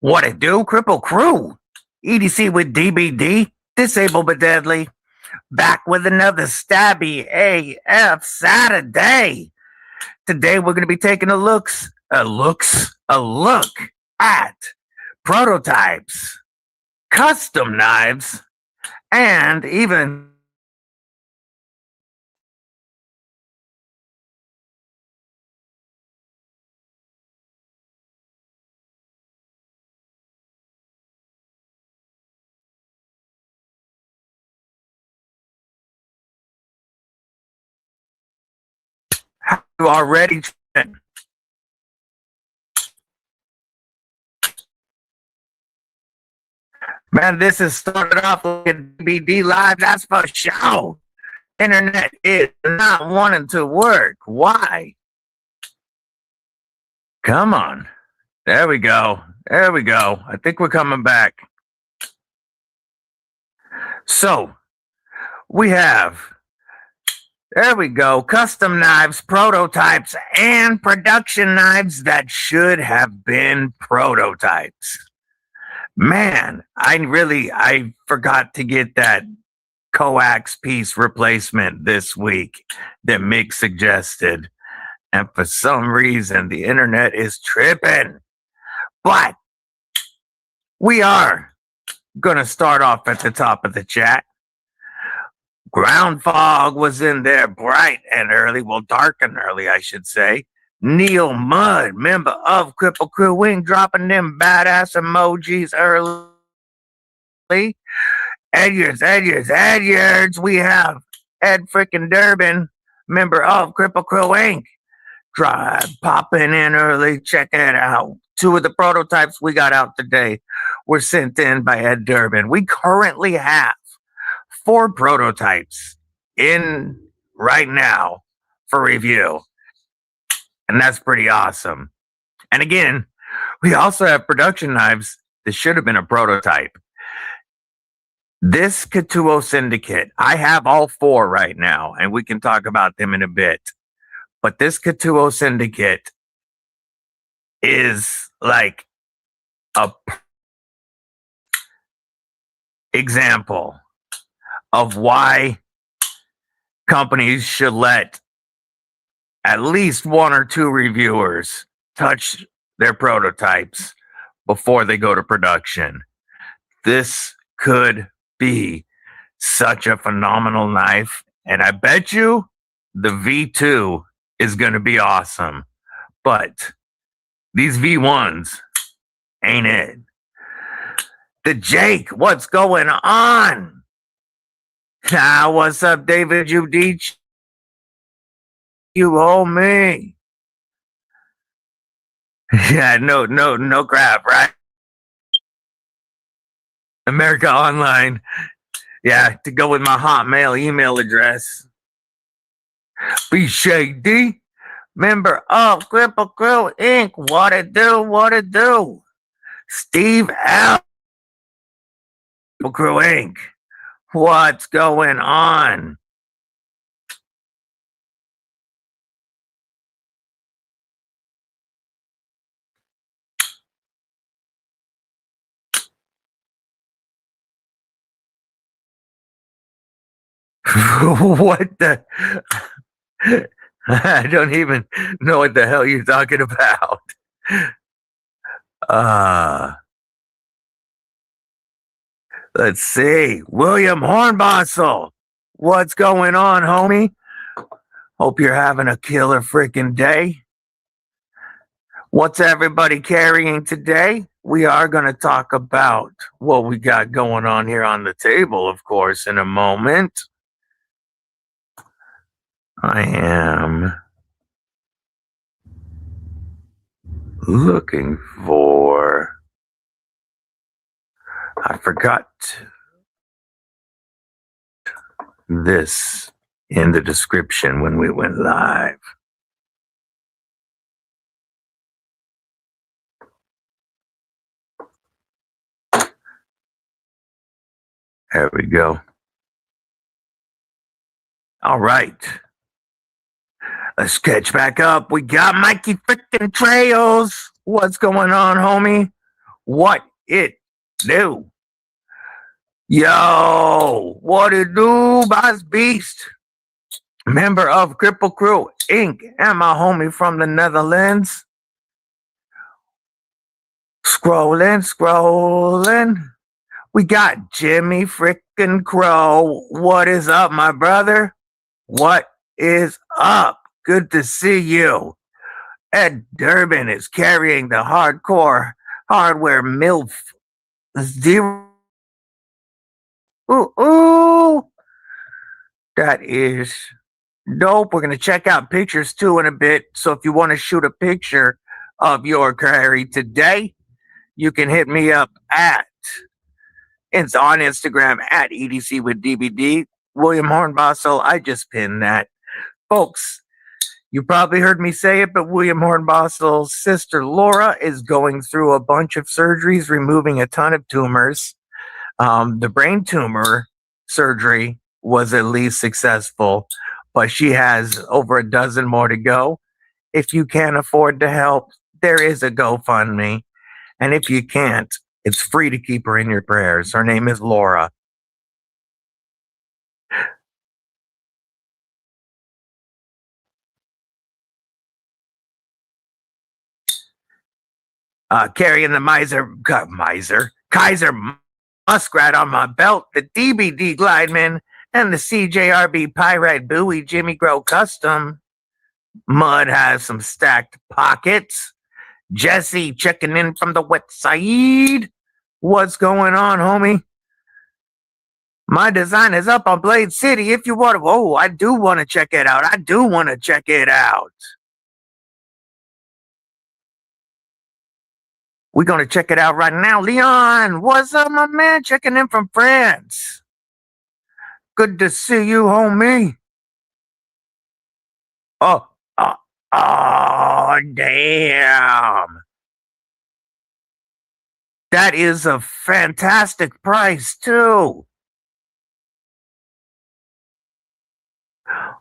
What it do, Kripple Krew? EDC with DBD, disabled but deadly. Back with another Stabby AF Saturday. Today we're going to be taking a look at prototypes, custom knives, and even already. Man, this has started off like a DBD live, that's for sure. Internet is not wanting to work. Why? Come on. There we go. There we go. I think we're coming back. So, we have, there we go, custom knives, prototypes, and production knives that should have been prototypes. Man, I forgot to get that coax piece replacement this week that Mick suggested. And for some reason, the internet is tripping. But we are going to start off at the top of the chat. Ground Fog was in there bright and early. Well, dark and early, I should say. Neil Mudd, member of Krew Wing, dropping them badass emojis early. Edwards. We have Ed Freakin Durbin, member of Krew Inc. Popping in early. Check it out. 2 of the prototypes we got out today were sent in by Ed Durbin. We currently have 4 prototypes in right now for review. And that's pretty awesome. And again, we also have production knives that should have been a prototype. This Ketuos Syndicate, I have all 4 right now, and we can talk about them in a bit. But this Ketuos Syndicate is like a example of why companies should let at least 1 or 2 reviewers touch their prototypes before they go to production. This could be such a phenomenal knife, and I bet you the V2 is going to be awesome. But these V1s ain't it. The Jake, what's going on? What's up, David Judich? You owe me. Yeah, no crap, right? America Online. Yeah, to go with my Hotmail email address. Be Shady, member of Krew Inc. What it do? Steve L. Krew Inc. What's going on? What the? I don't even know what the hell you're talking about. Let's see. William Hornbossel. What's going on, homie? Hope you're having a killer freaking day. What's everybody carrying today? We are going to talk about what we got going on here on the table, of course, in a moment. I am looking for, I forgot this in the description when we went live. There we go. All right. Let's catch back up. We got Mikey freaking Trails. What's going on, homie? What it do? Yo, what it do, boss beast? Member of Kripple Krew Inc. and my homie from the Netherlands. Scrolling. We got Jimmy Freakin Krew. What is up, my brother? What is up? Good to see you. Ed Durbin is carrying the hardcore hardware MILF zero. Ooh. That is dope. We're going to check out pictures too in a bit. So if you want to shoot a picture of your carry today, you can hit me up it's on Instagram at EDCwithDBD. William Hornbostel, I just pinned that. Folks, you probably heard me say it, but William Hornbostel's sister Laura is going through a bunch of surgeries, removing a ton of tumors. The brain tumor surgery was at least successful, but she has over a dozen more to go. If you can't afford to help, there is a GoFundMe. And if you can't, it's free to keep her in your prayers. Her name is Laura. Carrying the Kaiser Muskrat on my belt, the DBD Glideman, and the CJRB Pyrite Buoy Jimmy Grow Custom. Mud has some stacked pockets. Jesse checking in from the west side. What's going on, homie? My design is up on Blade City. If you want to, I do want to check it out. We're going to check it out right now. Leon, what's up, my man? Checking in from France. Good to see you, homie. Oh, damn. That is a fantastic price, too.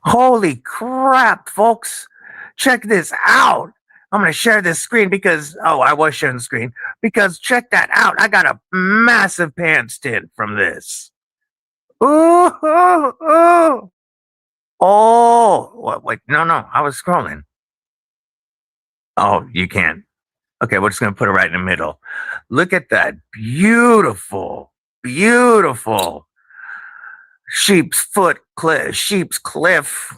Holy crap, folks. Check this out. I'm going to share this screen because, I was sharing the screen. Because check that out. I got a massive pants tint from this. Ooh. Oh, wait, no, I was scrolling. Oh, you can't. Okay, we're just going to put it right in the middle. Look at that beautiful sheep's cliff,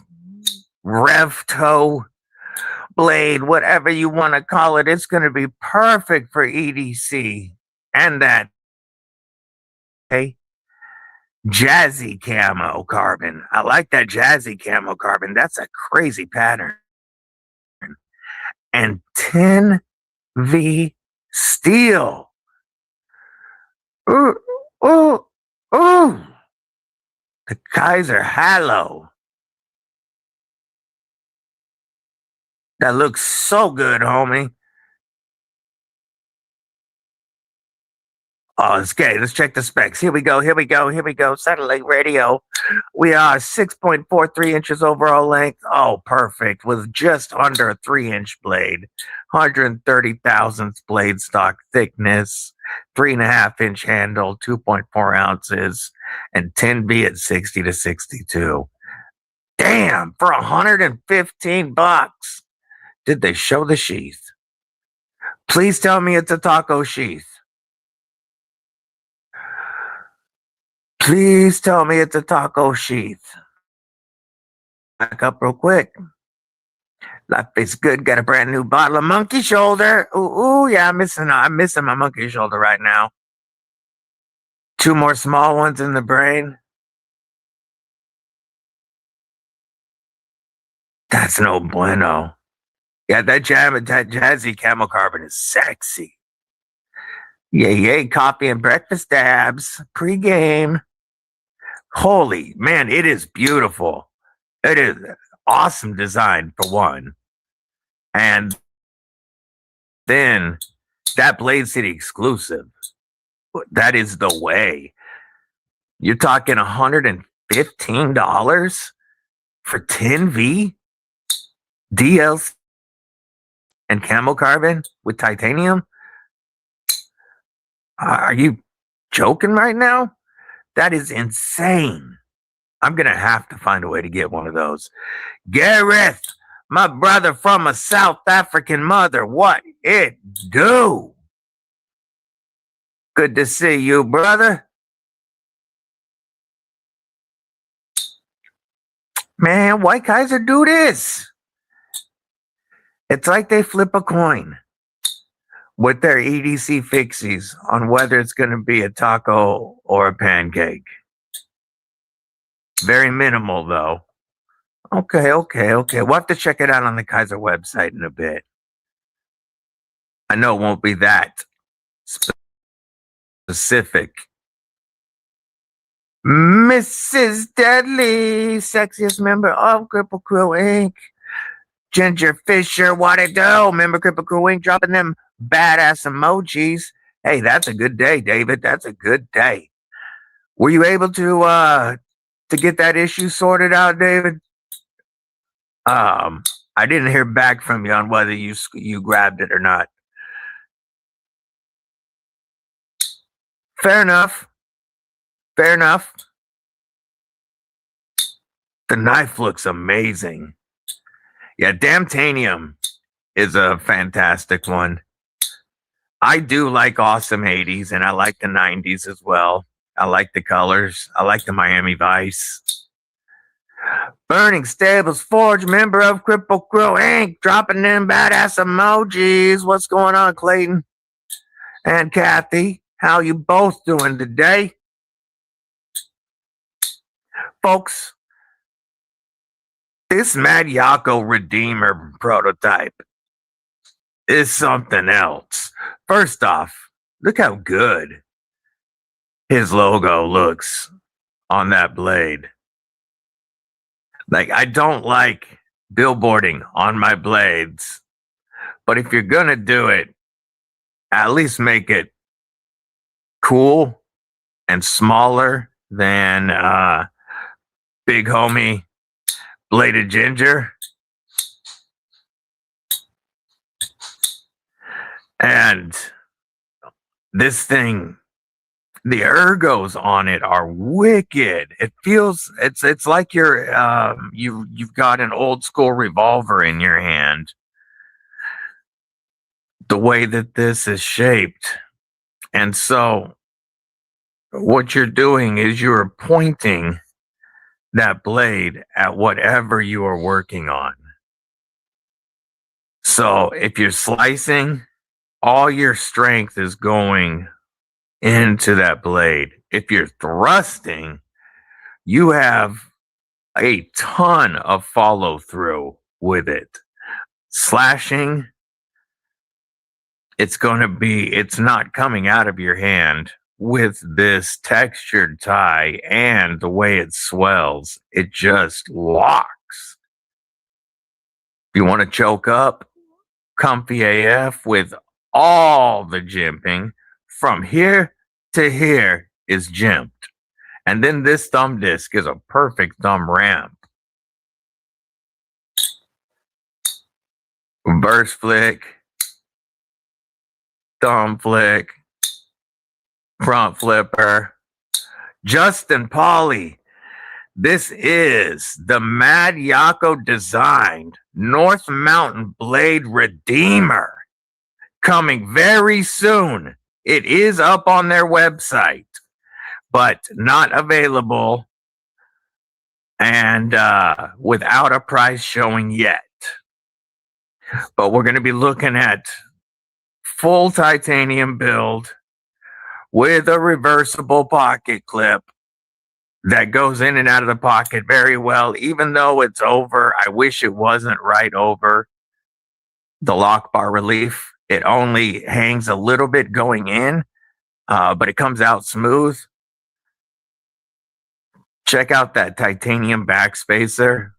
rev toe, blade, whatever you want to call it. It's going to be perfect for EDC. And that, jazzy camo carbon. I like that jazzy camo carbon. That's a crazy pattern. And 10V steel. Ooh. The Kaiser Halo. That looks so good, homie. Oh, it's okay. Let's check the specs. Here we go. Satellite radio. We are 6.43 inches overall length. Oh, perfect. With just under a 3-inch blade. 130 thousandths blade stock thickness. 3.5-inch handle. 2.4 ounces. And 10B at 60 to 62. Damn, for $115. Did they show the sheath? Please tell me it's a taco sheath. Please tell me it's a taco sheath. Back up real quick. Life is good. Got a brand new bottle of monkey shoulder. Ooh, yeah, I'm missing my monkey shoulder right now. 2 more small ones in the brain. That's no bueno. Yeah, that jazzy camel carbon is sexy. Yay, coffee and breakfast dabs. Pre-game. Holy man, it is beautiful. It is awesome design for one. And then that Blade City exclusive. That is the way. You're talking $115 for 10V DLC and camo carbon with titanium. Are you joking right now? That is insane. I'm going to have to find a way to get one of those. Gareth, my brother from a South African mother, what it do? Good to see you, brother. Man, why Kaiser do this? It's like they flip a coin with their EDC fixies on whether it's going to be a taco or a pancake. Very minimal, though. Okay. We'll have to check it out on the Kaiser website in a bit. I know it won't be that specific. Mrs. Deadly, sexiest member of Kripple Krew Inc. Ginger Fisher, what it do? Member Kripple Krew Inc. dropping them badass emojis. Hey, that's a good day, David. That's a good day. Were you able to get that issue sorted out, David? I didn't hear back from you on whether you grabbed it or not. Fair enough. The knife looks amazing. Yeah, Damtanium is a fantastic one. I do like awesome 80s, and I like the 90s as well. I like the colors. I like the Miami Vice. Burning Stables Forge, member of Kripple Krew Inc., dropping them badass emojis. What's going on, Clayton and Kathy? How you both doing today? Folks, this Mad Yako Redeemer prototype is something else. First off, look how good his logo looks on that blade. Like, I don't like billboarding on my blades, but if you're gonna do it, at least make it cool and smaller than Big Homie Bladed Ginger. And this thing, the ergos on it are wicked. It feels it's like you've got an old school revolver in your hand. The way that this is shaped. And so what you're doing is you're pointing that blade at whatever you are working on. So if you're slicing, all your strength is going into that blade. If you're thrusting, you have a ton of follow through with it. Slashing, it's not coming out of your hand with this textured tie, and the way it swells, it just locks. If you want to choke up, comfy AF with all the jimping from here to here is jimped. And then this thumb disc is a perfect thumb ramp. Burst flick, thumb flick, front flipper. Justin Pauly, this is the Mad Yako designed North Mountain Blade Redeemer, coming very soon. It is up on their website, but not available and without a price showing yet. But we're going to be looking at full titanium build with a reversible pocket clip that goes in and out of the pocket very well. Even though it's over, I wish it wasn't right over the lock bar relief. It only hangs a little bit going in, but it comes out smooth. Check out that titanium backspacer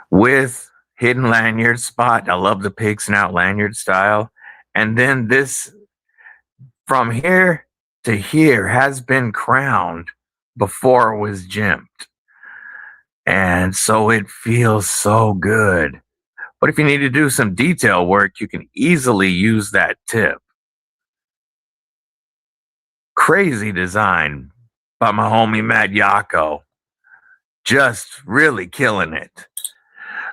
with hidden lanyard spot. I love the pig snout lanyard style. And then this from here to here has been crowned before it was jimped. And so it feels so good. But if you need to do some detail work, you can easily use that tip. Crazy design by my homie Matt Yako. Just really killing it.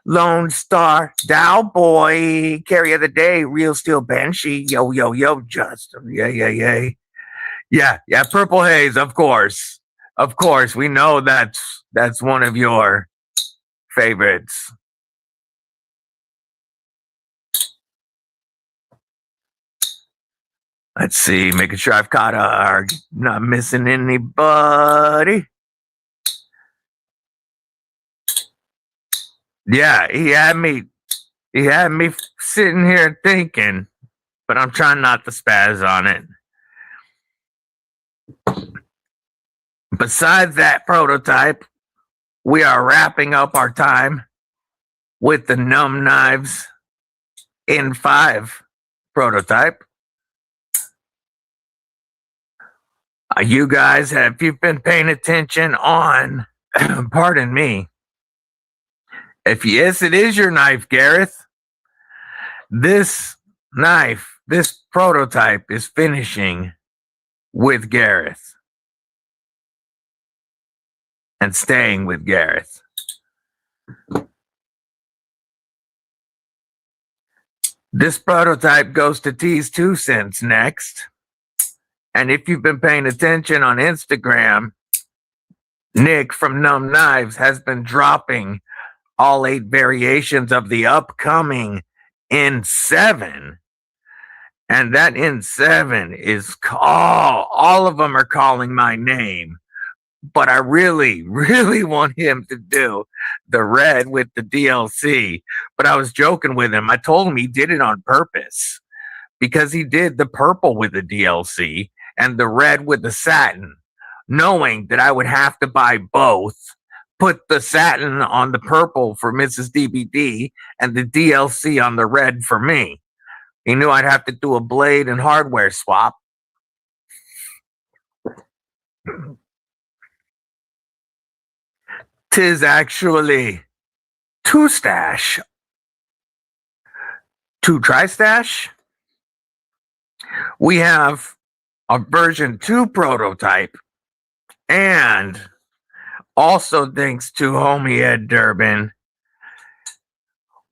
Lone Star, Dow Boy, Carry of the Day, Real Steel Banshee, yo, yo, yo, Justin, yeah, Purple Haze, of course. Of course, we know that's one of your favorites. Let's see, making sure I've caught not missing anybody. Yeah, he had me sitting here thinking, but I'm trying not to spaz on it. Besides that prototype, we are wrapping up our time with the Numb Knives in 5 prototype. You guys, if you've been paying attention on, pardon me, yes, it is your knife, Gareth. This knife, this prototype is finishing with Gareth and staying with Gareth. This prototype goes to T's 2 cents next. And if you've been paying attention on Instagram, Nick from Numb Knives has been dropping all 8 variations of the upcoming N7. And that N7 is all of them are calling my name. But I really, really want him to do the red with the DLC. But I was joking with him. I told him he did it on purpose because he did the purple with the DLC and the red with the satin, knowing that I would have to buy both, put the satin on the purple for Mrs. DBD and the DLC on the red for me. He knew I'd have to do a blade and hardware swap. Tis actually 2 tri-stash. We have a version 2 prototype, and also thanks to homie Ed Durbin,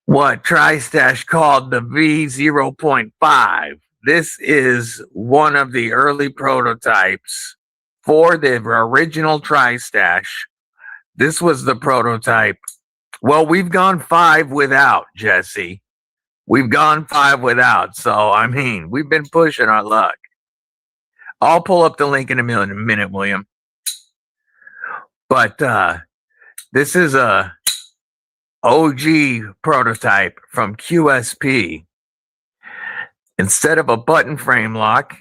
what Tri-Stash called the V0.5. This is one of the early prototypes for the original Tri-Stash. This was the prototype. Well, we've gone 5 without, Jesse. We've gone 5 without. So, I mean, we've been pushing our luck. I'll pull up the link in a minute, William. But this is a OG prototype from QSP. Instead of a button frame lock,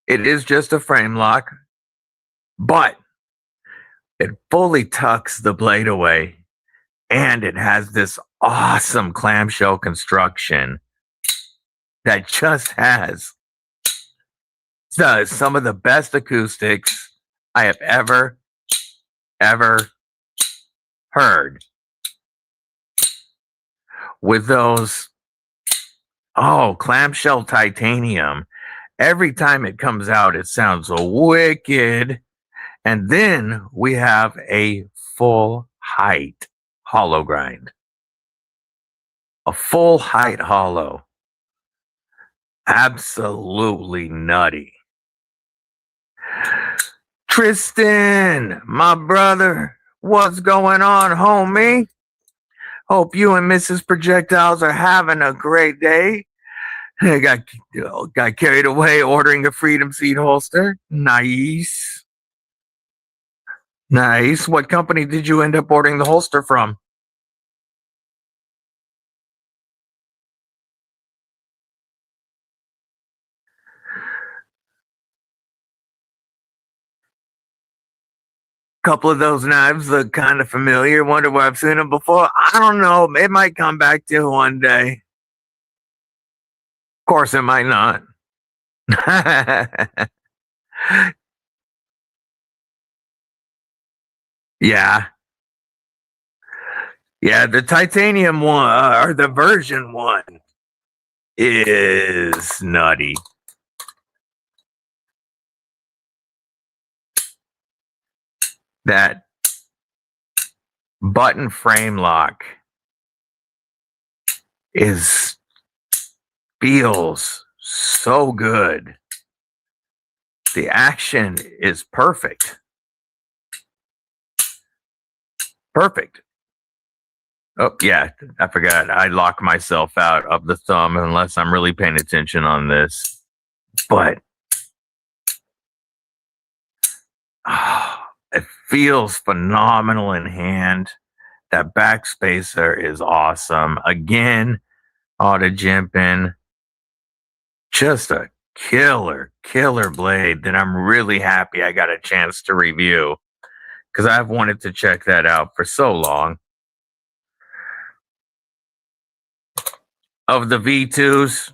it is just a frame lock, but it fully tucks the blade away, and it has this awesome clamshell construction that just has some of the best acoustics I have ever heard. With those, clamshell titanium. Every time it comes out, it sounds wicked. And then we have a full height hollow grind. A full height hollow. Absolutely nutty. Tristan, my brother, what's going on, homie? Hope you and Mrs. Projectiles are having a great day. I got carried away ordering a Freedom Seed holster. Nice. What company did you end up ordering the holster from? Couple of those knives look kind of familiar. Wonder where I've seen them before. I don't know. It might come back to one day. Of course, it might not. Yeah. Yeah, the titanium one, or the version 1, is nutty. That button frame lock feels so good. The action is perfect. Perfect. Oh, yeah, I forgot. I lock myself out of the thumb unless I'm really paying attention on this. But it feels phenomenal in hand. That backspacer is awesome. Again, auto jimping. Just a killer blade that I'm really happy I got a chance to review because I've wanted to check that out for so long. Of the V2s,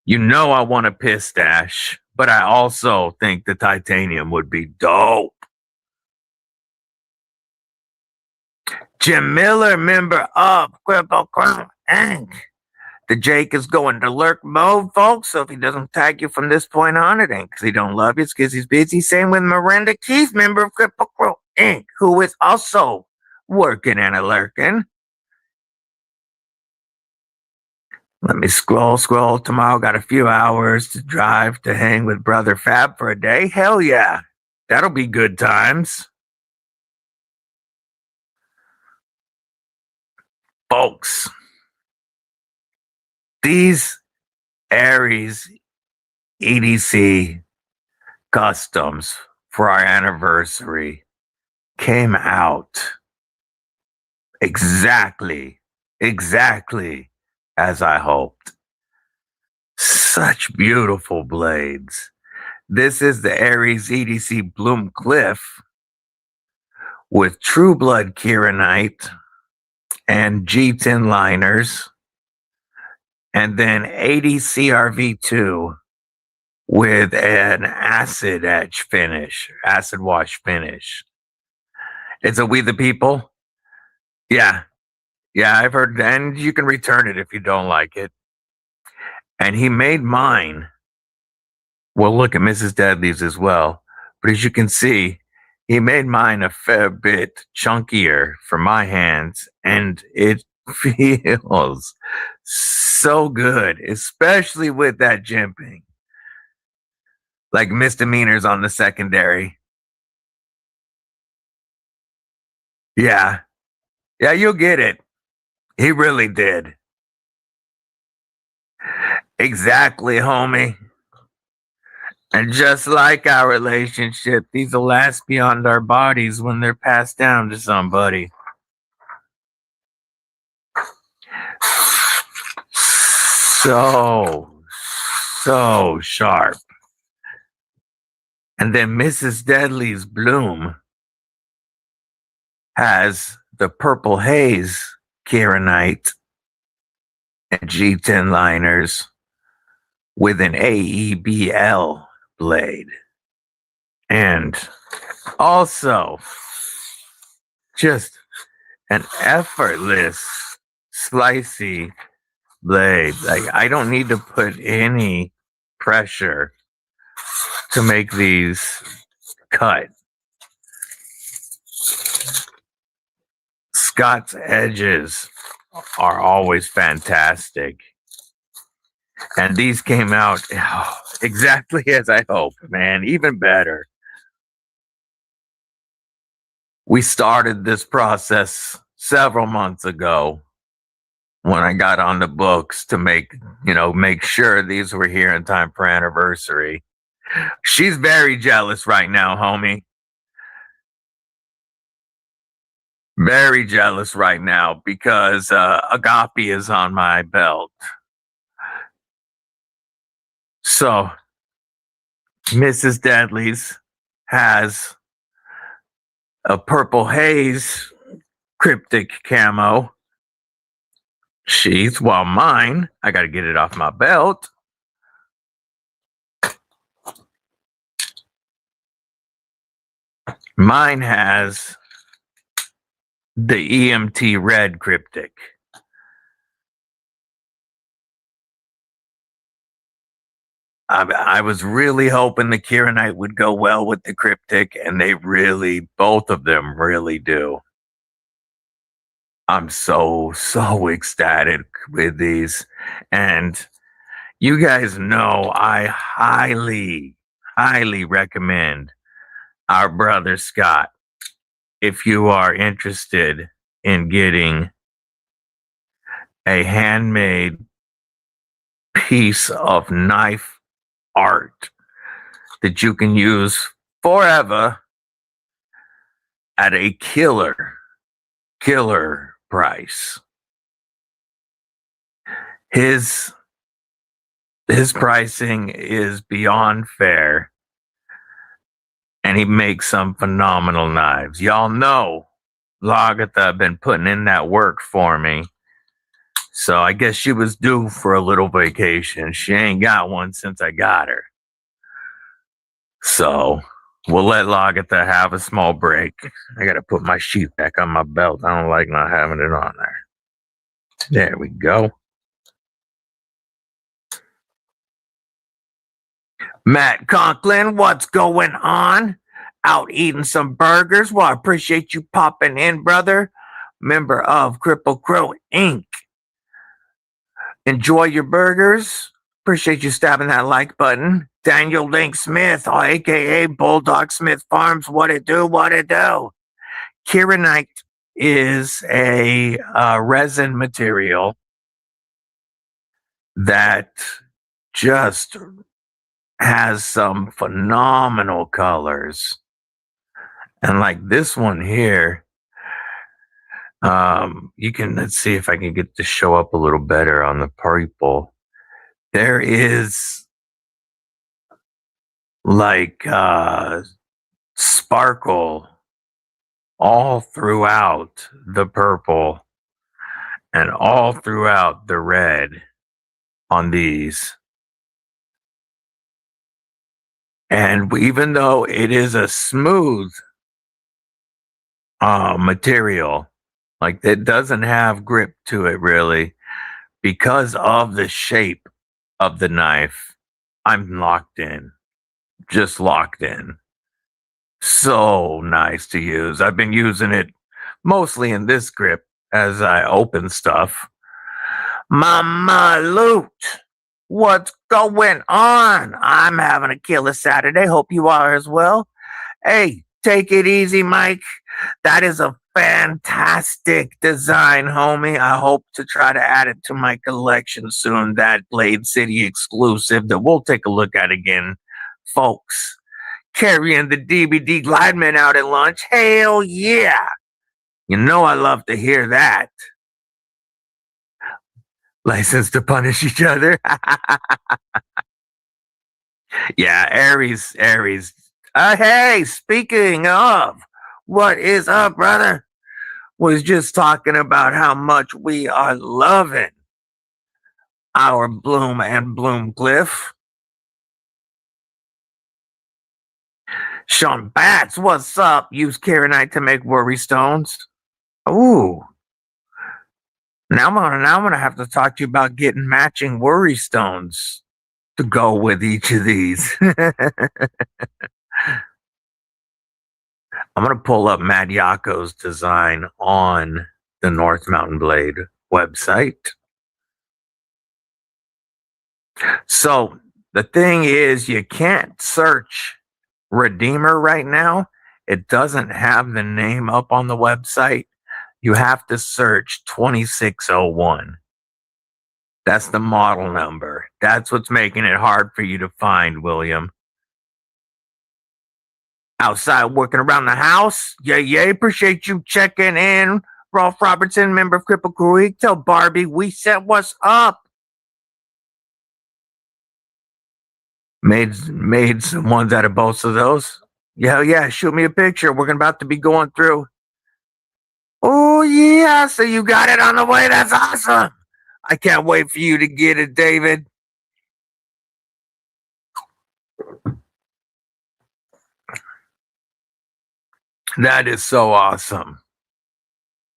you know I want a pistache, but I also think the titanium would be dope. Jim Miller, member of Kripple Inc. The Jake is going to lurk mode, folks. So if he doesn't tag you from this point on, it ain't because he don't love you. It's because he's busy. Same with Miranda Keith, member of Kripple Inc., who is also working and a lurking. Let me scroll. Tomorrow got a few hours to drive to hang with Brother Fab for a day. Hell yeah. That'll be good times. Folks, these Aries EDC customs for our anniversary came out exactly as I hoped. Such beautiful blades. This is the Aries EDC Bloom Cliff with True Blood Kieranite and G10 liners, and then 80 CRV2 with an acid wash finish. It's a We the People. Yeah, I've heard, and you can return it if you don't like it. And he made mine. Well, look at Mrs. Deadly's as well. But as you can see, he made mine a fair bit chunkier for my hands, and it feels so good, especially with that jimping. Like misdemeanors on the secondary. Yeah, you'll get it. He really did. Exactly, homie. And just like our relationship, these will last beyond our bodies when they're passed down to somebody. So sharp. And then Mrs. Deadly's Bloom has the Purple Haze Kieranite and G10 liners with an AEBL blade. And also just an effortless slicey blade. Like, I don't need to put any pressure to make these cut. Scott's edges are always fantastic. And these came out exactly as I hoped, man. Even better. We started this process several months ago when I got on the books to make sure these were here in time for anniversary. She's very jealous right now, homie. Very jealous right now because Agape is on my belt. So Mrs. Deadly's has a Purple Haze cryptic camo sheath, while mine, I got to get it off my belt. Mine has the EMT red cryptic. I was really hoping the Kieranite would go well with the Cryptic, and they really, both of them really do. I'm so ecstatic with these. And you guys know I highly recommend our brother Scott if you are interested in getting a handmade piece of knife art that you can use forever at a killer price. His pricing is beyond fair, and he makes some phenomenal knives. Y'all know Lagatha been putting in that work for me. So I guess she was due for a little vacation. She ain't got one since I got her. So we'll let Lagatha have a small break. I gotta put my sheath back on my belt. I don't like not having it on there. There we go. Matt Conklin, what's going on? Out eating some burgers? Well, I appreciate you popping in, brother. Member of Krew Inc. Enjoy your burgers. Appreciate you stabbing that like button. Daniel Link Smith, aka Bulldog Smith Farms. What it do? What it do? Kieranite is a resin material that just has some phenomenal colors. And like this one here, you can, let's see if I can get to show up a little better on the purple. There is like sparkle all throughout the purple and all throughout the red on these. And even though it is a smooth material, like it doesn't have grip to it really, because of the shape of the knife, I'm locked in, just locked in. So nice to use. I've been using it mostly in this grip as I open stuff. Mama Loot, what's going on? I'm having a killer Saturday. Hope you are as well. Hey, take it easy, Mike. That is a fantastic design, homie. I hope to try to add it to my collection soon. That Blade City exclusive that we'll take a look at again, folks. Carrying the DBD Glideman out at lunch. Hell yeah. You know I love to hear that. License to punish each other. Yeah, Aries. Hey, speaking of, what is up, brother? Was just talking about how much we are loving our Bloom and Bloomcliff. Sean Batts, what's up? Use Kieranite to make worry stones. Ooh. Now I'm gonna have to talk to you about getting matching worry stones to go with each of these. I'm gonna pull up Matt Yako's design on the North Mountain Blade website. So the thing is, you can't search Redeemer right now. It doesn't have the name up on the website. You have to search 2601. That's the model number. That's what's making it hard for you to find, William. Outside working around the house? Yeah. Appreciate you checking in. Rolf Robertson, member of Kripple Crew. Tell Barbie we said what's up. Made some ones out of both of those. Yeah. Shoot me a picture. We're about to be going through. Oh yeah, so you got it on the way. That's awesome. I can't wait for you to get it, David. That is so awesome.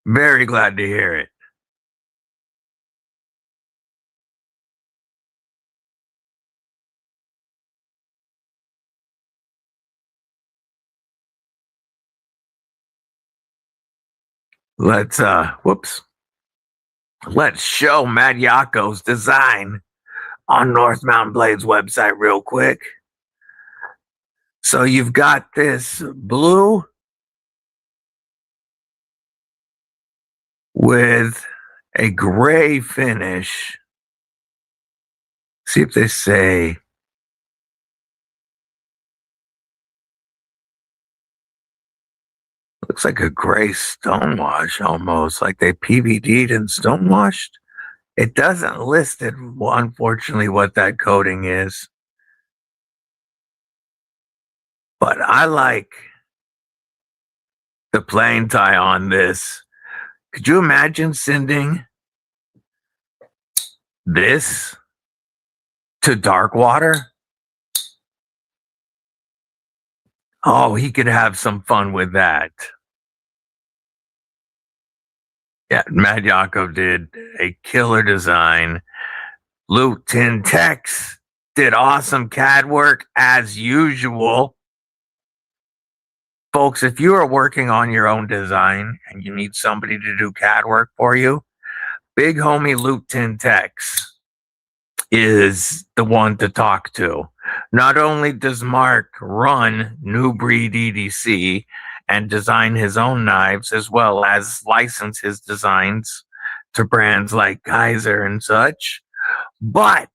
Very glad to hear it. Let's let's show Matt Yako's design on North Mountain Blades website real quick. So you've got this blue with a gray finish. See if they say looks like a gray stonewash almost, like they PVD'd and stonewashed. It doesn't list it, unfortunately, what that coating is. But I like the plain tie on this. Could you imagine sending this to Darkwater? Oh, he could have some fun with that. Yeah, Matt Yako did a killer design. Luke 10 Tex did awesome CAD work as usual. Folks, if you are working on your own design and you need somebody to do CAD work for you, big homie Luke 10 Tex is the one to talk to. Not only does Mark run New Breed EDC and design his own knives, as well as license his designs to brands like Kaiser and such, but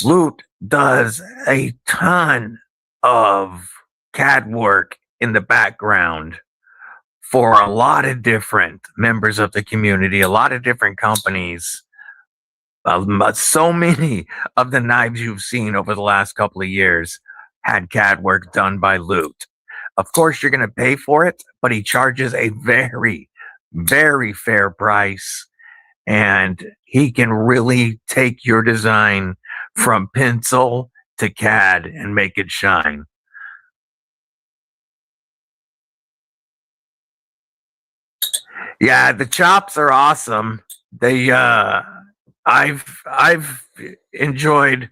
Luke does a ton of CAD work in the background for a lot of different members of the community, a lot of different companies. So many of the knives you've seen over the last couple of years had CAD work done by Luke. Of course, you're going to pay for it, but he charges a very, very fair price. And he can really take your design from pencil to CAD and make it shine. Yeah, the chops are awesome. They I've enjoyed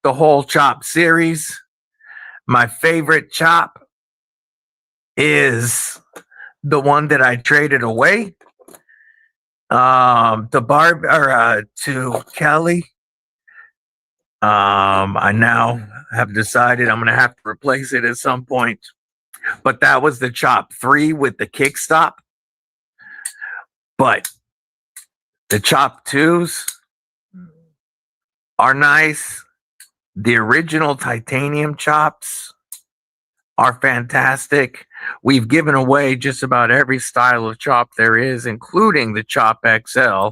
the whole chop series. My favorite chop is the one that I traded away to Kelly. I now have decided I'm gonna have to replace it at some point. But that was the chop 3 with the kick stop. But the chop 2s are nice. The original titanium chops are fantastic. We've given away just about every style of chop there is, including the Chop XL.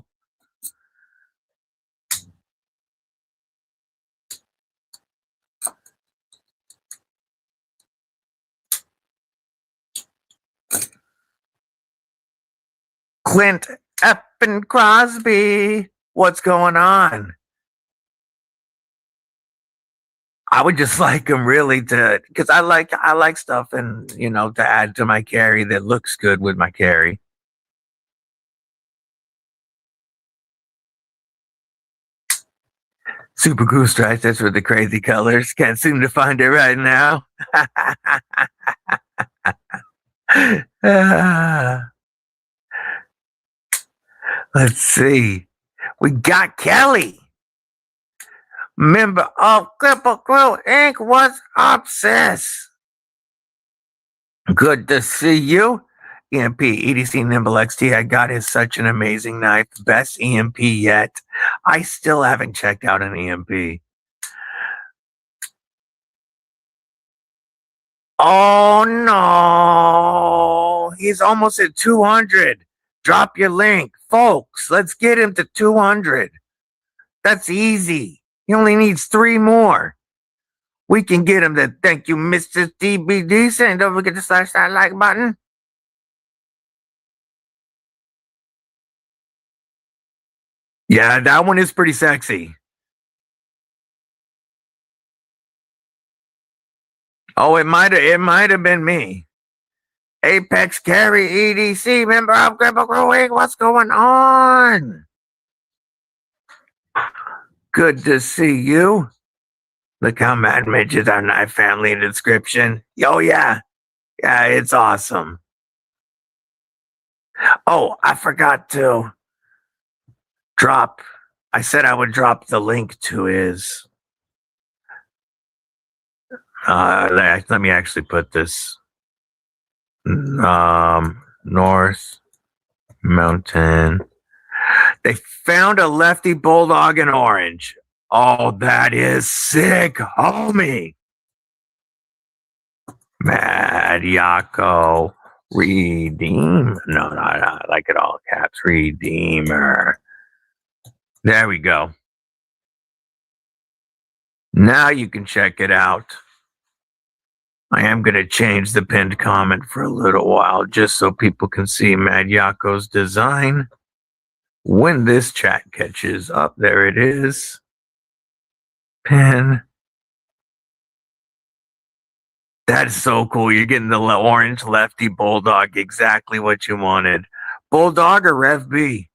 Clint effing Crosby, what's going on? I would just like him really to, because I like stuff and to add to my carry that looks good with my carry. Super cool stripes. That's with the crazy colors. Can't seem to find it right now. Let's see. We got Kelly, member of Kripple Krew Inc. What's up, sis? Good to see you. EMP EDC Nimble XT. I got is such an amazing knife. Best EMP yet. I still haven't checked out an EMP. Oh no. He's almost at 200. Drop your link. Folks, let's get him to 200. That's easy. He only needs 3 more. We can get him to thank you, Mr. DBD. And don't forget to slash that like button. Yeah, that one is pretty sexy. Oh, it might have been me. Apex Carry EDC, member of Kripple Krew. What's going on? Good to see you. Look how Matt mentions our knife family in the description. Oh yeah. Yeah, it's awesome. Oh, I forgot to drop. I said I would drop the link to his. Let me actually put this. North Mountain. They found a lefty bulldog in orange. Oh, that is sick, homie. Mad Yako. Redeem. No, I like it all caps. Redeemer. There we go. Now you can check it out. I am going to change the pinned comment for a little while just so people can see Mad Yako's design. When this chat catches up, there it is. Pin. That's so cool. You're getting the orange lefty bulldog, exactly what you wanted. Bulldog or Rev B?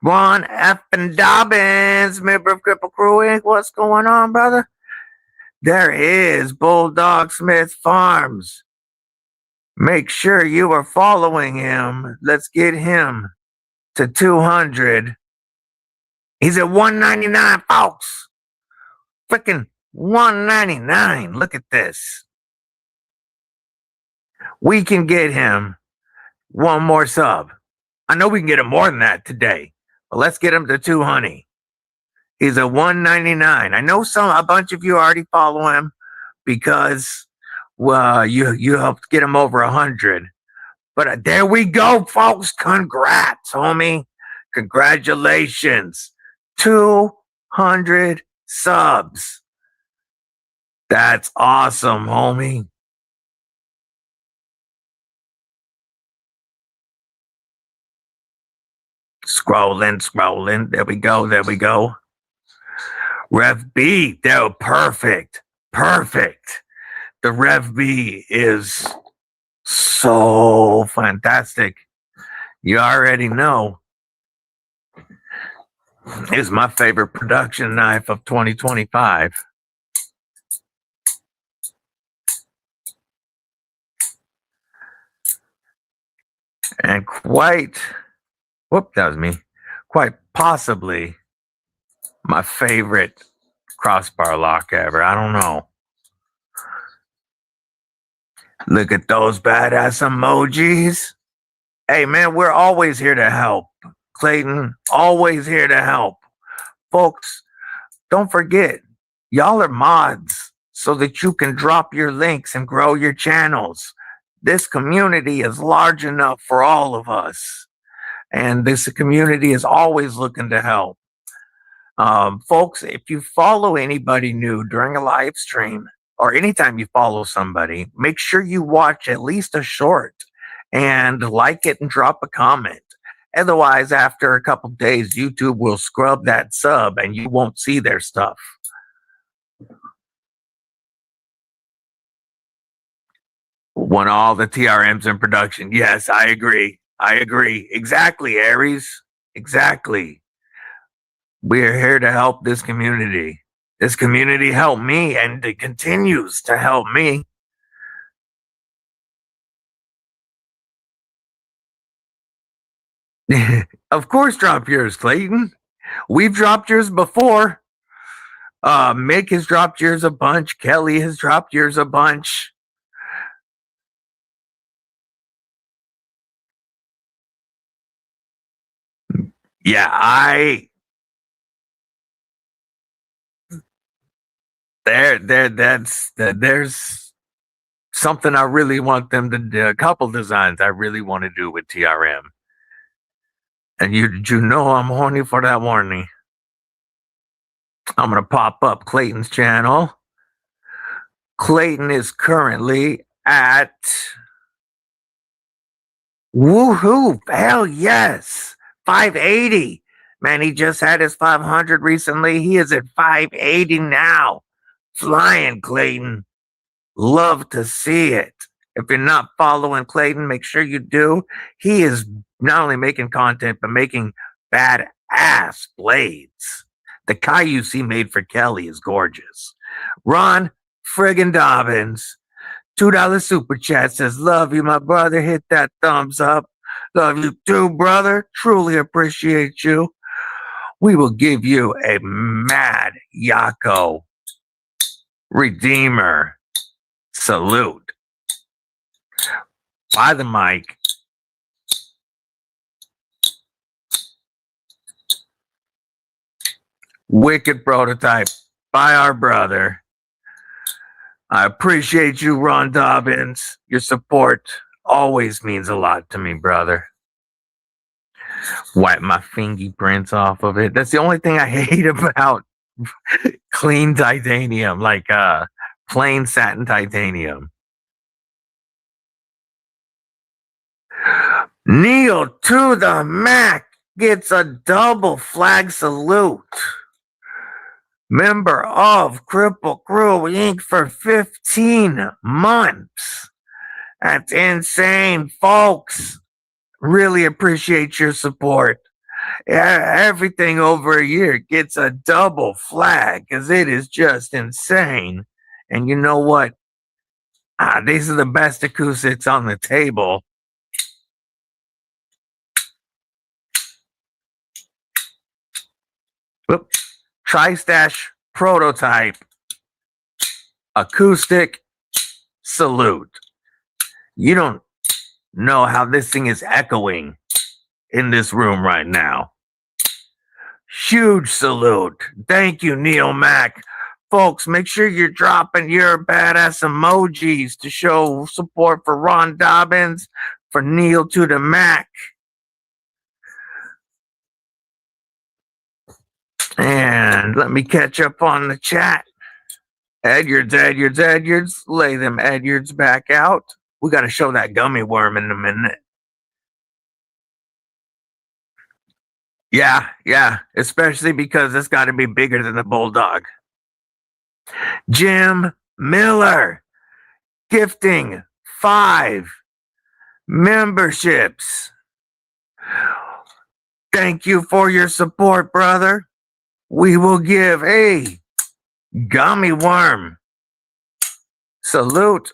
Ron F. and Dobbins, member of Kripple Krew Inc. What's going on, brother? There is Bulldog Smith Farms. Make sure you are following him. Let's get him to 200. He's at 199, folks. Freaking 199. Look at this. We can get him one more sub. I know we can get him more than that today, but let's get him to 200. He's a 199. I know a bunch of you already follow him because you helped get him over 100. But there we go, folks. Congrats, homie. Congratulations. 200 subs. That's awesome, homie. Scrolling. There we go. Rev B, they're perfect. The Rev B is so fantastic. You already know. It's my favorite production knife of 2025. And quite possibly my favorite crossbar lock ever. I don't know. Look at those badass emojis. Hey, man, we're always here to help. Clayton, always here to help. Folks, don't forget, y'all are mods so that you can drop your links and grow your channels. This community is large enough for all of us. And this community is always looking to help. Folks, if you follow anybody new during a live stream or anytime you follow somebody, make sure you watch at least a short and like it and drop a comment. Otherwise, after a couple days, YouTube will scrub that sub and you won't see their stuff. Want all the TRMs in production. Yes, I agree. Exactly, Aries. Exactly. We're here to help this community. This community helped me and it continues to help me. Of course, drop yours, Clayton. We've dropped yours before. Mick has dropped yours a bunch. Kelly has dropped yours a bunch. Yeah, there's something I really want them to do, a couple designs I really want to do with TRM. And you know I'm horny for that warning. I'm going to pop up Clayton's channel. Clayton is currently at woohoo, hell yes, 580. Man, he just had his 500 recently. He is at 580 now. Flying, Clayton. Love to see it. If you're not following Clayton, make sure you do. He is not only making content, but making badass blades. The Cayuse he made for Kelly is gorgeous. Ron friggin' Dobbins, $2 super chat says, love you, my brother. Hit that thumbs up. Love you too, brother. Truly appreciate you. We will give you a Mad Yako Redeemer salute. By the mic. Wicked prototype by our brother. I appreciate you, Ron Dobbins. Your support always means a lot to me, brother. Wipe my fingerprints off of it. That's the only thing I hate about clean titanium, like plain satin titanium. Neil to the Mac gets a double flag salute. Member of Kripple Inc. for 15 months. That's insane, folks. Really appreciate your support. Everything over a year gets a double flag because it is just insane. And you know what? These are the best acoustics on the table. Whoop. Tri-Stash prototype acoustic salute. You don't know how this thing is echoing in this room right now. Huge salute. Thank you, Neil Mac. Folks, make sure you're dropping your badass emojis to show support for Ron Dobbins, for Neil to the Mac. And let me catch up on the chat. Edwards. Lay them Edwards back out. We got to show that gummy worm in a minute. Yeah. Especially because it's got to be bigger than the bulldog. Jim Miller gifting 5 memberships. Thank you for your support, brother. We will give a gummy worm salute.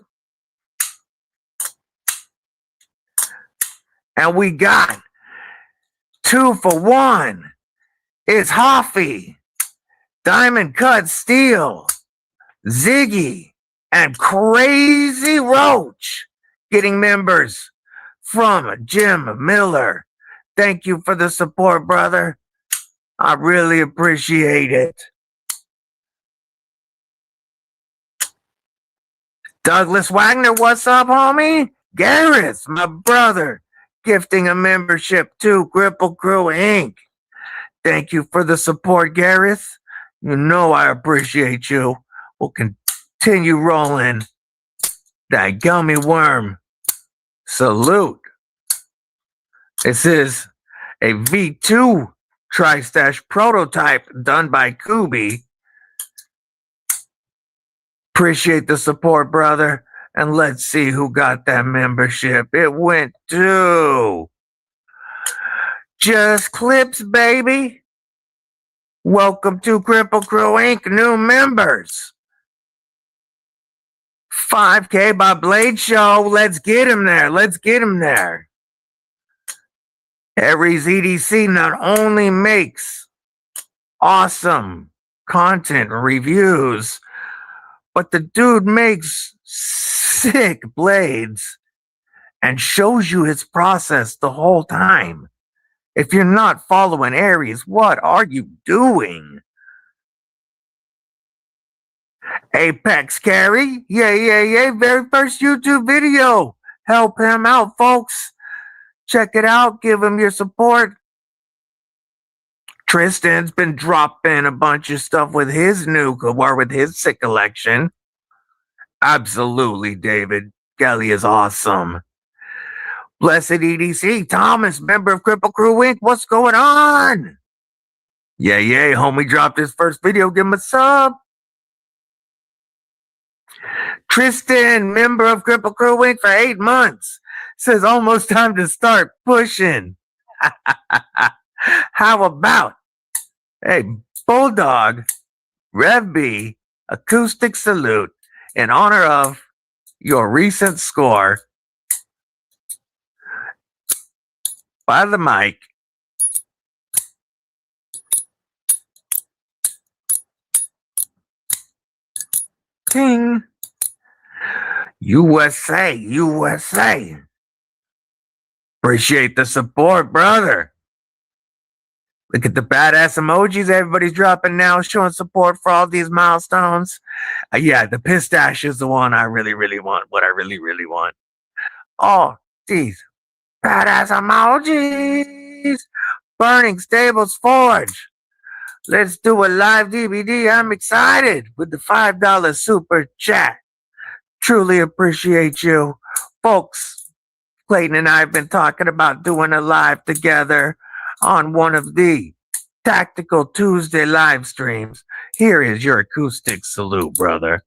And we got 2 for 1. It's Hoffy, Diamond Cut Steel, Ziggy, and Crazy Roach getting members from Jim Miller. Thank you for the support, brother. I really appreciate it. Douglas Wagner, what's up, homie? Gareth, my brother, gifting a membership to Krew Inc. Thank you for the support, Gareth. You know I appreciate you. We'll continue rolling that gummy worm salute. This is a V2 Tri-Stash prototype done by Kubi. Appreciate the support, brother. And let's see who got that membership. It went to Just Clips, baby. Welcome to Krew Inc. New members. 5K by Blade Show. Let's get him there. Aries EDC not only makes awesome content reviews, but the dude makes sick blades and shows you his process the whole time. If you're not following Aries, what are you doing? Apex Carry, yeah. Very first YouTube video. Help him out, folks. Check it out. Give him your support. Tristan's been dropping a bunch of stuff with his sick collection. Absolutely, David. Kelly is awesome. Blessed EDC, Thomas, member of Krew Inc. What's going on? Yeah, homie dropped his first video. Give him a sub. Tristan, member of Krew Inc. for 8 months. Says almost time to start pushing. How about, hey, Bulldog, Rev B, acoustic salute in honor of your recent score. by the mic. Ting. USA, USA. Appreciate the support, brother. Look at the badass emojis everybody's dropping now, showing support for all these milestones. Yeah, the pistache is the one I really, really want. What I really, really want. Oh, these badass emojis. Burning Stables Forge. Let's do a live DVD. I'm excited with the $5 super chat. Truly appreciate you. Folks, Clayton and I have been talking about doing a live together on one of the Tactical Tuesday live streams. Here is your acoustic salute, brother.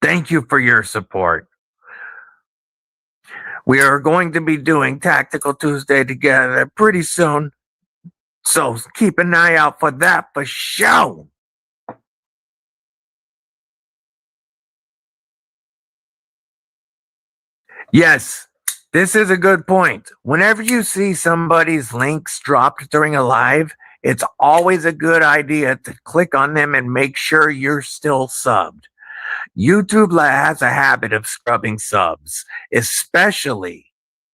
Thank you for your support. We are going to be doing Tactical Tuesday together pretty soon. So keep an eye out for that for sure. Yes, this is a good point. Whenever you see somebody's links dropped during a live, it's always a good idea to click on them and make sure you're still subbed. YouTube has a habit of scrubbing subs, especially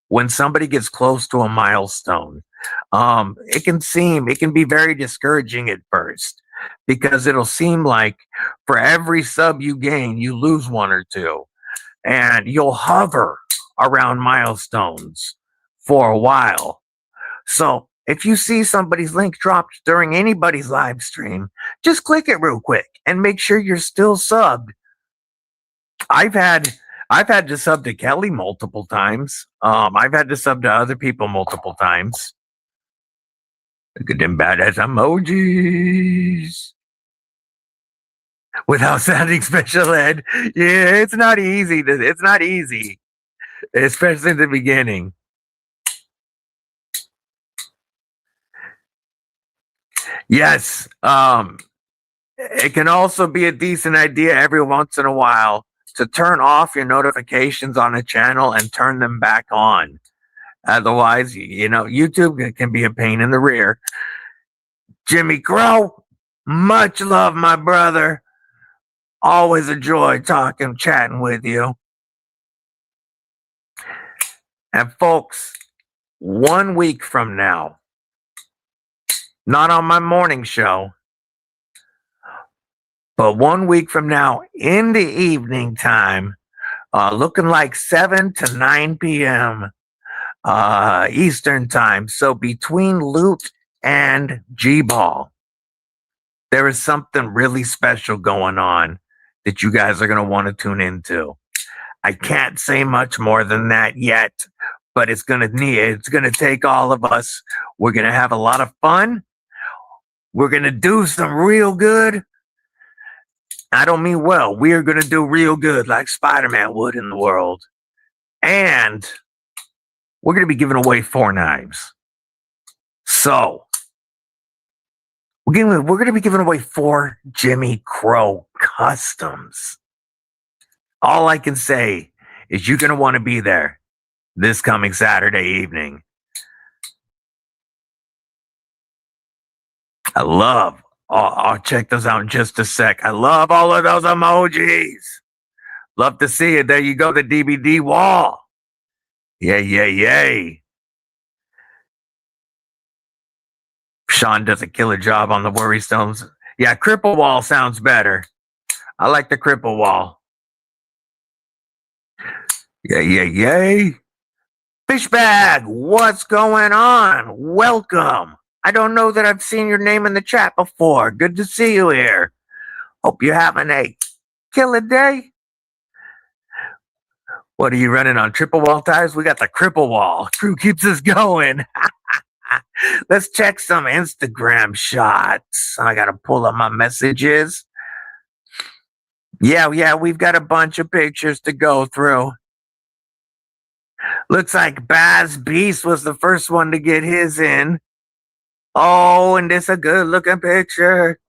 when somebody gets close to a milestone. It can be very discouraging at first because it'll seem like for every sub you gain, you lose one or two, and you'll hover around milestones for a while. So if you see somebody's link dropped during anybody's live stream, just click it real quick and make sure you're still subbed. I've had to sub to Kelly multiple times. I've had to sub to other people multiple times. Look at them badass emojis. Without sounding special ed. Yeah, it's not easy. It's not easy. Especially in the beginning. Yes. It can also be a decent idea every once in a while to turn off your notifications on a channel and turn them back on. Otherwise, YouTube can be a pain in the rear. Jimmy Krew, much love, my brother. Always a joy chatting with you. And folks, 1 week from now, not on my morning show, but 1 week from now in the evening time, looking like 7 to 9 p.m. Eastern time. So between Loot and G-Ball, there is something really special going on that you guys are going to want to tune into. I can't say much more than that yet, but it's going to take all of us. We're going to have a lot of fun. We're going to do some real good. I don't mean well. We are going to do real good like Spider-Man would in the world. And we're going to be giving away 4 knives. So we're going to be giving away 4 Jimmy Krew customs. All I can say is you're going to want to be there this coming Saturday evening. I'll check those out in just a sec. I love all of those emojis. Love to see it. There you go, the DBD wall. Yay. Sean does a killer job on the worry stones. Yeah, Kripple wall sounds better. I like the Kripple wall. Yay. Fishbag, what's going on? Welcome. I don't know that I've seen your name in the chat before. Good to see you here. Hope you're having a killer day. What are you running on, triple wall tires? We got the Kripple wall. Krew keeps us going. Let's check some Instagram shots. I got to pull up my messages. Yeah, we've got a bunch of pictures to go through. Looks like Baz Beast was the first one to get his in. Oh, and this a good looking picture.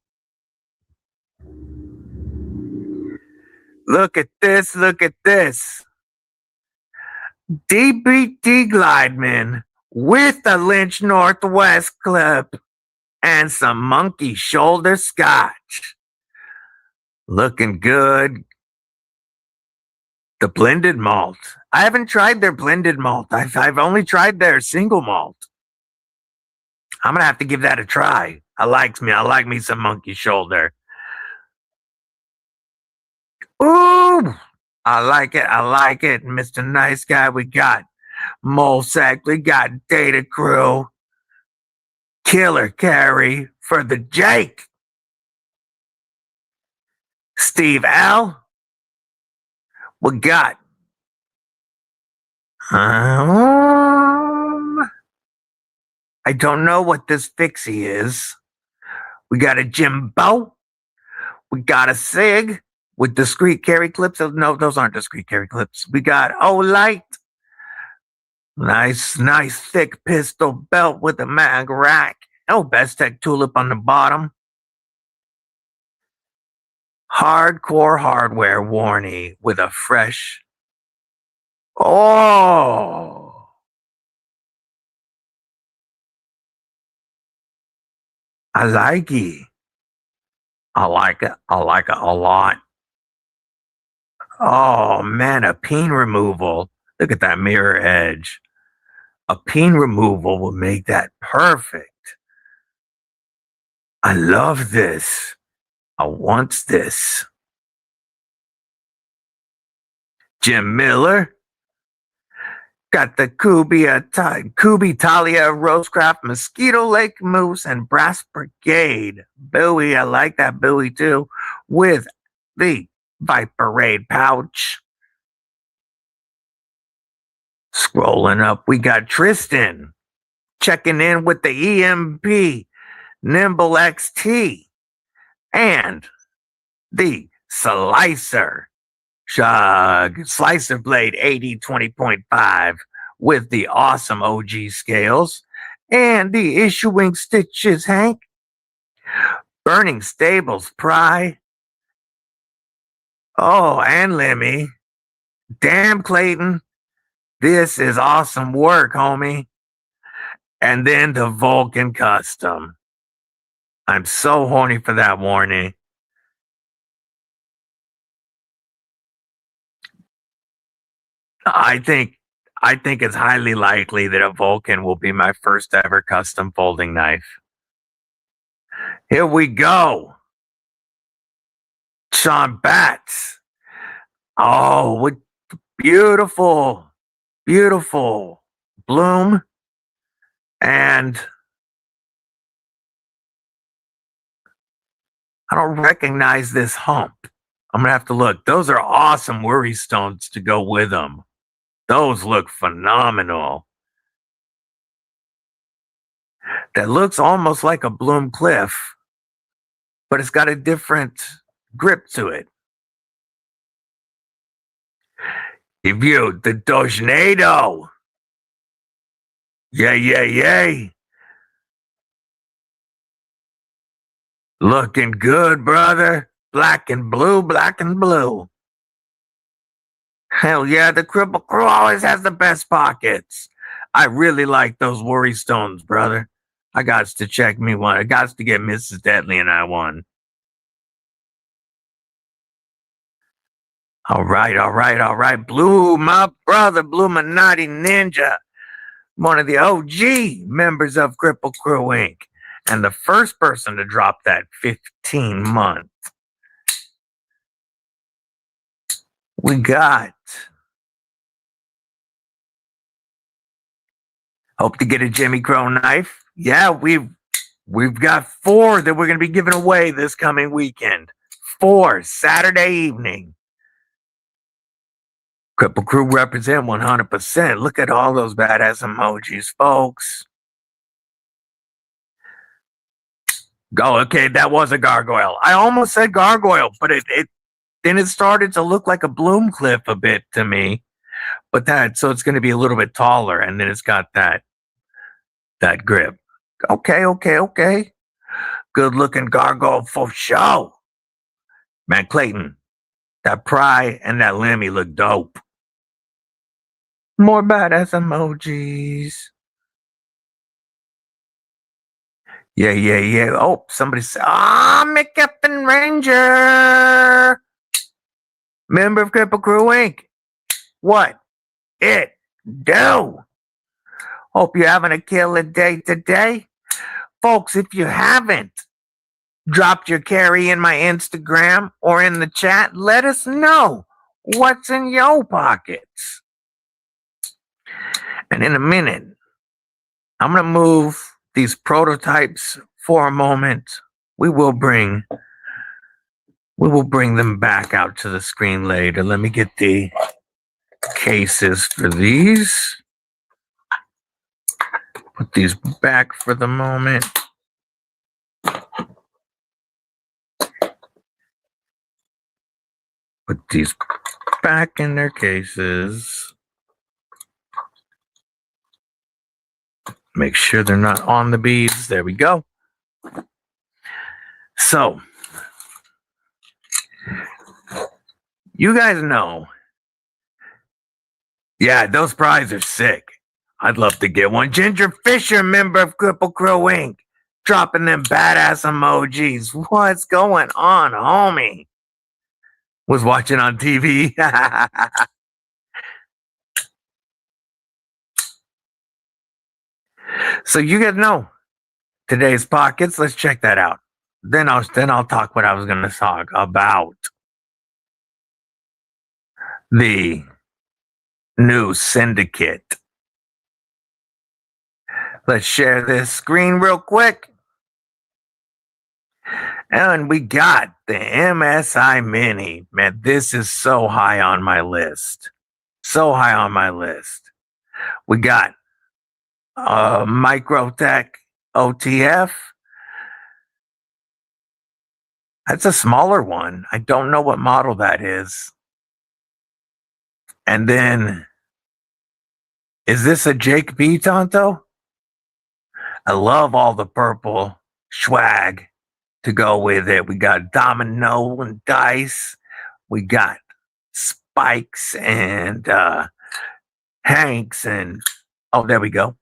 Look at this. Look at this. DBD Glideman with a Lynch Northwest clip and some monkey shoulder scotch. Looking good. The blended malt. I haven't tried their blended malt. I've only tried their single malt. I'm gonna have to give that a try. I like me some monkey shoulder. Ooh, I like it. I like it, Mr. Nice Guy. We got Molsec. We got Data Krew. Killer carry for the Jake. Steve L. We got I don't know what this fixie is. We got a Jimbo. We got a Sig with discrete carry clips. No, those aren't discrete carry clips. We got Light. Nice thick pistol belt with a mag rack. Best Tech tulip on the bottom. Hardcore hardware warning with a fresh. Oh. I like it. I like it a lot. Oh man, a peen removal. Look at that mirror edge. A peen removal will make that perfect. I love this. I want this. Jim Miller. Got the Kubi Talia Rosecraft Mosquito Lake Moose and Brass Brigade buoy. I like that buoy too. With the Viper Raid pouch. Scrolling up, we got Tristan checking in with the EMP Nimble XT and the Slicer Slicer Blade 80-20.5 with the awesome OG scales and the Issuing Stitches Hank. Burning Stables Pry. Oh, and Lemmy. Damn, Clayton. This is awesome work, homie. And then the Vulcan Custom. I'm so horny for that warning. I think it's highly likely that a Vulcan will be my first ever custom folding knife. Here we go. Sean Batts. Oh, what beautiful bloom. And I don't recognize this hump. I'm going to have to look. Those are awesome worry stones to go with them. Those look phenomenal. That looks almost like a Bloom Cliff, but it's got a different grip to it. He viewed the Dojnado. Yay. Looking good, brother. Black and blue. Hell yeah, the Kripple Krew always has the best pockets. I really like those worry stones, brother. I got to check me one. I got to get Mrs. Deadly and I one. All right. Blue, my brother, Bluminati Ninja. One of the OG members of Kripple Crew Inc. And the first person to drop that 15-month. We got. Hope to get a Jimmy Crow knife. Yeah, we've got 4 that we're going to be giving away this coming weekend. 4 Saturday evening. Kripple Crew represent 100%. Look at all those badass emojis, folks. Go, okay, that was a gargoyle. I almost said gargoyle, but then it started to look like a Bloom Cliff a bit to me. But so it's going to be a little bit taller, and then it's got that grip. Okay. Good looking gargoyle for show. Man, Clayton, That Pry and that Lemmy look dope. More badass emojis. Yeah. Oh, somebody said, McCappin Ranger. Member of Krew Inc. What it do? Hope you're having a killer day today. Folks, if you haven't dropped your carry in my Instagram or in the chat, let us know what's in your pockets. And in a minute, I'm going to move these prototypes for a moment. We will bring them back out to the screen later. Let me get the cases for these. Put these back for the moment. Put these back in their cases. Make sure they're not on the beads. There we go. So, you guys know. Yeah, those prizes are sick. I'd love to get one. Ginger Fisher, member of Krew Inc. Dropping them badass emojis. What's going on, homie? Was watching on TV. So you guys know today's pockets. Let's check that out. Then I'll talk what I was gonna talk about. The new syndicate. Let's share this screen real quick. And we got the MSI Mini. Man, this is so high on my list. So high on my list. We got Microtech OTF. That's a smaller one. I don't know what model that is. And then, is this a Jake B, Tonto? I love all the purple swag to go with it. We got domino and dice. We got spikes and Hanks and there we go.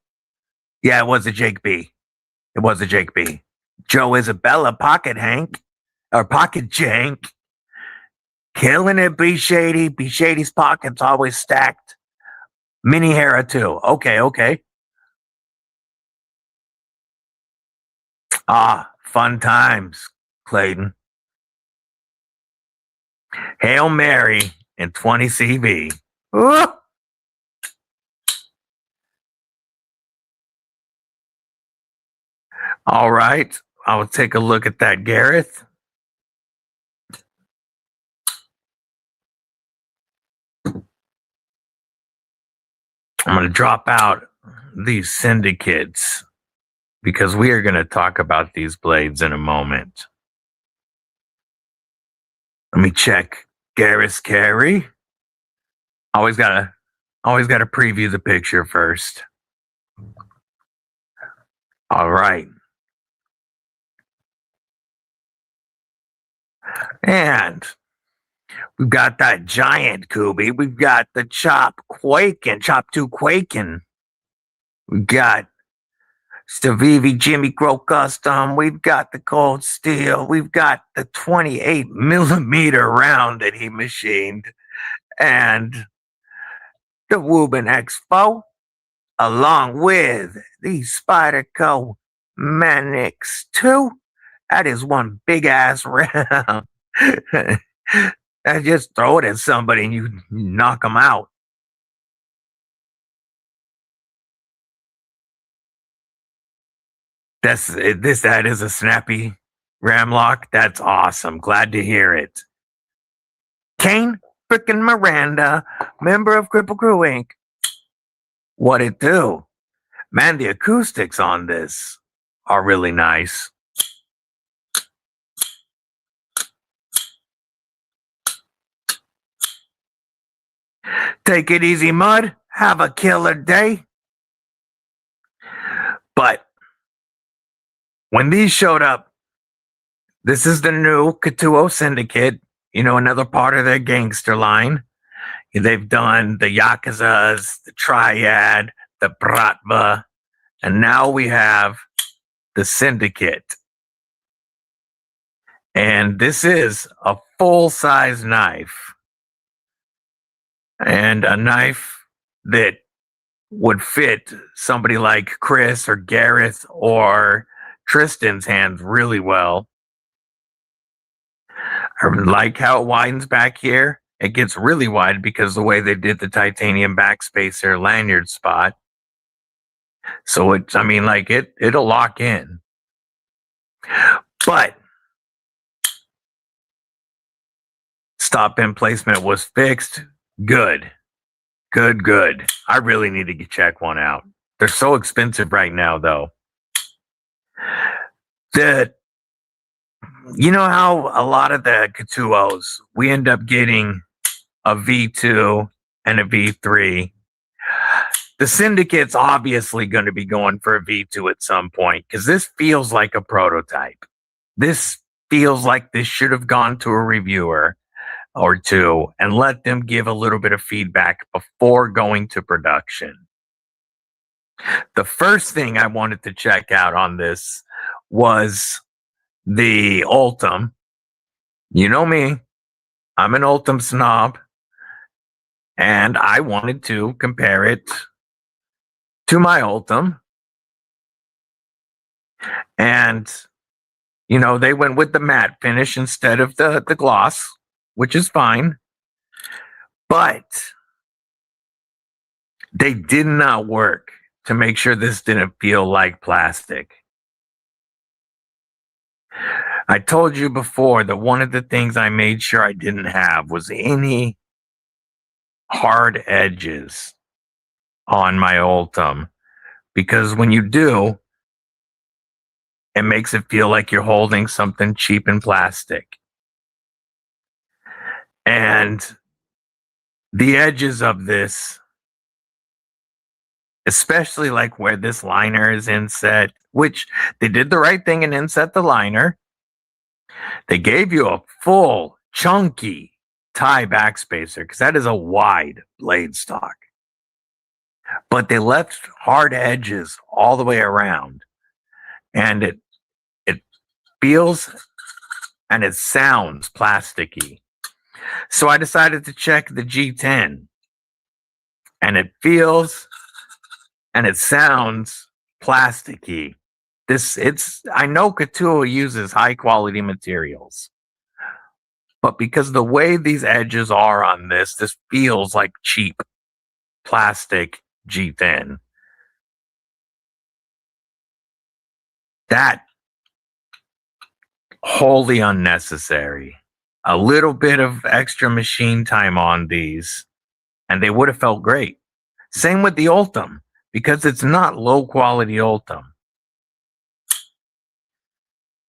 Yeah, it was a Jake B. It was a Jake B. Joe Isabella, Pocket Hank or Pocket Jank. Killing it, B Shady. B Shady's pockets always stacked. Mini Hera too. Okay. Fun times, Clayton. Hail Mary and 20 CV. Ooh. All right. I'll take a look at that, Gareth. I'm going to drop out these syndicates because we are going to talk about these blades in a moment. Let me check Gareth's carry. Always gotta preview the picture first. All right. And we've got that giant Kubi. We've got the Chop 2 Quakin. We've got Stavivi Jimmy Crow Custom. We've got the Cold Steel. We've got the 28 millimeter round that he machined. And the Woobin Expo, along with the Spyderco Manix 2. That is one big ass round. I just throw it at somebody and you knock them out. That is a snappy ramlock. That's awesome. Glad to hear it. Kane Freakin Miranda, member of Krew Inc. What it do? Man, the acoustics on this are really nice. Take it easy, Mud. Have a killer day. But when these showed up, this is the new Ketuos syndicate. another part of their gangster line. They've done the Yakuzas, the Triad, the Bratva, and now we have the Syndicate. And this is a full-size knife. And a knife that would fit somebody like Chris or Gareth or Tristan's hands really well. I like how it widens back here. It gets really wide because the way they did the titanium backspacer lanyard spot. So it'll lock in. But stop pin placement was fixed. Good. I really need to check one out. They're so expensive right now, though. You know how a lot of the Ketuos, we end up getting a V2 and a V3. The Syndicate's obviously going to be going for a V2 at some point because this feels like a prototype. This feels like this should have gone to a reviewer or two and let them give a little bit of feedback before going to production. The first thing I wanted to check out on this was the Ultim. You know me, I'm an Ultim snob, and I wanted to compare it to my Ultim. And, they went with the matte finish instead of the gloss, which is fine. But they did not work to make sure this didn't feel like plastic. I told you before that one of the things I made sure I didn't have was any hard edges on my Ultim, because when you do, it makes it feel like you're holding something cheap and plastic. And the edges of this, especially like where this liner is inset, which they did the right thing and inset the liner. They gave you a full, chunky tie backspacer because that is a wide blade stock. But they left hard edges all the way around. And it feels and it sounds plasticky. So I decided to check the G10. And it feels and it sounds plasticky. I know Ketuos uses high quality materials, but because the way these edges are on this feels like cheap plastic G10. That wholly unnecessary. A little bit of extra machine time on these, and they would have felt great. Same with the Ultim, because it's not low quality Ultim.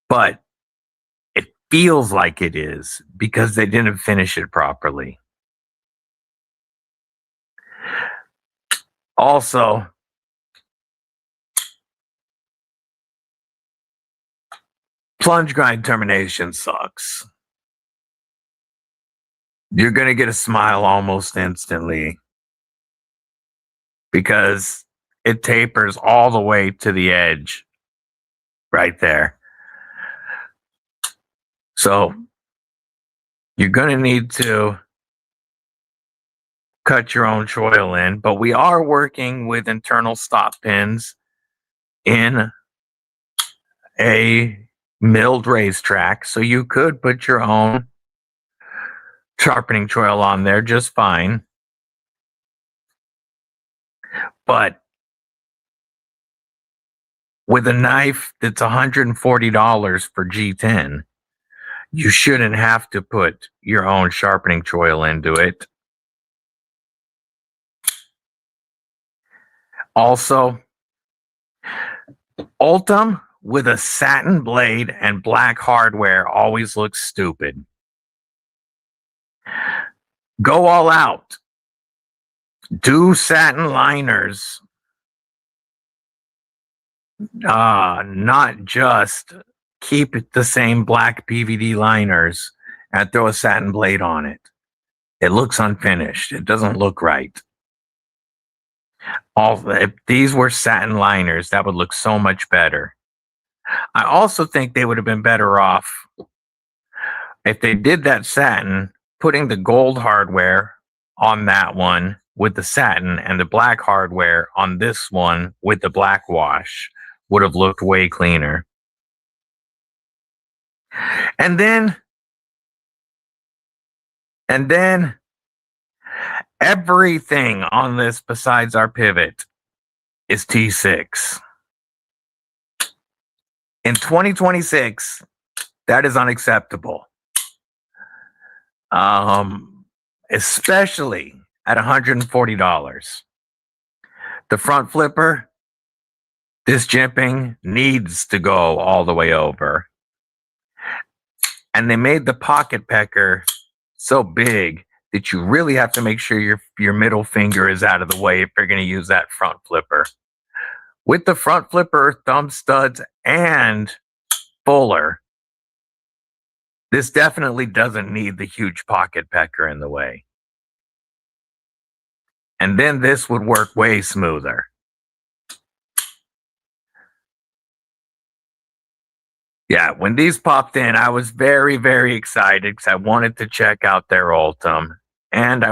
But it feels like it is because they didn't finish it properly. Also, plunge grind termination sucks. You're going to get a smile almost instantly because it tapers all the way to the edge right there. So you're going to need to cut your own choil in, but we are working with internal stop pins in a milled racetrack, so you could put your own sharpening choil on there just fine. But with a knife that's $140 for G10, you shouldn't have to put your own sharpening choil into it. Also, Ultim with a satin blade and black hardware always looks stupid. Go all out. Do satin liners. Not just keep the same black PVD liners and throw a satin blade on it. It looks unfinished. It doesn't look right. If these were satin liners, that would look so much better. I also think they would have been better off if they did that satin, putting the gold hardware on that one with the satin and the black hardware on this one with the black wash would have looked way cleaner. And then everything on this besides our pivot is T6. In 2026, that is unacceptable. Especially at $140. The front flipper, this jimping needs to go all the way over. And they made the pocket pecker so big that you really have to make sure your middle finger is out of the way if you're going to use that front flipper. With the front flipper, thumb studs, and fuller, this definitely doesn't need the huge pocket pecker in the way. And then this would work way smoother. Yeah, when these popped in, I was very, very excited because I wanted to check out their Ultim. And I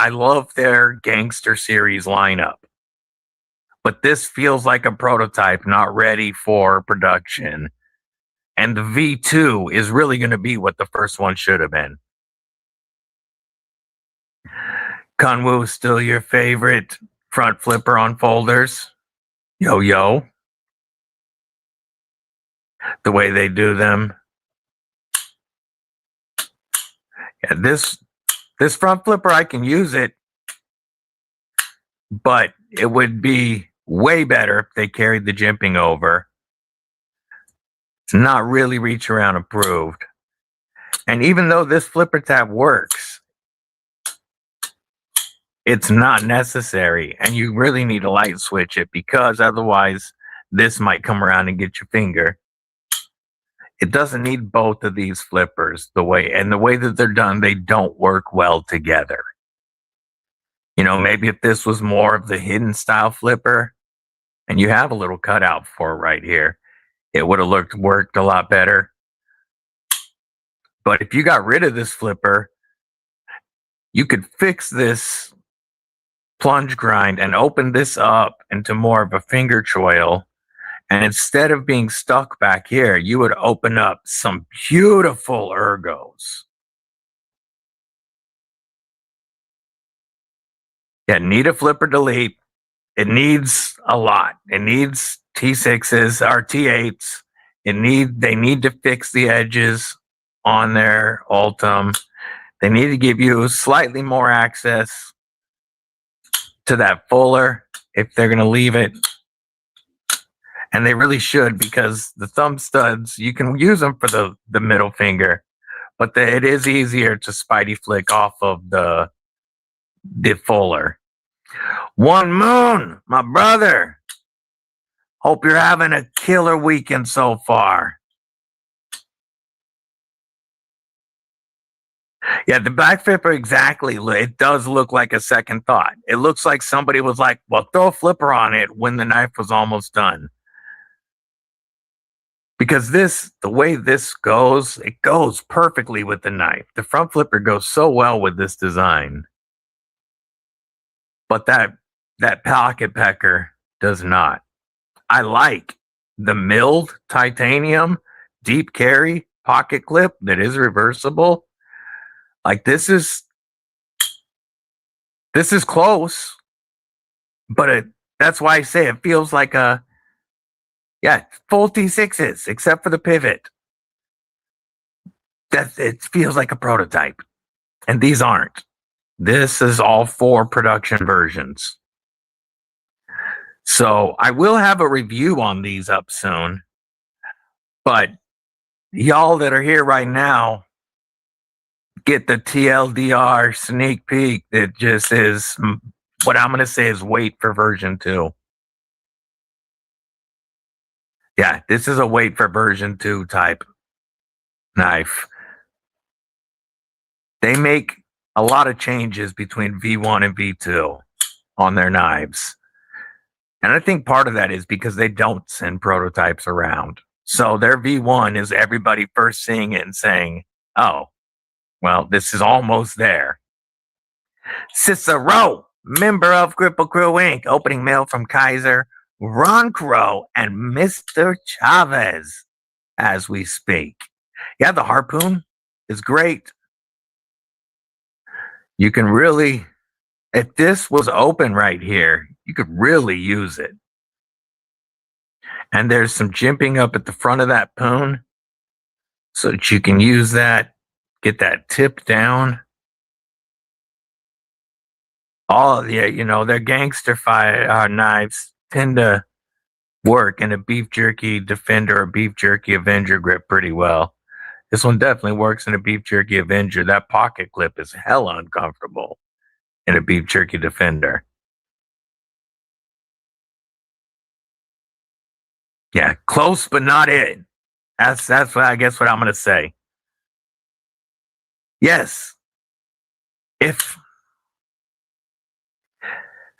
love their Gangster series lineup. But this feels like a prototype, not ready for production. And the V2 is really going to be what the first one should have been. Kunwu, still your favorite front flipper on folders? Yo. The way they do them. Yeah, this front flipper, I can use it, but it would be way better if they carried the jimping over. It's not really reach around approved. And even though this flipper tab works, it's not necessary. And you really need to light switch it because otherwise this might come around and get your finger. It doesn't need both of these flippers the way that they're done, they don't work well together. Maybe if this was more of the hidden style flipper and you have a little cutout for it right here, it would have worked a lot better. But if you got rid of this flipper, you could fix this plunge grind and open this up into more of a finger choil. And instead of being stuck back here, you would open up some beautiful ergos. Yeah, need a flipper delete. It needs a lot. It needs T6s or T8s. They need to fix the edges on their Ultim. They need to give you slightly more access to that fuller if they're going to leave it. And they really should, because the thumb studs, you can use them for the middle finger, but it is easier to spidey flick off of the fuller. One Moon, my brother. Hope you're having a killer weekend so far. Yeah, the back flipper, exactly. It does look like a second thought. It looks like somebody was like, well, throw a flipper on it when the knife was almost done. Because the way this goes, it goes perfectly with the knife. The front flipper goes so well with this design. But that pocket pecker does not. I like the milled titanium deep carry pocket clip that is reversible. Like this is close, but that's why I say it feels like full T6s, except for the pivot. It feels like a prototype. And these aren't. This is all 4 production versions. So I will have a review on these up soon. But y'all that are here right now get the TLDR sneak peek that just is what I'm going to say is wait for version 2. Yeah, this is a wait for version 2 type knife. They make a lot of changes between V1 and V2 on their knives. And I think part of that is because they don't send prototypes around. So their V1 is everybody first seeing it and saying, oh, well, this is almost there. Cicero, member of Kripple Krew Inc., opening mail from Kaiser, Ron Crow, and Mr. Chavez as we speak. Yeah, the harpoon is great. You can really, if this was open right here, you could really use it. And there's some jimping up at the front of that poon so that you can use that, get that tip down. All their gangster knives tend to work in a beef jerky defender or beef jerky avenger grip pretty well. This one definitely works in a beef jerky avenger. That pocket clip is hella uncomfortable in a beef jerky defender. Yeah, close but not it. That's what I guess what I'm gonna say. Yes. If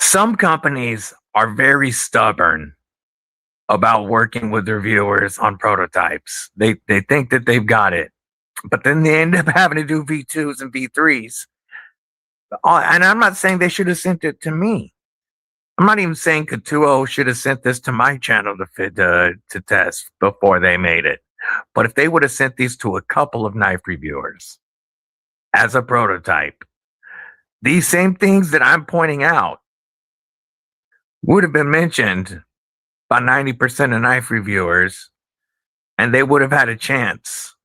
some companies are very stubborn about working with their viewers on prototypes. They think that they've got it, but then they end up having to do V2s and V3s. And I'm not saying they should have sent it to me. I'm not even saying Ketuos should have sent this to my channel to test before they made it. But if they would have sent these to a couple of knife reviewers as a prototype, these same things that I'm pointing out would have been mentioned by 90% of knife reviewers, and they would have had a chance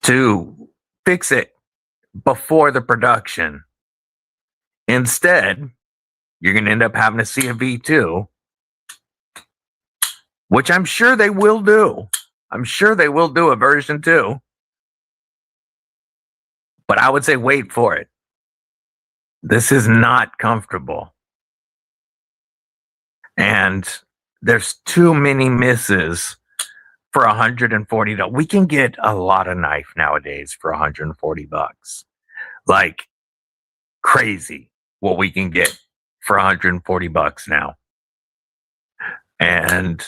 to fix it before the production. Instead, you're going to end up having to see a V2, which I'm sure they will do. I'm sure they will do a version 2. But I would say wait for it. This is not comfortable. And there's too many misses for $140. We can get a lot of knife nowadays for $140. Like crazy what we can get for $140 now. And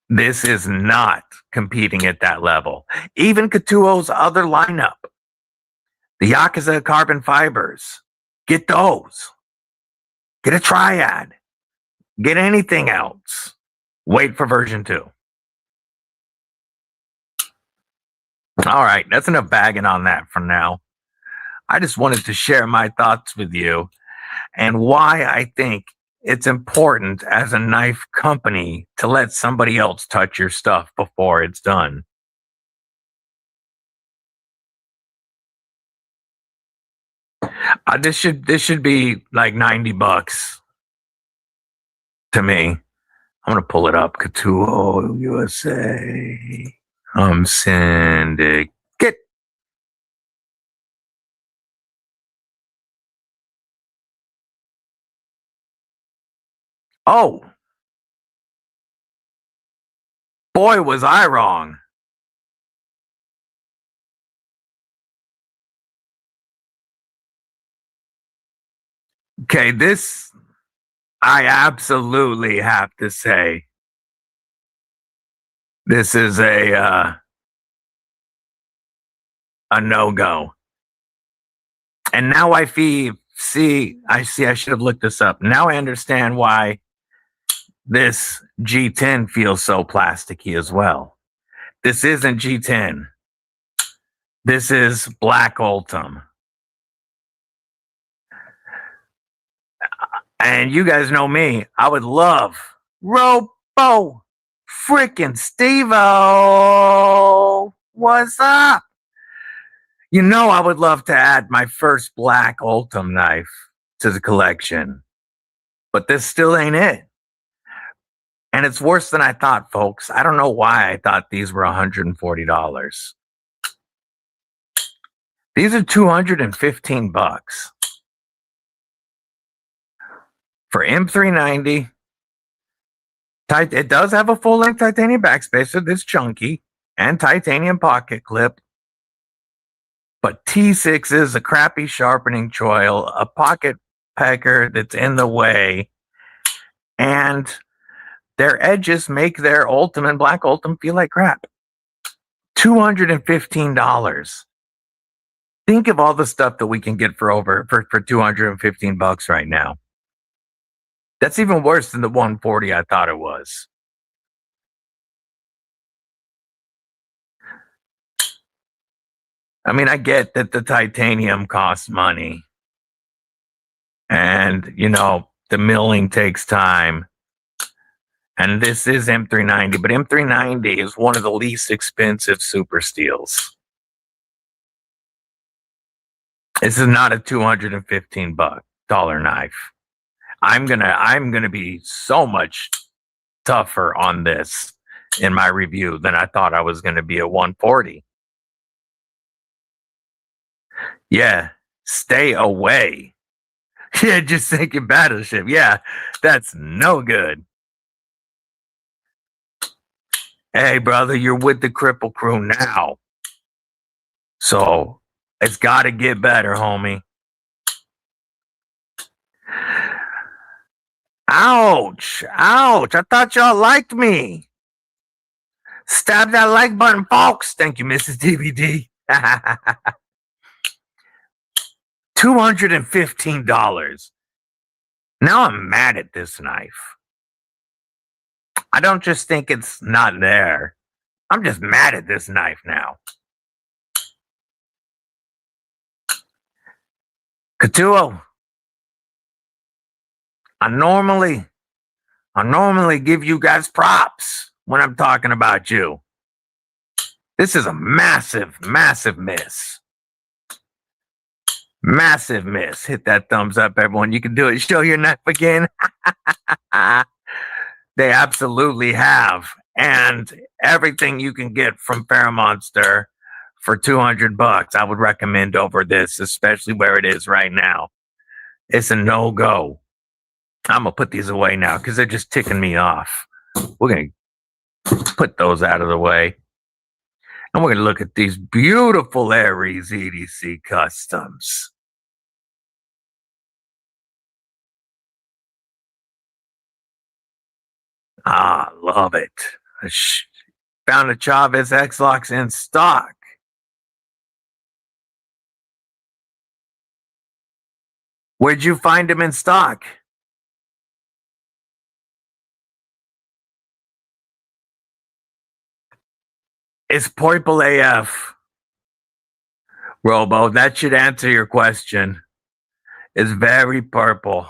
this is not competing at that level. Even Ketuos' other lineup, the Yakuza carbon fibers, get those. Get a triad. Get anything else. Wait for version 2. All right, that's enough bagging on that for now. I just wanted to share my thoughts with you and why I think it's important as a knife company to let somebody else touch your stuff before it's done. This should be like $90 to me. I'm gonna pull it up. Ketuos USA. Syndicate. Oh, boy, was I wrong. Okay, this I absolutely have to say. This is a no-go. And now I see I should have looked this up. Now I understand why this G10 feels so plasticky as well. This isn't G10. This is Black Ultim. And you guys know me. I would love Robo Freakin Stevo. What's up? You know, I would love to add my first Black Ultim knife to the collection, but this still ain't it. And it's worse than I thought, folks. I don't know why I thought these were $140. These are $215 for M390. It does have a full-length titanium backspacer that's chunky and titanium pocket clip. But T6 is a crappy sharpening choil, a pocket pecker that's in the way, and their edges make their Ultim Black Ultim feel like crap. $215. Think of all the stuff that we can get for $215 right now. That's even worse than the 140 I thought it was. I mean, I get that the titanium costs money. And, the milling takes time. And this is M390, but M390 is one of the least expensive super steels. This is not a $215 knife. I'm gonna be so much tougher on this in my review than I thought I was gonna be at 140. Yeah, stay away. Yeah, just thinking Battleship. Yeah, that's no good. Hey, brother, you're with the Kripple crew now. So it's got to get better, homie. Ouch. Ouch. I thought y'all liked me. Stab that like button, folks. Thank you, Mrs. DVD. $215. Now I'm mad at this knife. I don't just think it's not there. I'm just mad at this knife now. Ketuos. I normally give you guys props when I'm talking about you. This is a massive, massive miss. Massive miss. Hit that thumbs up, everyone. You can do it. Show your knife again. They absolutely have. And everything you can get from Monster for $200, I would recommend over this, especially where it is right now. It's a no-go. I'm going to put these away now because they're just ticking me off. We're going to put those out of the way. And we're going to look at these beautiful Aries EDC customs. Ah, love it. Found a Chavez X-Locks in stock. Where'd you find him in stock? It's Purple AF. Robo, that should answer your question. It's very purple.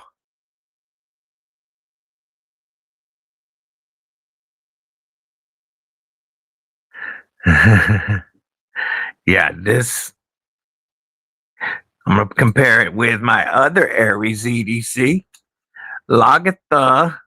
Yeah, this, I'm going to compare it with my other Aries EDC. Lagatha.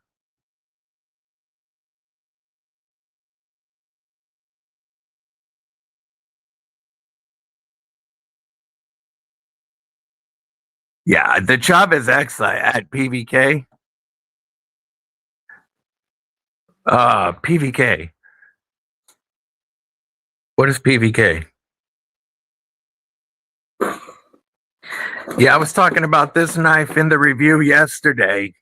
Yeah, the Chavez X at PVK. PVK. What is PVK? Yeah, I was talking about this knife in the review yesterday.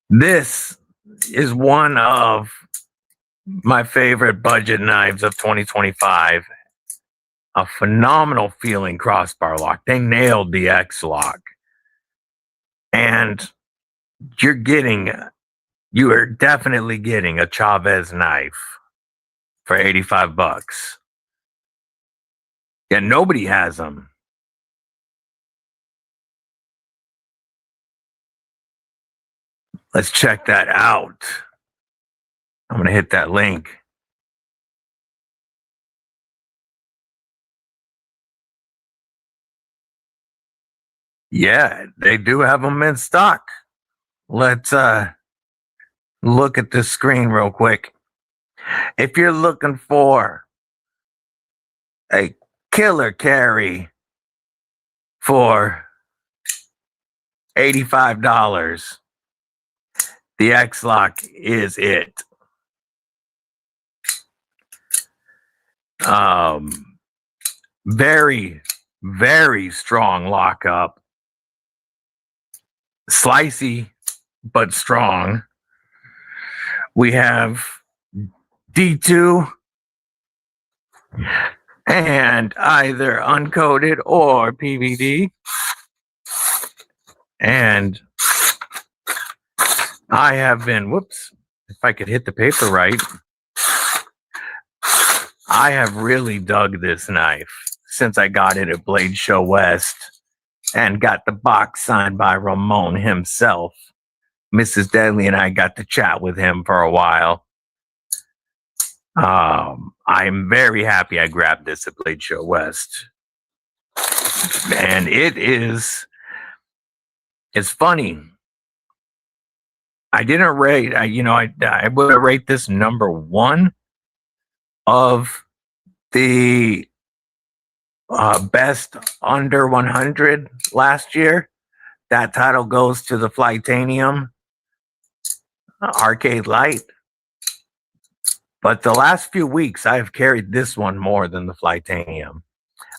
This is one of my favorite budget knives of 2025. A phenomenal feeling crossbar lock. They nailed the X-Lock. And you are definitely getting a Chavez knife for $85. Yeah, nobody has them. Let's check that out. I'm going to hit that link. Yeah, they do have them in stock. Let's look at this screen real quick. If you're looking for a killer carry for $85, the X-Lock is it. Very, very strong lockup. Slicey, but strong. We have D2 and either uncoated or PVD. And I have been, whoops, if I could hit the paper right, I have really dug this knife since I got it at Blade Show West and got the box signed by Ramon himself. Mrs. Deadly and I got to chat with him for a while. I'm very happy I grabbed this at Blade Show West. And it's funny. I didn't rate, I would rate this number one of the best under 100 last year. That title goes to the Flightanium Arcade Light. But the last few weeks, I've carried this one more than the Flightanium.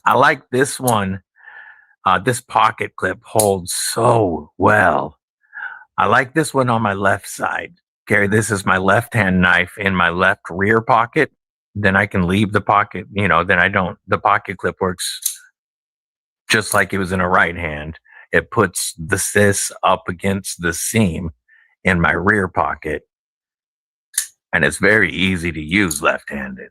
I like this one. This pocket clip holds so well. I like this one on my left side. Carry this as my left-hand knife in my left rear pocket. Then I can leave the pocket, then I don't. The pocket clip works just like it was in a right hand. It puts the cis up against the seam in my rear pocket. And it's very easy to use left-handed.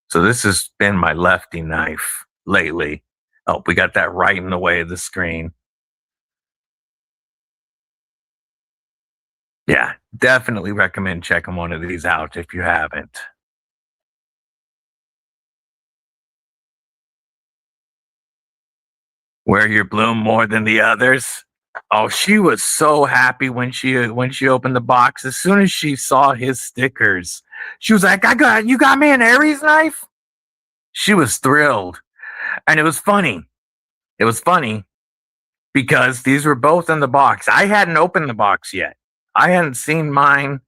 So this has been my lefty knife lately. Oh, we got that right in the way of the screen. Yeah, definitely recommend checking one of these out if you haven't. Wear your bloom more than the others. Oh, she was so happy when she opened the box. As soon as she saw his stickers, she was like, you got me an Aries knife?" She was thrilled. And it was funny. It was funny because these were both in the box. I hadn't opened the box yet. I hadn't seen mine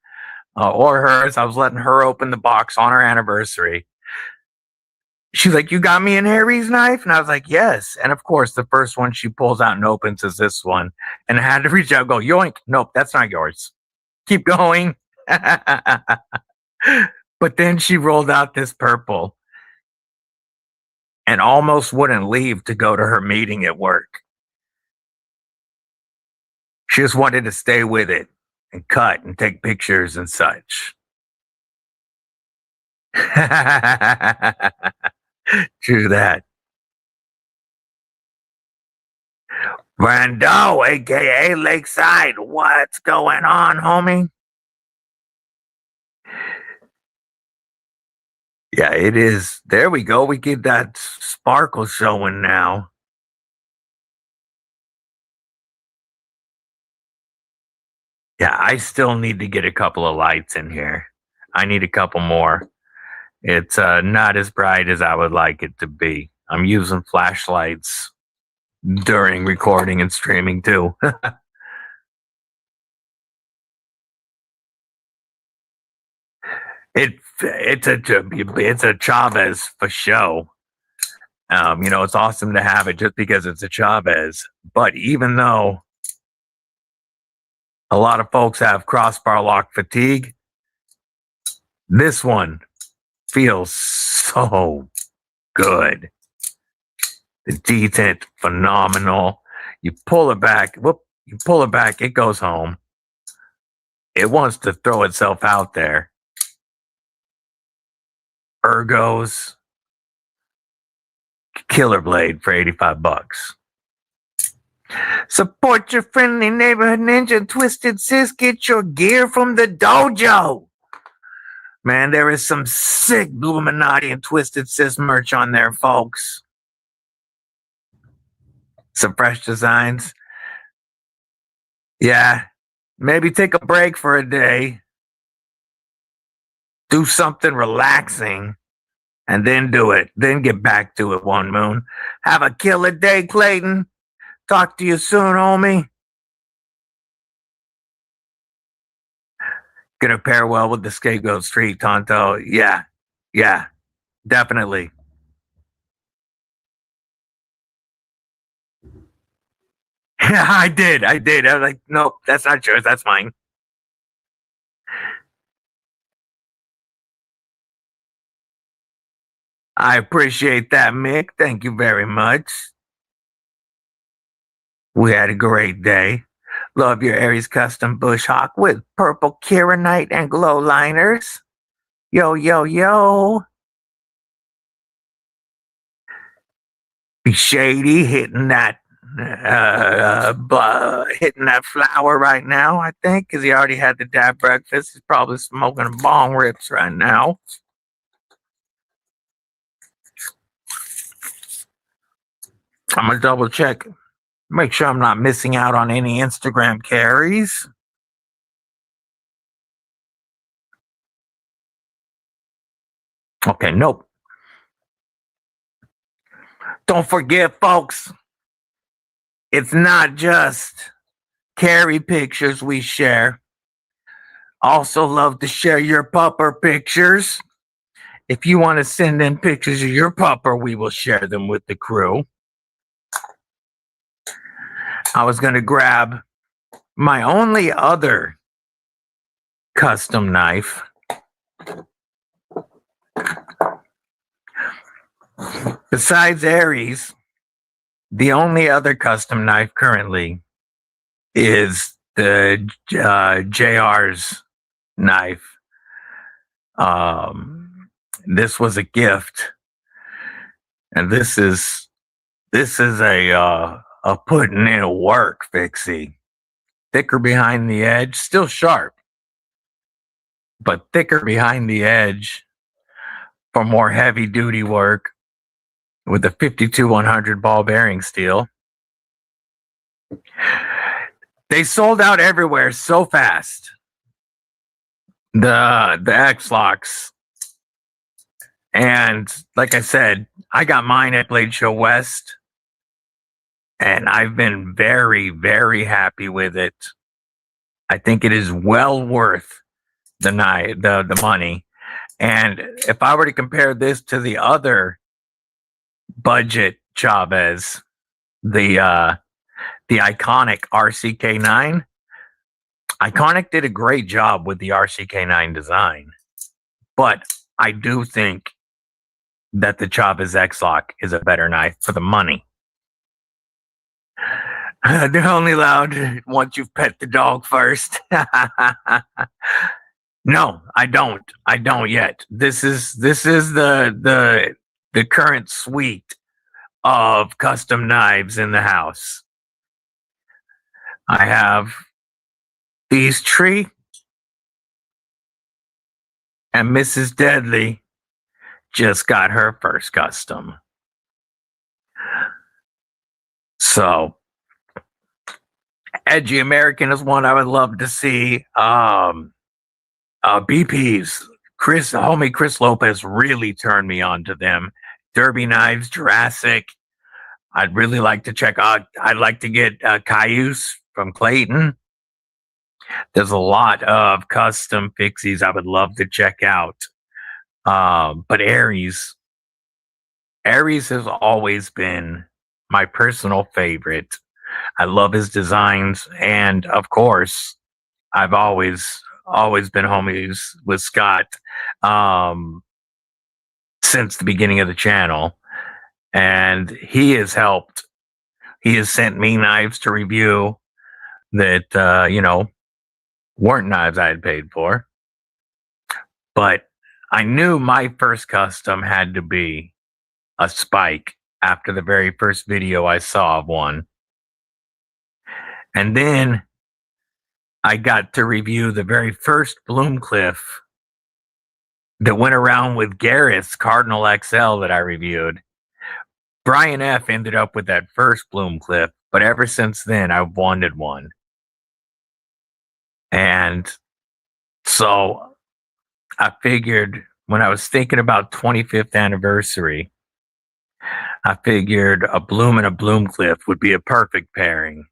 or hers. I was letting her open the box on our anniversary. She's like, "You got me an Aries knife?" And I was like, "Yes." And of course, the first one she pulls out and opens is this one. And I had to reach out and go, "Yoink. Nope, that's not yours. Keep going." But then she rolled out this purple and almost wouldn't leave to go to her meeting at work. She just wanted to stay with it and cut and take pictures and such. True that. Brando, aka Lakeside, what's going on, homie? Yeah, it is. There we go. We get that sparkle showing now. Yeah, I still need to get a couple of lights in here. I need a couple more. It's not as bright as I would like it to be. I'm using flashlights during recording and streaming too. It's a Chavez for show. It's awesome to have it just because it's a Chavez. But even though a lot of folks have crossbar lock fatigue, this one feels so good. The detent, phenomenal. You pull it back, it goes home. It wants to throw itself out there. Ergos, killer blade for $85. Support your friendly neighborhood ninja, Twisted Sis. Get your gear from the dojo. Man, there is some sick Illuminati and Twisted Sis merch on there, folks. Some fresh designs. Yeah, maybe take a break for a day. Do something relaxing and then do it. Then get back to it, One Moon. Have a killer day, Clayton. Talk to you soon, homie. Gonna pair well with the Scapegoat Street, Tonto. Yeah, definitely. Yeah, I did. I was like, nope, that's not yours. That's mine. I appreciate that, Mick. Thank you very much. We had a great day. Love your Aries Custom Bush Hawk with purple Kieranite and glow liners. Yo, yo, yo. Be shady hitting that flower right now, I think, because he already had the dab breakfast. He's probably smoking bong rips right now. I'm gonna double check, make sure I'm not missing out on any Instagram carries. Okay, nope. Don't forget, folks, it's not just carry pictures we share. Also love to share your pupper pictures. If you want to send in pictures of your pupper, we will share them with the crew. I was going to grab my only other custom knife. Besides Aries, the only other custom knife currently is the JR's knife. This was a gift, and this is a putting in work fixie. Thicker behind the edge, still sharp, but thicker behind the edge for more heavy duty work with the 52-100 ball bearing steel. They sold out everywhere so fast. The X-Locks. And like I said, I got mine at Blade Show West, and I've been very, very happy with it. I think it is well worth the money. And if I were to compare this to the other budget Chavez, the iconic RCK9, Iconic did a great job with the RCK9 design, but I do think that the Chavez X-Lock is a better knife for the money. They're only allowed once you've pet the dog first. No, I don't. I don't yet. This is the current suite of custom knives in the house. I have these Tree and Mrs. Deadly just got her first custom. So Edgy American is one I would love to see. BP's homie Chris Lopez really turned me on to them. Derby Knives, Jurassic. I'd really like to check out. I'd like to get Ketuos from Clayton. There's a lot of custom fixies I would love to check out. But Aries has always been my personal favorite. I love his designs, and of course, I've always been homies with Scott since the beginning of the channel, and he has helped. He has sent me knives to review that weren't knives I had paid for, but I knew my first custom had to be a spike after the very first video I saw of one. And then I got to review the very first Bloomcliff that went around with Garrett's Cardinal XL that I reviewed. Brian F. ended up with that first Bloomcliff, but ever since then, I've wanted one. And so I figured when I was thinking about 25th anniversary, I figured a Bloom and a Bloomcliff would be a perfect pairing.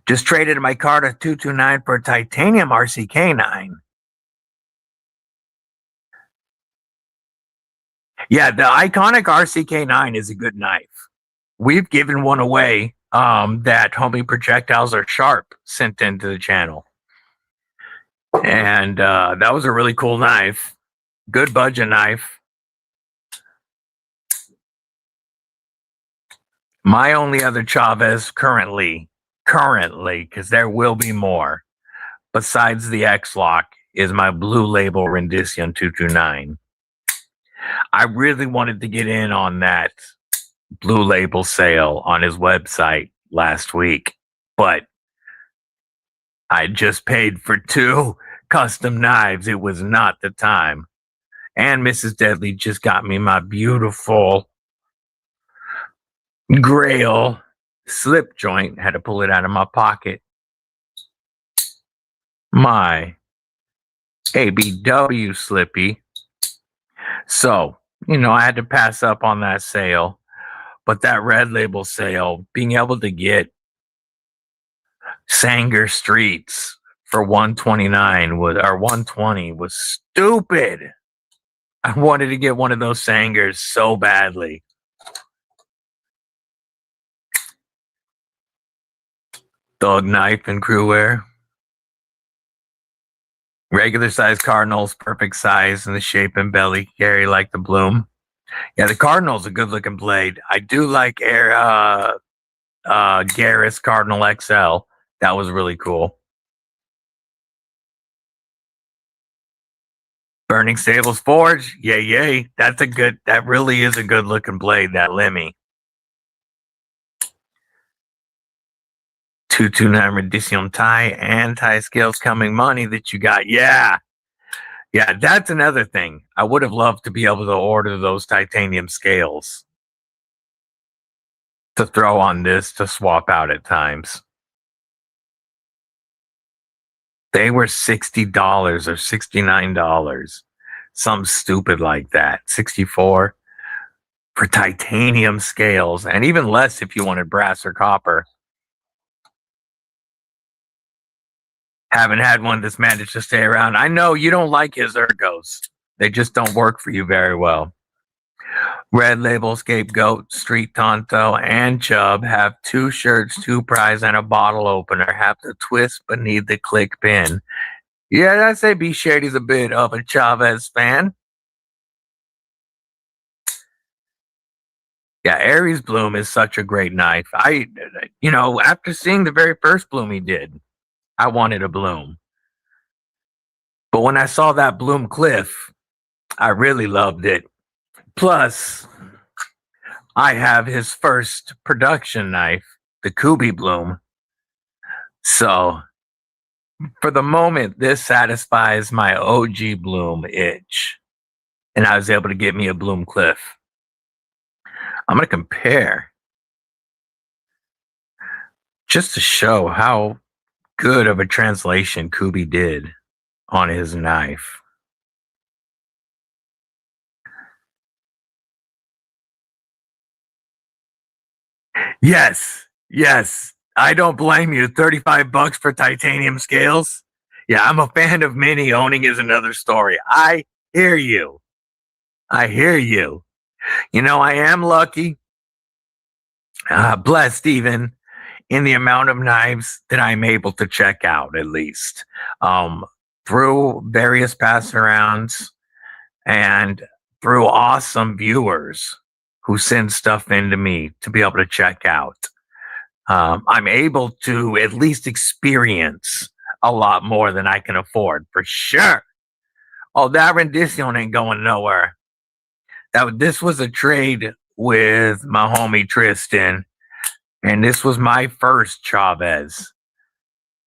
Just traded my Carta 229 for a titanium RCK9. Yeah, the iconic RCK9 is a good knife. We've given one away that Homie Projectiles Are Sharp sent into the channel. And that was a really cool knife. Good budget knife. My only other Chavez currently, because there will be more, besides the X-Lock, is my Blue Label Rendition 229. I really wanted to get in on that Blue Label sale on his website last week, but I just paid for 2 custom knives. It was not the time. And Mrs. Deadly just got me my beautiful Grail slip joint. Had to pull it out of my pocket. My ABW Slippy. So, I had to pass up on that sale. But that Red Label sale, being able to get Sanger Streets for 129 or 120 was stupid. I wanted to get one of those Sangers so badly. Dog knife and Krew wear. Regular size Cardinals, perfect size, and the shape and belly carry like the Bloom. Yeah, the Cardinal's a good looking blade. I do like Garris Cardinal XL. That was really cool. Burning Stables Forge. Yay. That really is a good looking blade, that Lemmy. 229 Rendition tie and tie scales coming money that you got. Yeah, that's another thing. I would have loved to be able to order those titanium scales to throw on this to swap out at times. They were $60 or $69. Something stupid like that. 64 for titanium scales, and even less if you wanted brass or copper. Haven't had one that's managed to stay around. I know you don't like his ergos. They just don't work for you very well. Red Label, Scapegoat, Street Tonto, and Chubb have 2 shirts, 2 prize, and a bottle opener. Have the twist beneath the click pin. Yeah, I'd say B Shady's a bit of a Chavez fan. Yeah, Aries Bloom is such a great knife. After seeing the very first Bloom he did, I wanted a Bloom. But when I saw that Bloom Cliff, I really loved it. Plus, I have his first production knife, the Kubi Bloom. So, for the moment, this satisfies my OG Bloom itch. And I was able to get me a Bloom Cliff. I'm going to compare just to show how good of a translation Kubi did on his knife. Yes. I don't blame you. $35 for titanium scales. Yeah, I'm a fan of Mini. Owning is another story. I hear you. I am lucky, blessed even, in the amount of knives that I'm able to check out, at least through various pass arounds and through awesome viewers who send stuff into me to be able to check out. I'm able to at least experience a lot more than I can afford, for sure. Oh, that rendition ain't going nowhere. This was a trade with my homie Tristan, and this was my first Chavez.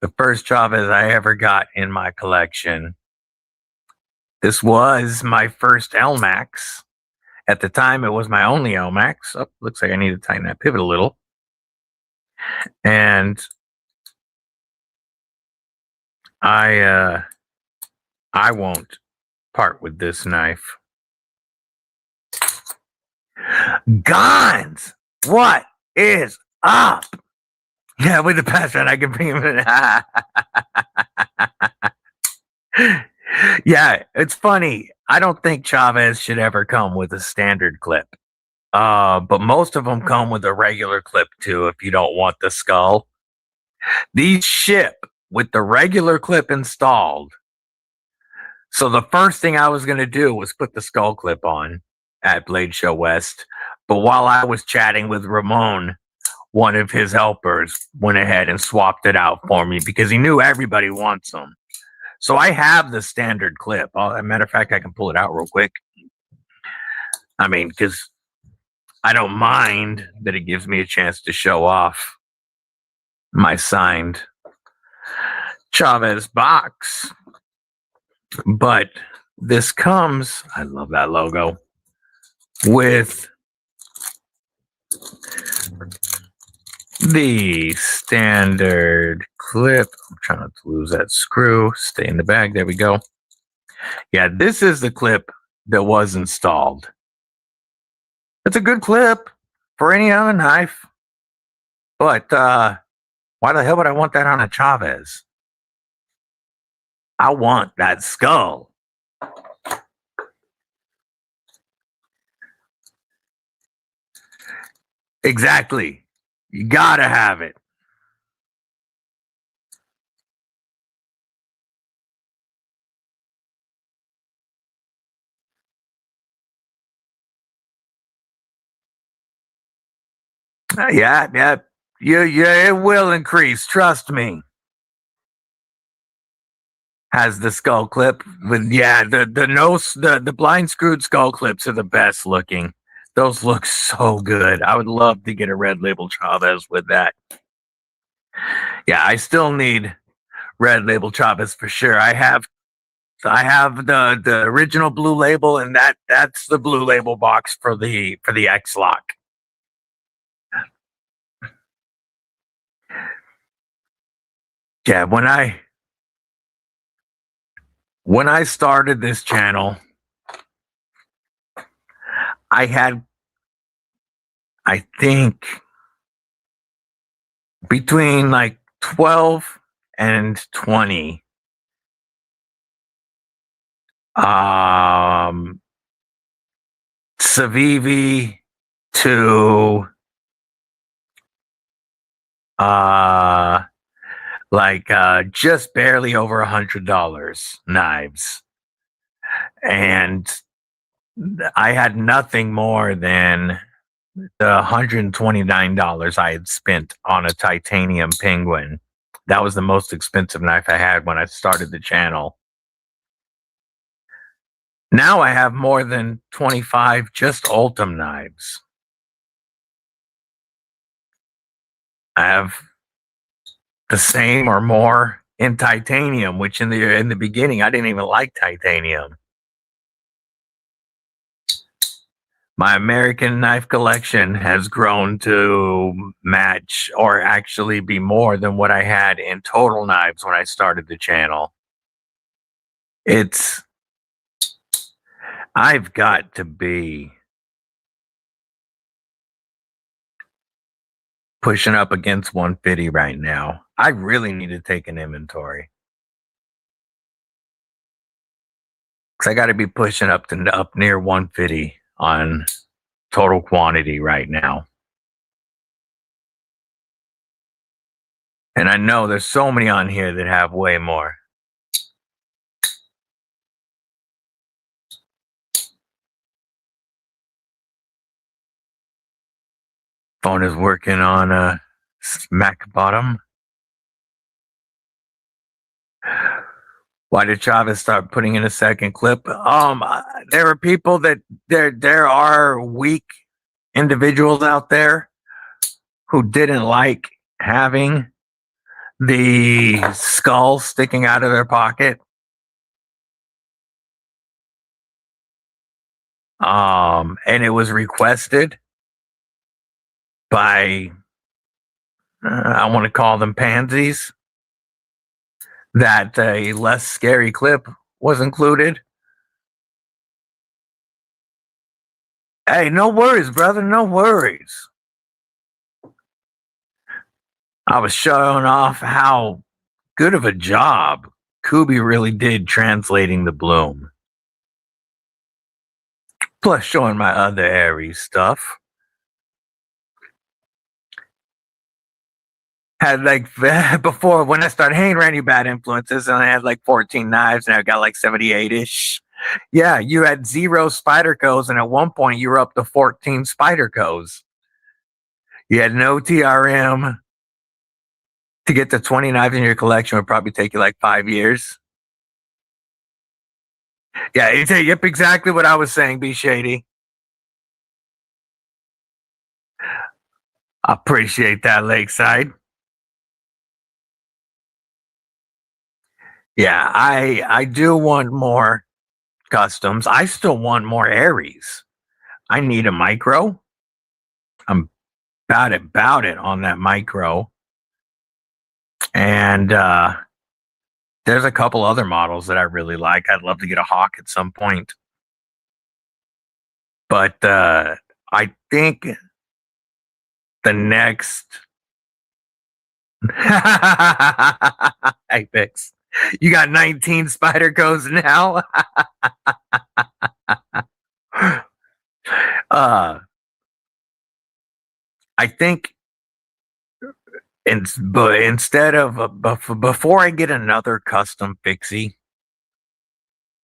The first Chavez I ever got in my collection. This was my first LMAX. At the time, it was my only LMAX. Oh, looks like I need to tighten that pivot a little. And I won't part with this knife. Gons, what is up? Yeah, with the password, I can bring him in. Yeah, it's funny. I don't think Chavez should ever come with a standard clip. But most of them come with a regular clip too if you don't want the skull. These ship with the regular clip installed. So the first thing I was going to do was put the skull clip on at Blade Show West. But while I was chatting with Ramon, one of his helpers went ahead and swapped it out for me because he knew everybody wants them. So I have the standard clip. As a matter of fact, I can pull it out real quick. I mean, because I don't mind that it gives me a chance to show off my signed Chavez box. But this comes, I love that logo, with the standard clip. I'm trying not to lose that screw. Stay in the bag. There we go. Yeah, this is the clip that was installed. It's a good clip for any other knife. But why the hell would I want that on a Chavez? I want that skull. Exactly. You gotta have it. Yeah. It will increase. Trust me. Has the skull clip with the blind screwed skull clips are the best looking. Those look so good. I would love to get a red label Chavez with that. Yeah, I still need red label Chavez for sure. I have the original blue label, and that's the blue label box for the X-Lock. Yeah, when I started this channel, I had, I think, between like 12 and 20 Civivi to just barely over $100 knives, and I had nothing more than the $129 I had spent on a titanium penguin. That was the most expensive knife I had when I started the channel. Now I have more than 25 just Ultim knives. I have the same or more in titanium, which in the beginning I didn't even like titanium. My American knife collection has grown to match or actually be more than what I had in total knives when I started the channel. I've got to be pushing up against 150 right now. I really need to take an inventory. Because I got to be pushing up near 150 on total quantity right now. And I know there's so many on here that have way more. Phone is working on a smack bottom. Why did Chavez start putting in a second clip? There are people that there are weak individuals out there who didn't like having the skull sticking out of their pocket. And it was requested by I want to call them pansies, that a less scary clip was included. Hey, no worries, brother. No worries. I was showing off how good of a job Kubi really did translating the bloom. Plus showing my other Aries stuff. Had like before when I started hanging around you bad influences, and I had like 14 knives, and I got like 78 ish. Yeah, you had 0 spider codes, and at one point you were up to 14 spider codes. You had no TRM. To get to 20 knives in your collection would probably take you like 5 years. Yeah, yep, exactly what I was saying, B Shady. I appreciate that, Lakeside. Yeah, I do want more customs. I still want more Aries. I need a micro. I'm about it on that micro. And there's a couple other models that I really like. I'd love to get a Hawk at some point. But I think the next Apex. You got 19 spider codes now. uh I think but instead of before I get another custom fixie,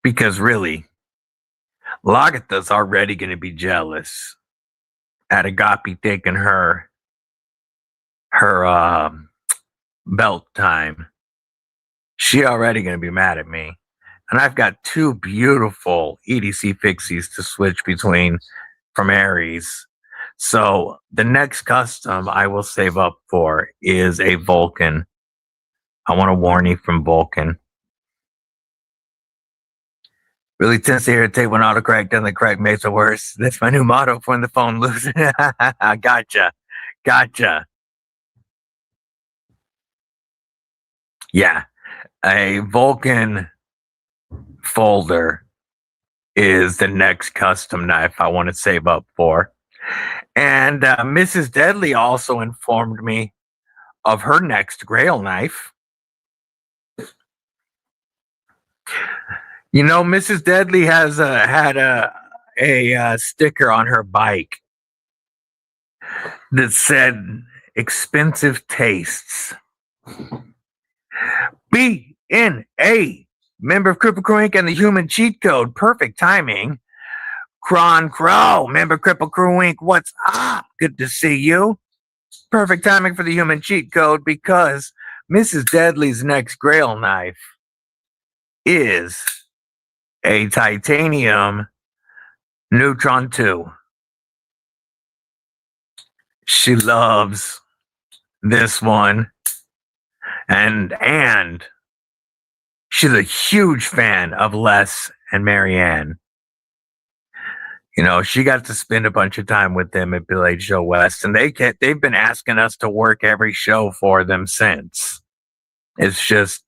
because really Lagatha's already going to be jealous at Agapi taking her belt time. She already going to be mad at me. And I've got 2 beautiful EDC fixies to switch between from Aries. So the next custom I will save up for is a Vulcan. I want a Warnie from Vulcan. Really tends to irritate when autocorrect doesn't correct makes it worse. That's my new motto for when the phone loses. Gotcha. Gotcha. Yeah. A Vulcan folder is the next custom knife I want to save up for. And Mrs. Deadly also informed me of her next Grail knife. You know, Mrs. Deadly has had a sticker on her bike that said "expensive tastes." BNA, member of Kripple Inc. and the Human Cheat Code. Perfect timing. Krew, member Kripple Inc. What's up? Good to see you. Perfect timing for the Human Cheat Code because Mrs. Deadly's next Grail knife is a titanium Neutron 2. She loves this one, and she's a huge fan of Les and Marianne. You know, she got to spend a bunch of time with them at Village Show West, and they've been asking us to work every show for them since. It's just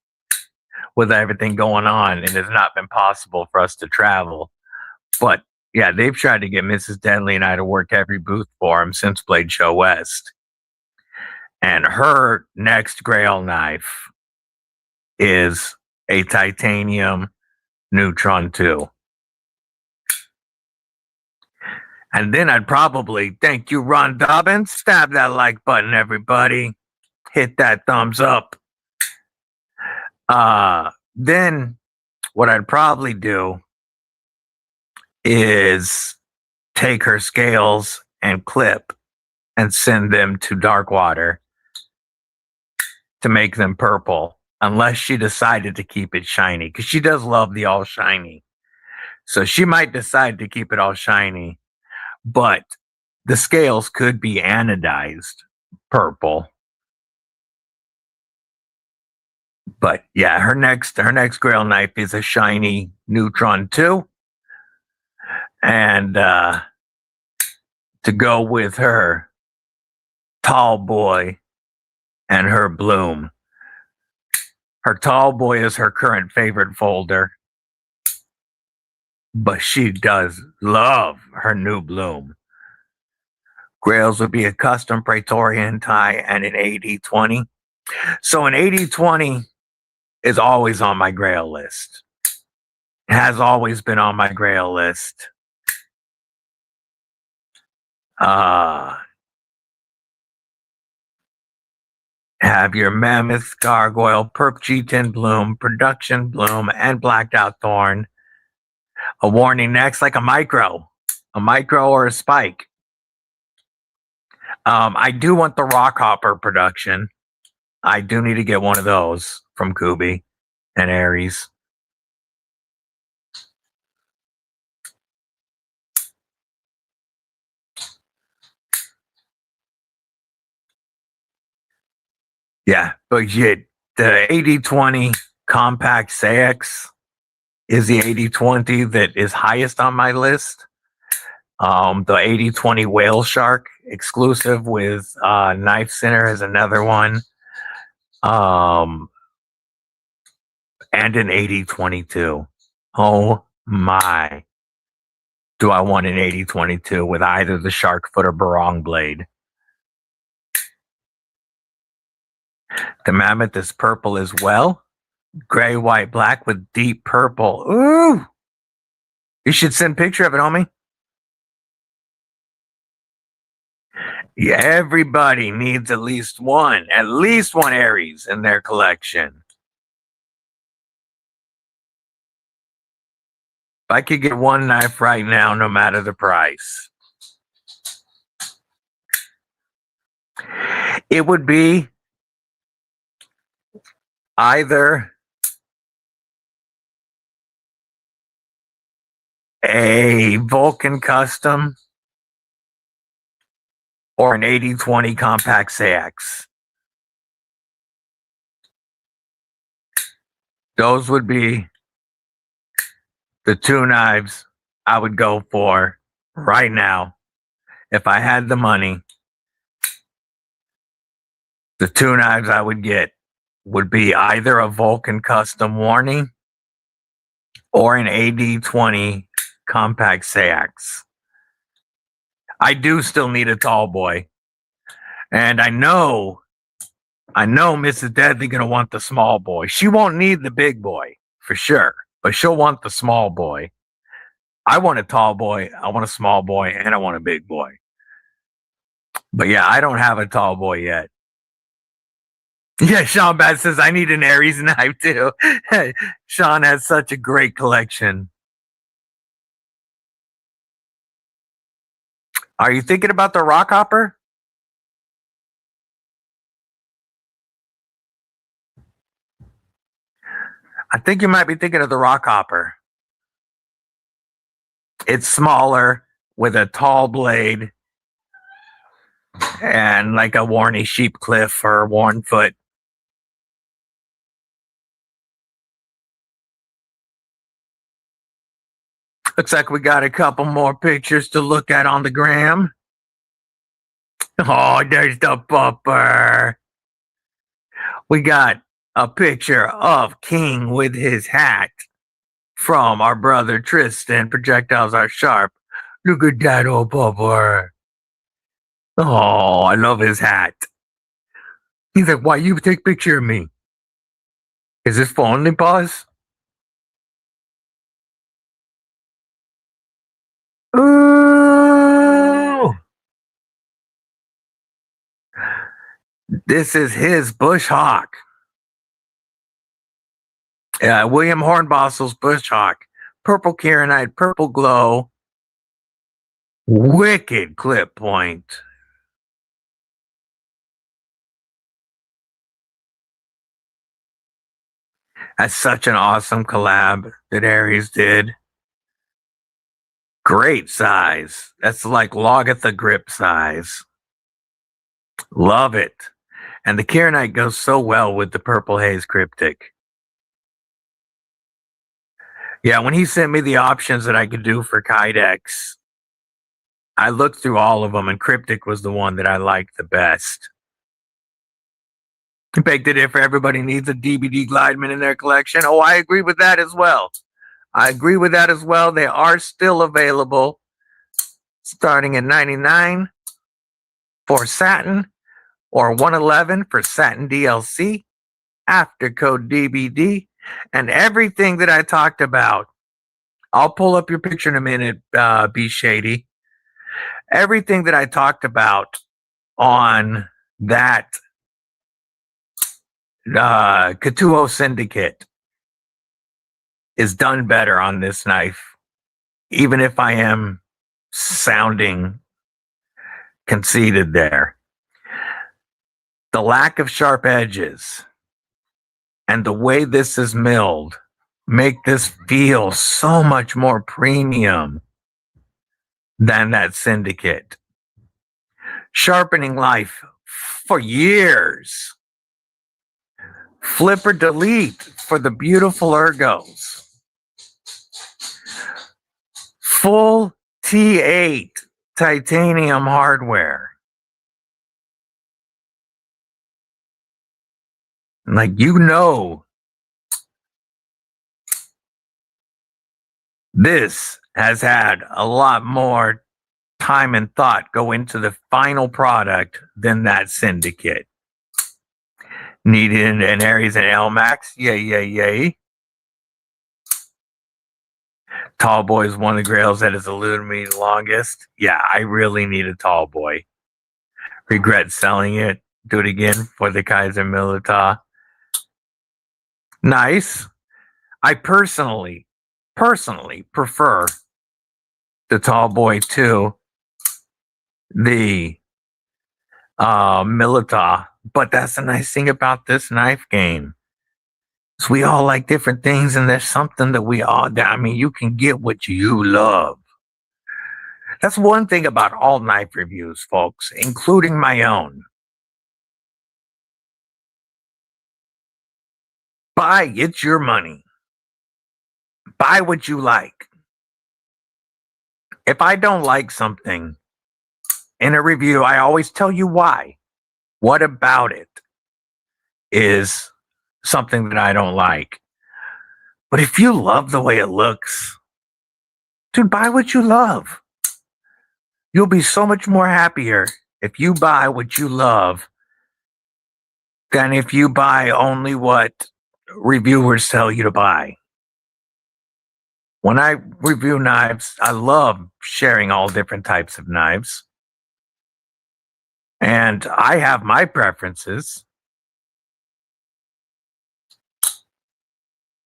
with everything going on, it has not been possible for us to travel. But yeah, they've tried to get Mrs. Deadly and I to work every booth for them since Blade Show West. And her next Grail knife is a titanium Neutron 2. And then I'd probably, thank you, Ron Dobbins. Stab that like button, everybody. Hit that thumbs up. Then what I'd probably do is take her scales and clip and send them to Darkwater to make them purple, unless she decided to keep it shiny, because she does love the all shiny. So she might decide to keep it all shiny, but the scales could be anodized purple. But yeah, her next Grail knife is a shiny Neutron 2. And to go with her Tall Boy and her Bloom. Her Tall Boy is her current favorite folder, but she does love her new Bloom. Grails would be a custom Praetorian tie and an 80/20. So an 80/20 is always on my Grail list. Has always been on my Grail list. Have your Mammoth Gargoyle, Perp G10 Bloom, Production Bloom, and Blacked Out Thorn. A warning next, like a micro or a spike. I do want the Rock Hopper production. I do need to get one of those from Kubi and Aries. Yeah, but yet the 8020 Compact CX is the 8020 that is highest on my list. The 8020 Whale Shark exclusive with Knife Center is another one. And an 8022. Oh my. Do I want an 8022 with either the Shark Foot or Barong blade? The Mammoth is purple as well. Gray, white, black with deep purple. Ooh. You should send a picture of it, homie. Yeah, everybody needs at least one Aries in their collection. If I could get one knife right now, no matter the price, it would be either a Vulcan Custom or an 8020 Compact CX. Those would be the two knives I would go for right now. If I had the money, the two knives I would get would be either a Vulcan Custom Warning or an 8020 Compact CX. I do still need a tall boy. And I know Mrs. Deadly gonna want the small boy. She won't need the big boy for sure, but she'll want the small boy. I want a tall boy, I want a small boy, and I want a big boy. But yeah, I don't have a tall boy yet. Yeah, Sean Bad says I need an Aries knife too. Sean has such a great collection. Are you thinking about the Rock Hopper? I think you might be thinking of the Rock Hopper. It's smaller with a tall blade and like a Warney Sheep Cliff or Worn Foot. Looks like we got a couple more pictures to look at on the gram. Oh, there's the bumper. We got a picture of King with his hat from our brother Tristan. Projectiles are sharp. Look at that old bumper. Oh, I love his hat. He's like, why you take a picture of me? Is this for only pause? Ooh. This is his Bush Hawk. William Hornbossel's Bush Hawk. Purple Kieranite, purple glow. Wicked clip point. That's such an awesome collab that Aries did. Great size. That's like Logatha grip size. Love it. And the Kieranite goes so well with the Purple Haze Cryptic. Yeah, when he sent me the options that I could do for Kydex, I looked through all of them, and Cryptic was the one that I liked the best. Baked it in for everybody needs a DBD Glideman in their collection. Oh, I agree with that as well. They are still available, starting at $99 for satin or $111 for satin DLC after code DBD. And everything that I talked about, I'll pull up your picture in a minute, Be Shady. Everything that I talked about on that Ketuos Syndicate is done better on this knife, even if I am sounding conceited there. The lack of sharp edges and the way this is milled make this feel so much more premium than that Syndicate. Sharpening life for years. Flip or delete for the beautiful ergos. Full T8 titanium hardware. Like, this has had a lot more time and thought go into the final product than that Syndicate. Needed an Aries and LMAX. Yay. Tall Boy is one of the grails that has eluded me the longest. Yeah, I really need a Tall Boy. Regret selling it. Do it again for the Kaiser Milita. Nice. I personally prefer the Tall Boy to the Milita, but that's the nice thing about this knife game. So we all like different things, and there's something that you can get what you love. That's one thing about all knife reviews, folks, including my own. Buy, it's your money. Buy what you like. If I don't like something in a review, I always tell you why. What about it is something that I don't like? But if you love the way it looks, dude, buy what you love. You'll be so much more happier if you buy what you love than if you buy only what reviewers tell you to buy. When I review knives, I love sharing all different types of knives. And I have my preferences.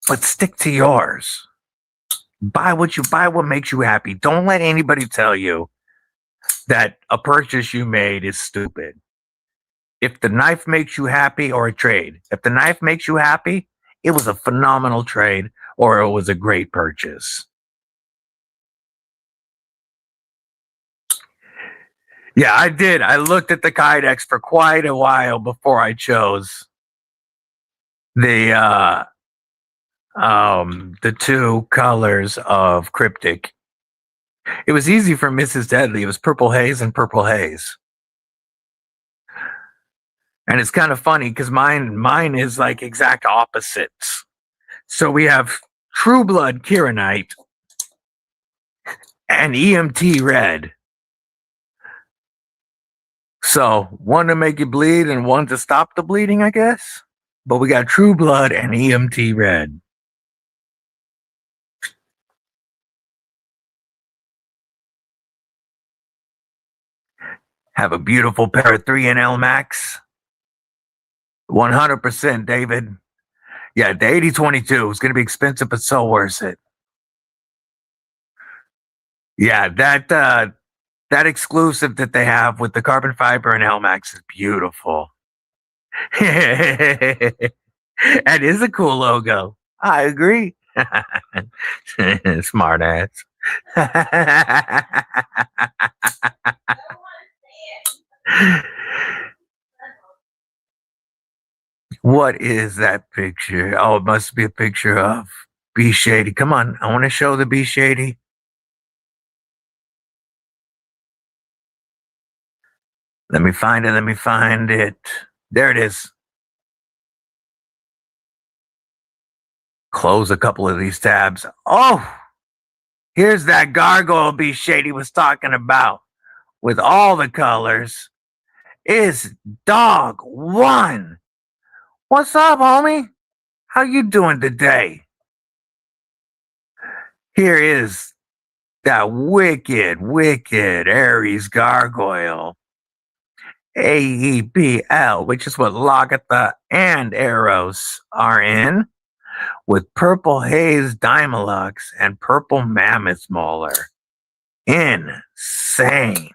But stick to yours. Buy what makes you happy. Don't let anybody tell you that a purchase you made is stupid. If the knife makes you happy, or a trade, if the knife makes you happy, it was a phenomenal trade or it was a great purchase. Yeah, I did. I looked at the Kydex for quite a while before I chose the two colors of Cryptic. It was easy for Mrs. Deadly. It was Purple Haze and Purple Haze. And it's kind of funny because mine is like exact opposites. So we have True Blood Kieranite and EMT Red. So one to make you bleed and one to stop the bleeding, I guess. But we got True Blood and EMT Red. Have a beautiful pair of 3NL Max. 100%, David. Yeah, the 8022 is going to be expensive, but so worth it. Yeah, that exclusive that they have with the carbon fiber and LMAX is beautiful. That is a cool logo. I agree. Smart ass. What is that picture? Oh, it must be a picture of B Shady. Come on, I want to show the B Shady. Let me find it. There it is. Close a couple of these tabs. Oh, here's that gargoyle B Shady was talking about with all the colors. Is Dog One. What's up, homie? How you doing today? Here is that wicked Aries gargoyle. AEPL, which is what Lagatha and Eros are in, with Purple Haze Dymilux and Purple Mammoth Molar. Insane.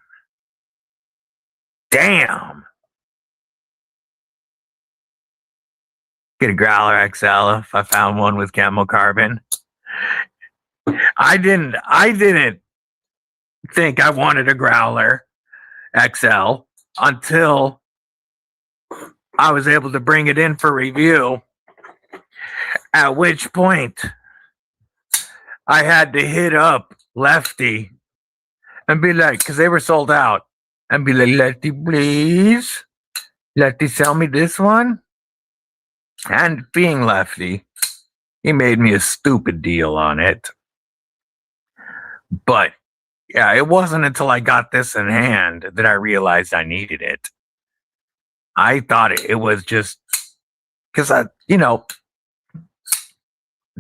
Damn. Get a Growler XL if I found one with camo carbon. I didn't think I wanted a Growler XL until I was able to bring it in for review. At which point I had to hit up Lefty and be like, because they were sold out, and be like, Lefty, please, Lefty, sell me this one. And being Lefty, he made me a stupid deal on it. But yeah, it wasn't until I got this in hand that I realized I needed it. I thought it was just because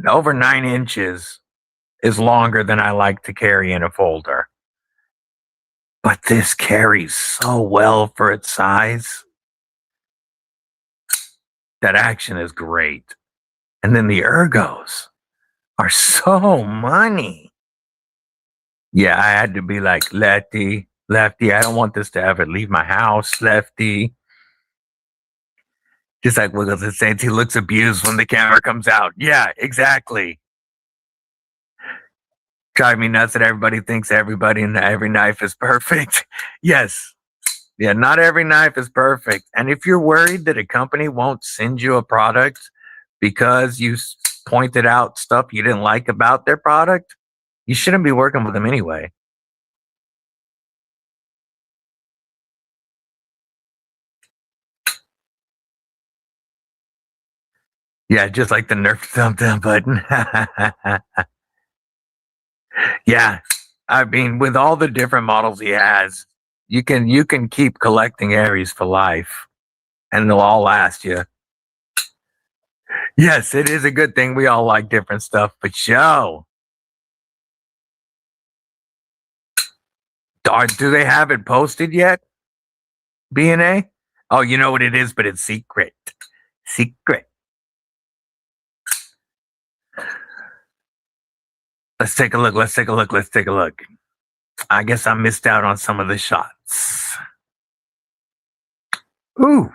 over 9 inches is longer than I like to carry in a folder. But this carries so well for its size. That action is great. And then the ergos are so money. Yeah, I had to be like, Lefty, I don't want this to ever leave my house, Lefty. Just like Wiggles and Saints, he looks abused when the camera comes out. Yeah, exactly. Drive me nuts that everybody thinks everybody and every knife is perfect. Yes. Yeah, not every knife is perfect. And if you're worried that a company won't send you a product because you pointed out stuff you didn't like about their product, you shouldn't be working with them anyway. Yeah, just like the Nerf thumb down button. Yeah, I mean, with all the different models he has, you can keep collecting Aries for life, and they'll all last you. Yes, it is a good thing we all like different stuff, but do they have it posted yet? B&A? Oh, you know what it is, but it's secret. Secret. Let's take a look. I guess I missed out on some of the shots. Ooh.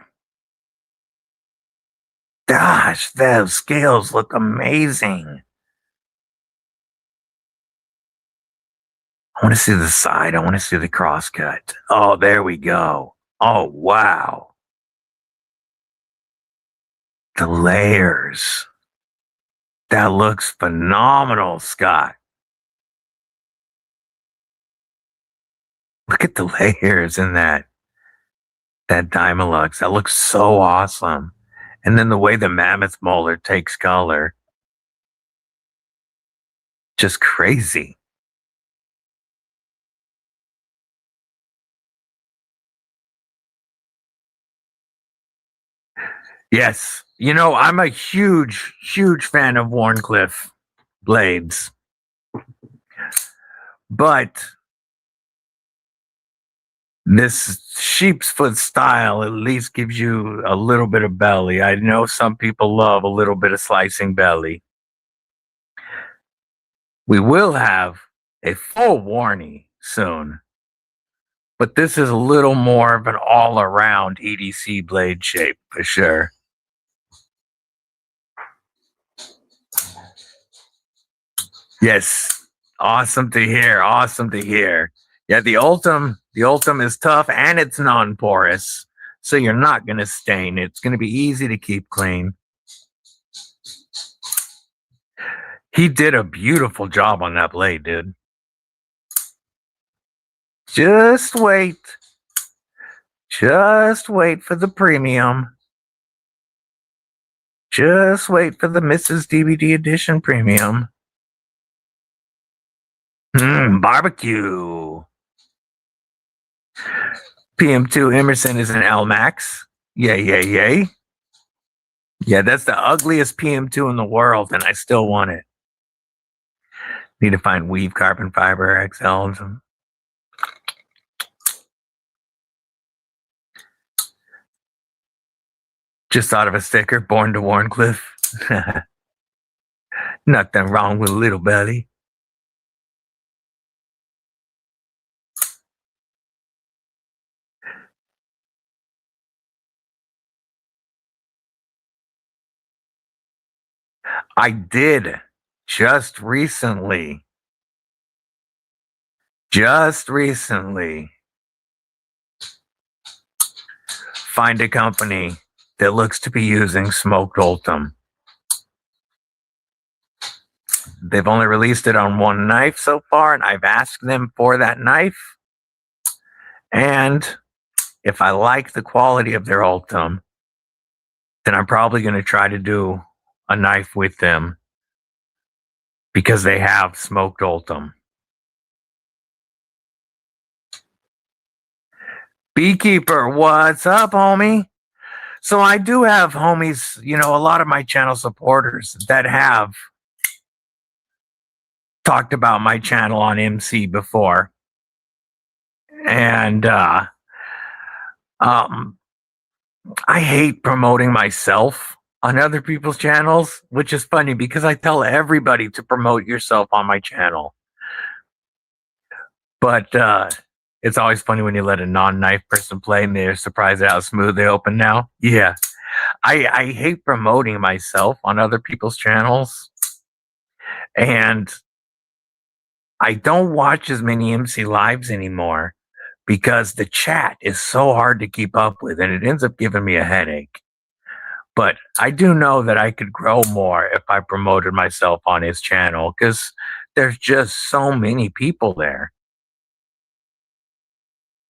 Gosh, those scales look amazing. I want to see the side. I want to see the crosscut. Oh, there we go. Oh, wow. The layers. That looks phenomenal, Scott. Look at the layers in that Dymilux. That looks so awesome. And then the way the Mammoth Molar takes color. Just crazy. Yes. I'm a huge, huge fan of Wharncliffe blades. But this sheep's foot style at least gives you a little bit of belly. I know some people love a little bit of slicing belly. We will have a full warning soon, but this is a little more of an all-around EDC blade shape for sure. Yes, awesome to hear. Awesome to hear. Yeah, the Ultim is tough and it's non-porous, so you're not going to stain. It's going to be easy to keep clean. He did a beautiful job on that blade, dude. Just wait. Just wait for the premium. Just wait for the Mrs. DVD Edition Premium. Barbecue. PM2 Emerson is an L Max. Yay. Yeah, that's the ugliest PM2 in the world, and I still want it. Need to find weave carbon fiber XLs. Just thought of a sticker, born to Warncliffe. Nothing wrong with a little belly. I did just recently find a company that looks to be using smoked Ultim. They've only released it on one knife so far, and I've asked them for that knife. And if I like the quality of their Ultim, then I'm probably going to try to do a knife with them because they have smoked Ultim. Beekeeper, what's up, homie? So I do have homies, a lot of my channel supporters that have talked about my channel on MC before. And I hate promoting myself on other people's channels, which is funny because I tell everybody to promote yourself on my channel. But it's always funny when you let a non-knife person play and they're surprised at how smooth they open now. Yeah. I hate promoting myself on other people's channels. And I don't watch as many MC lives anymore because the chat is so hard to keep up with and it ends up giving me a headache. But I do know that I could grow more if I promoted myself on his channel because there's just so many people there.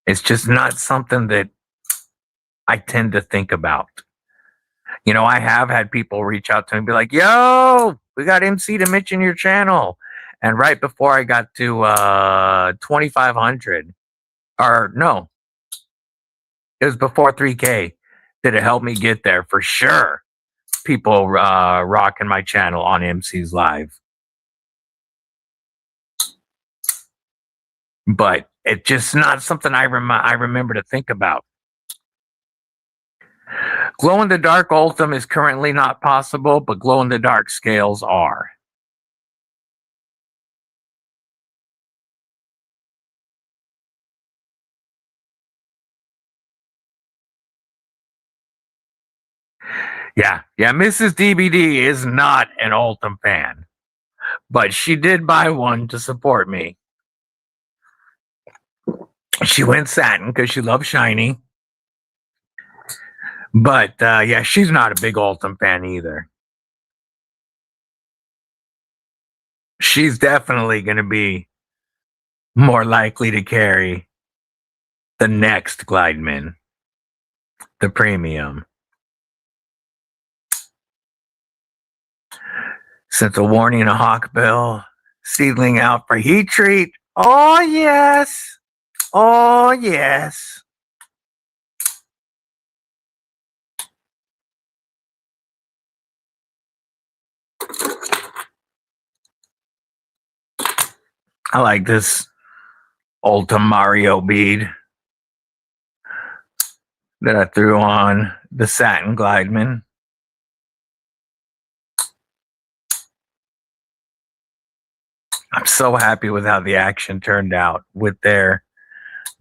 It's just not something that I tend to think about. I have had people reach out to me and be like, yo, we got MC to mention your channel. And right before I got to 2,500, or no, it was before 3K, did it help me get there for sure. People rocking my channel on MC's Live. But it's just not something I remember to think about. Glow in the dark Ultim is currently not possible, but glow in the dark scales are. Yeah, Mrs. DBD is not an Ultim fan, but she did buy one to support me. She went satin because she loves shiny. But yeah, she's not a big Ultim fan either. She's definitely going to be more likely to carry the next Glideman, the premium. Since a warning and a hawkbill, seedling out for heat treat. Oh, yes. Oh, yes. I like this Ultim Mario bead that I threw on the satin Glideman. I'm so happy with how the action turned out with their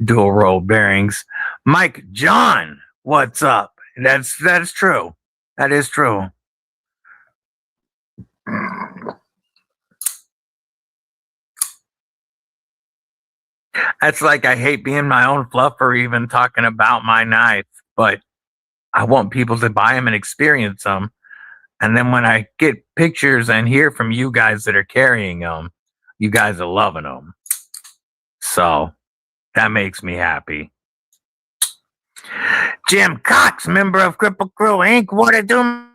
dual roll bearings. Mike John, what's up? That's true. That is true. That's like I hate being my own fluffer, even talking about my knife, but I want people to buy them and experience them. And then when I get pictures and hear from you guys that are carrying them, you guys are loving them. So that makes me happy. Jim Cox, member of Kripple Krew Inc. What it do?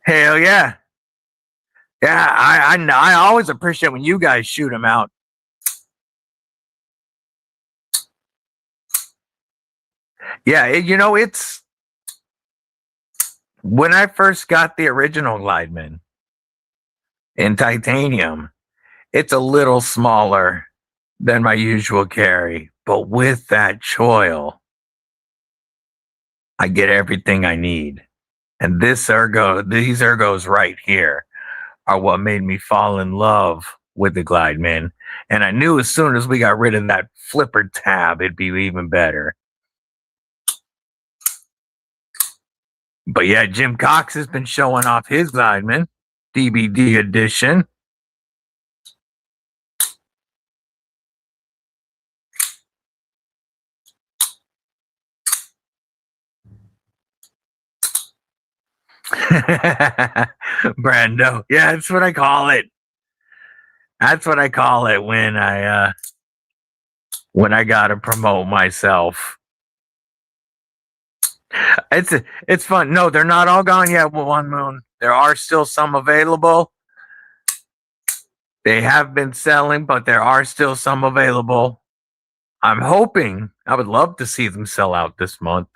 Hell yeah. Yeah, I always appreciate when you guys shoot them out. Yeah, it's When I first got the original Glideman in titanium, it's a little smaller than my usual carry, but with that choil, I get everything I need. And these ergos right here are what made me fall in love with the Glideman. And I knew as soon as we got rid of that flipper tab, it'd be even better. But yeah, Jim Cox has been showing off his Glideman, DBD edition. Brando. Yeah, that's what I call it. That's what I call it when I gotta promote myself. It's fun. No, they're not all gone yet, One Moon. There are still some available. They have been selling, but there are still some available. I'm hoping, I would love to see them sell out this month.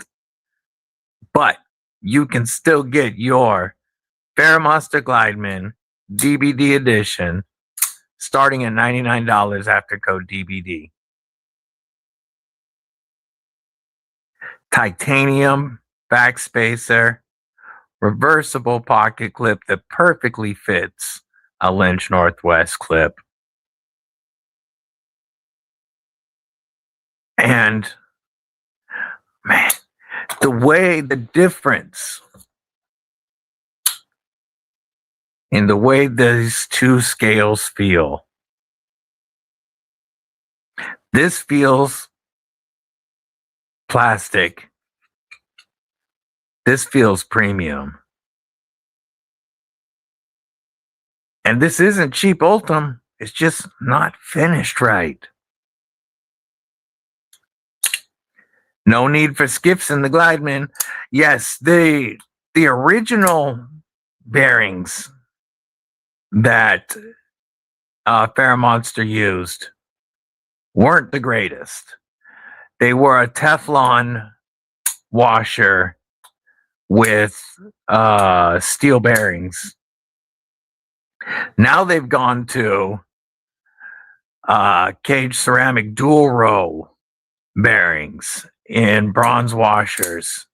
But you can still get your Monster Glideman DBD edition starting at $99 after code DBD. Titanium backspacer, reversible pocket clip that perfectly fits a Lynch Northwest clip. And man, the difference in the way these two scales feel. This feels plastic. This feels premium. And this isn't cheap Ultim. It's just not finished right. No need for skips in the Glideman. Yes, the original bearings that Monster used weren't the greatest. They were a Teflon washer with steel bearings. Now they've gone to cage ceramic dual row bearings in bronze washers.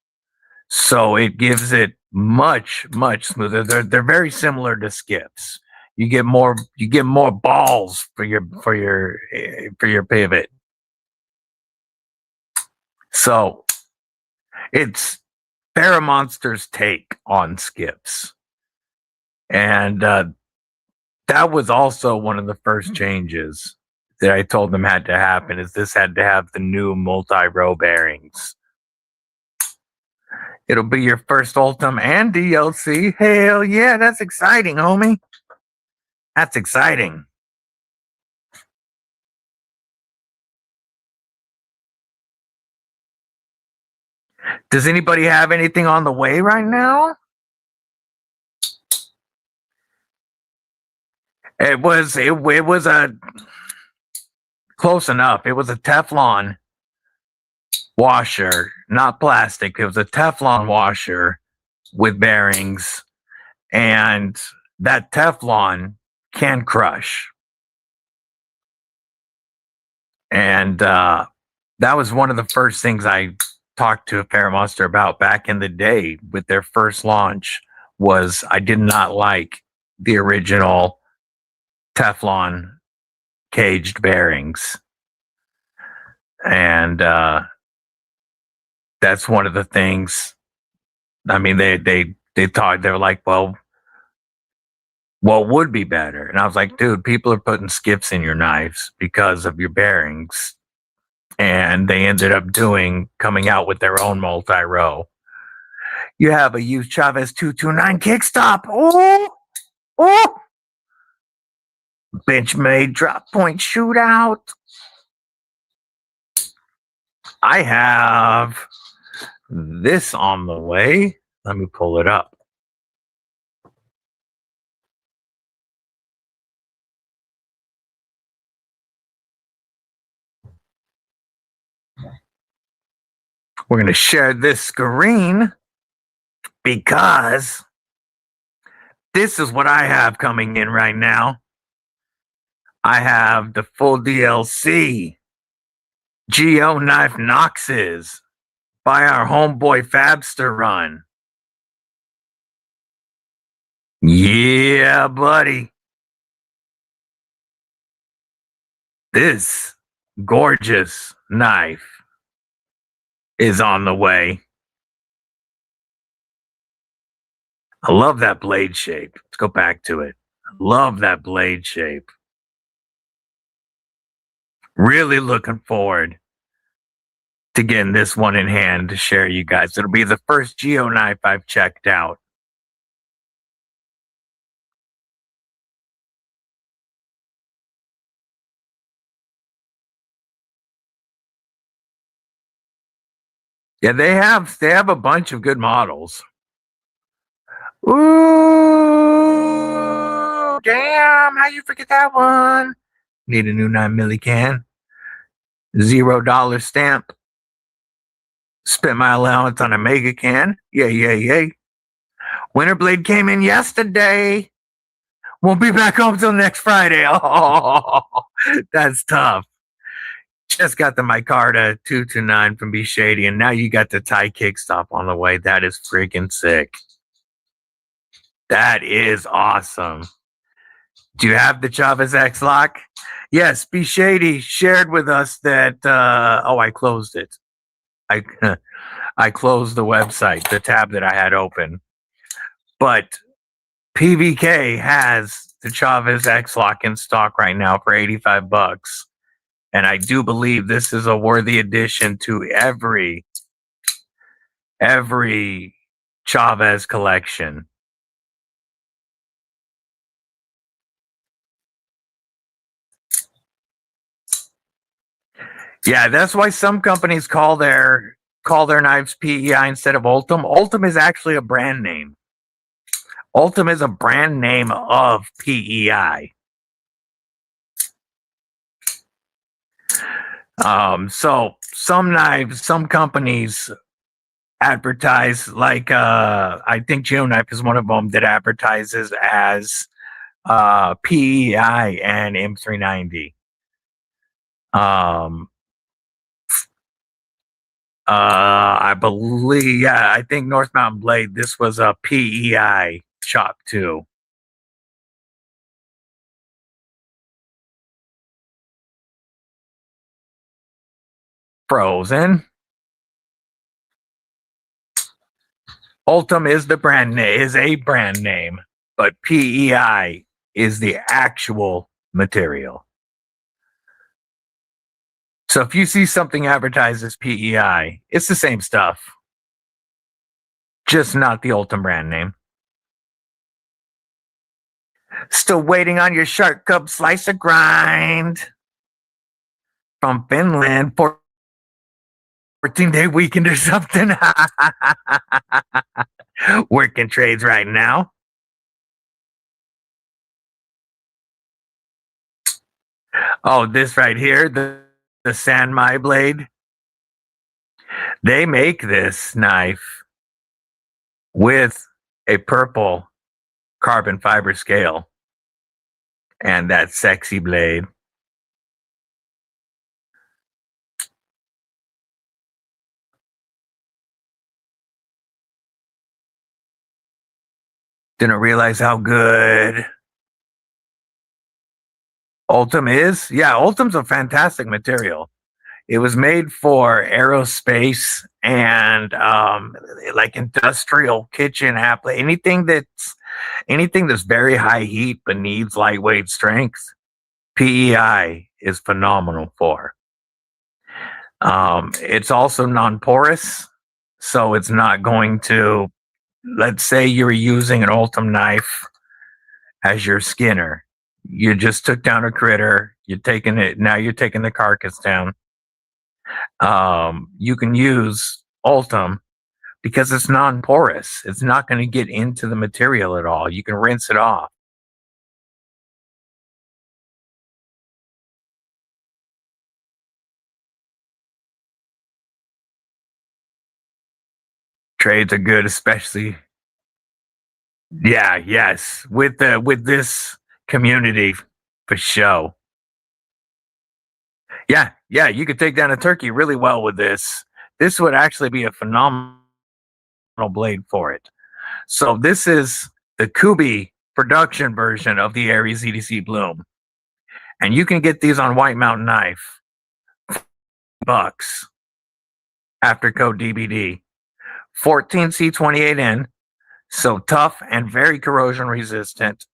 So it gives it much smoother. They're very similar to skips. You get more balls for your pivot. So it's Monster's take on skips. And that was also one of the first changes that I told them had to happen, is this had to have the new multi-row bearings. It'll be your first Ultim and DLC. Hell yeah, that's exciting, homie. That's exciting. Does anybody have anything on the way right now? It was a close enough. It was a Teflon washer, not plastic. It was a Teflon washer with bearings, and that Teflon can crush. And that was one of the first things I talked to Monster about back in the day with their first launch. Was I did not like the original Teflon caged bearings, and that's one of the things. I mean, they thought, they were like, well, what would be better? And I was like, dude, people are putting skips in your knives because of your bearings. And they ended up coming out with their own multi-row. You have a used Chavez 229 kickstop. Oh, Benchmade drop point shootout. I have this on the way. Let me pull it up. We're going to share this screen. because this is what I have coming in right now. I have the full DLC Geo Knife Noxes by our homeboy Fabster Run. Yeah, buddy. This gorgeous knife is on the way. I love that blade shape. Let's go back to it. Love that blade shape. Really looking forward to getting this one in hand to share you guys. It'll be the first Geo knife I've checked out. Yeah, they have a bunch of good models. Ooh, damn! How you forget that one? Need a new 9mm can. $0 stamp. Spent my allowance on a mega can. Yay. Winterblade came in yesterday. Won't be back home till next Friday. Oh, that's tough. Just got the Micarta 229 from B Shady, and now you got the Thai kickstop on the way. That is freaking sick. That is awesome. Do you have the Chavez X lock? Yes, B Shady shared with us that. I closed it. I closed the website, the tab that I had open. But PVK has the Chavez X lock in stock right now for $85. And I do believe this is a worthy addition to every Chavez collection. Yeah, that's why some companies call their knives PEI instead of Ultim. Ultim is actually a brand name. Ultim is a brand name of PEI. So some companies advertise like I think Geoknife is one of them that advertises as PEI and M390. I believe, I think North Mountain Blade, this was a PEI chop too. Frozen. Ultim is the brand name, is a brand name, but PEI is the actual material. So if you see something advertised as PEI, it's the same stuff, just not the Ultim brand name. Still waiting on your Shark Cub Slicer grind from Finland for 14-day weekend or something. Working trades right now. Oh, this right here, the Sanmai blade. They make this knife with a purple carbon fiber scale and that sexy blade. Didn't realize how good Ultim is. Yeah, Ultim's a fantastic material. It was made for aerospace and like industrial kitchen anything that's very high heat but needs lightweight strength. PEI is phenomenal for. It's also non-porous, so it's not going to. Let's say you're using an Ultim knife as your skinner. You just took down a critter. You're taking it now. You're taking the carcass down. You can use Ultim because it's non-porous. It's not going to get into the material at all. You can rinse it off. Trades are good, especially Yeah, yes, with this community for show. Yeah, yeah, you could take down a turkey really well with this. This would actually be a phenomenal blade for it. So this is the Kubi production version of the Aries EDC Bloom, and you can get these on White Mountain Knife bucks after code DBD. 14C28N, so tough and very corrosion resistant.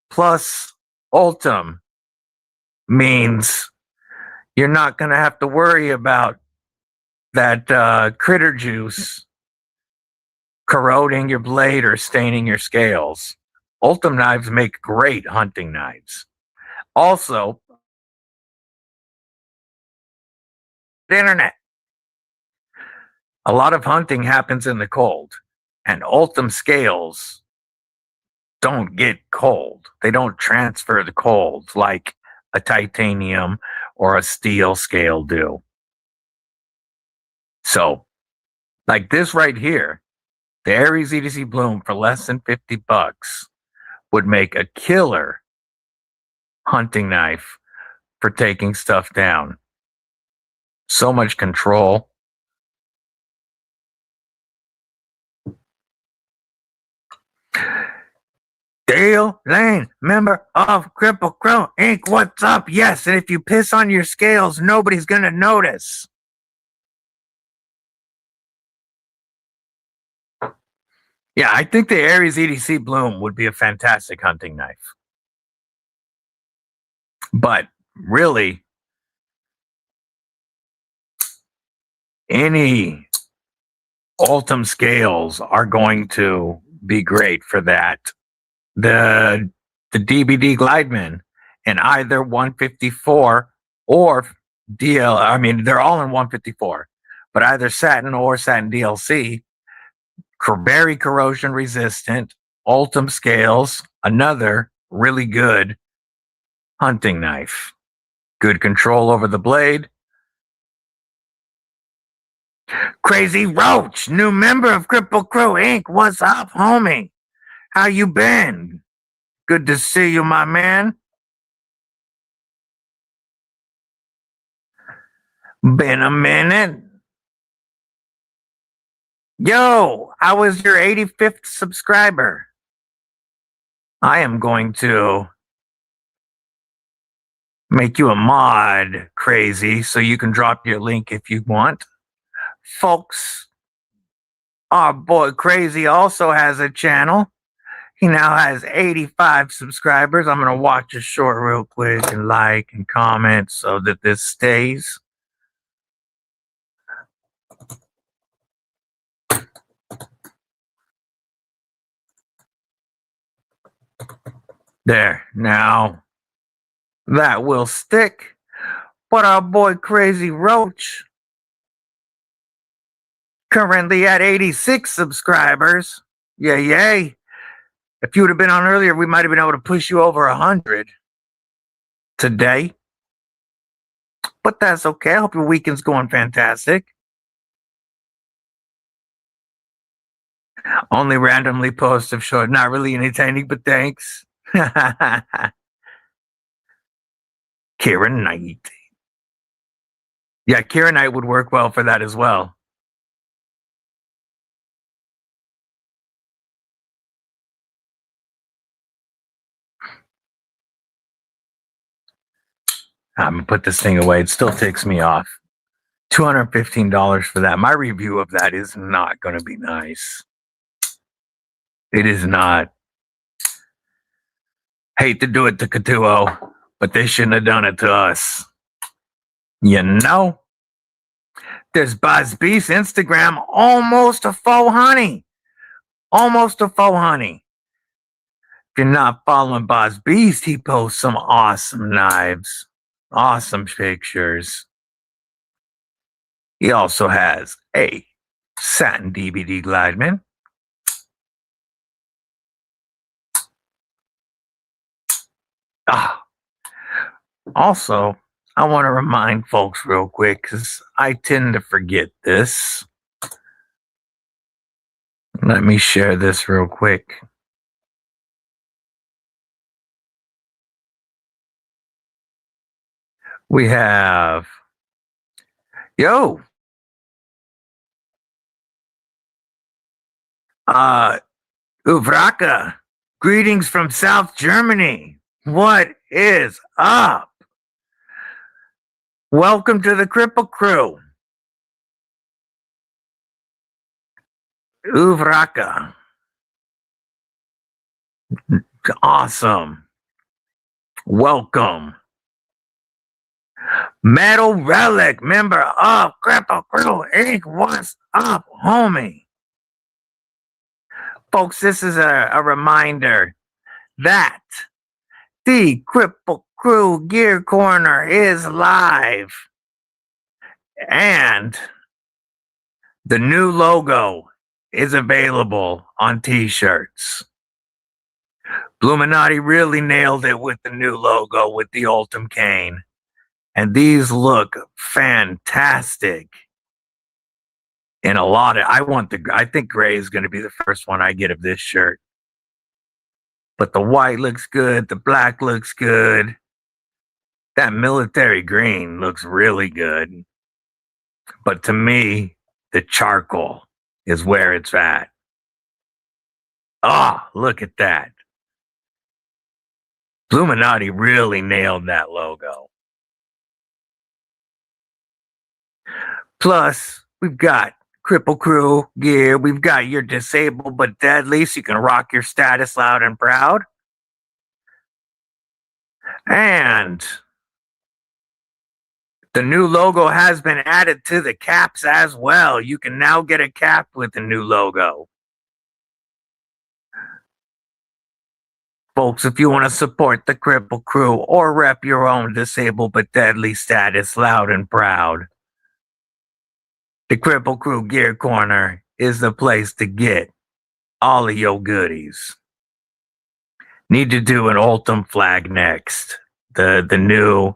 Plus, Ultim means you're not going to have to worry about that critter juice corroding your blade or staining your scales. Ultim knives make great hunting knives. Also, the internet. A lot of hunting happens in the cold, and Ultim scales don't get cold. They don't transfer the cold like a titanium or a steel scale do. So, like this right here, the Aries EDC Bloom for less than 50 bucks would make a killer hunting knife for taking stuff down. So much control. Dale Lane, member of Kripple Krew Inc. What's up? Yes, and if you piss on your scales, nobody's gonna notice. Yeah, I think the Aries EDC Bloom would be a fantastic hunting knife. But really, any Ultim scales are going to be great for that. The DBD Glideman in either 154 or DL. I mean, they're all in 154, but either satin or satin DLC. Very corrosion resistant. Ultim scales, another really good hunting knife. Good control over the blade. Crazy Roach, new member of Kripple Krew Inc. What's up, homie? How you been? Good to see you, my man. Been a minute. Yo, I was your 85th subscriber. I am going to make you a mod, Crazy, so you can drop your link if you want. Folks, our boy Crazy also has a channel. He now has 85 subscribers. I'm going to watch a short real quick and like and comment so that this stays. There. Now, that will stick. But our boy Crazy Roach, currently at 86 subscribers. Yay, yay. If you would have been on earlier, we might have been able to push you over 100 today. But that's okay. I hope your weekend's going fantastic. Only randomly post of short, not really entertaining, but thanks. Kieran Knight. Yeah, Kieran Knight would work well for that as well. I'm gonna put this thing away. It still ticks me off. $215 for that. My review of that is not going to be nice. It is not. Hate to do it to Ketuos, but they shouldn't have done it to us. You know? There's Buzz Beast Instagram, almost a faux honey. Almost a faux honey. If you're not following Buzz Beast, he posts some awesome knives, awesome pictures. He also has a satin DBD Glideman. Also, I want to remind folks real quick because I tend to forget this. Let me share this real quick. We have, yo, Uvraka. Greetings from South Germany. What is up? Welcome to the Kripple Krew. Uvraka. Awesome. Welcome. Metal Relic, member of Kripple Krew Inc. What's up, homie? Folks, this is a reminder that the Kripple Krew Gear Corner is live. And the new logo is available on t-shirts. Bluminati really nailed it with the new logo with the Ultim cane. And these look fantastic. And I think gray is going to be the first one I get of this shirt. But the white looks good. The black looks good. That military green looks really good. But to me, the charcoal is where it's at. Oh, look at that. Bluminati really nailed that logo. Plus, we've got Kripple Krew gear. We've got your disabled but deadly, so you can rock your status loud and proud. And the new logo has been added to the caps as well. You can now get a cap with the new logo. Folks, if you want to support the Kripple Krew or rep your own disabled but deadly status loud and proud, the Kripple Krew Gear Corner is the place to get all of your goodies. Need to do an Ultim flag next. The new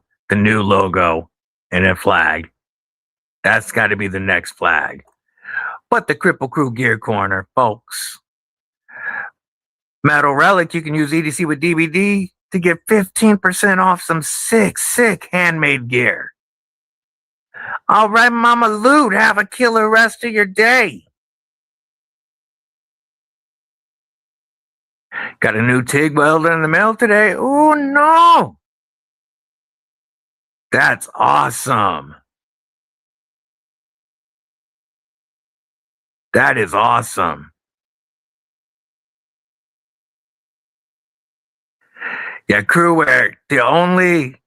logo and a flag. That's got to be the next flag. But the Kripple Krew Gear Corner, folks. Metal Relic, you can use EDCwithDBD to get 15% off some sick handmade gear. All right, Mama Loot, have a killer rest of your day. Got a new TIG welder in the mail today. Oh, no. That's awesome. That is awesome. Yeah, crewwear. The only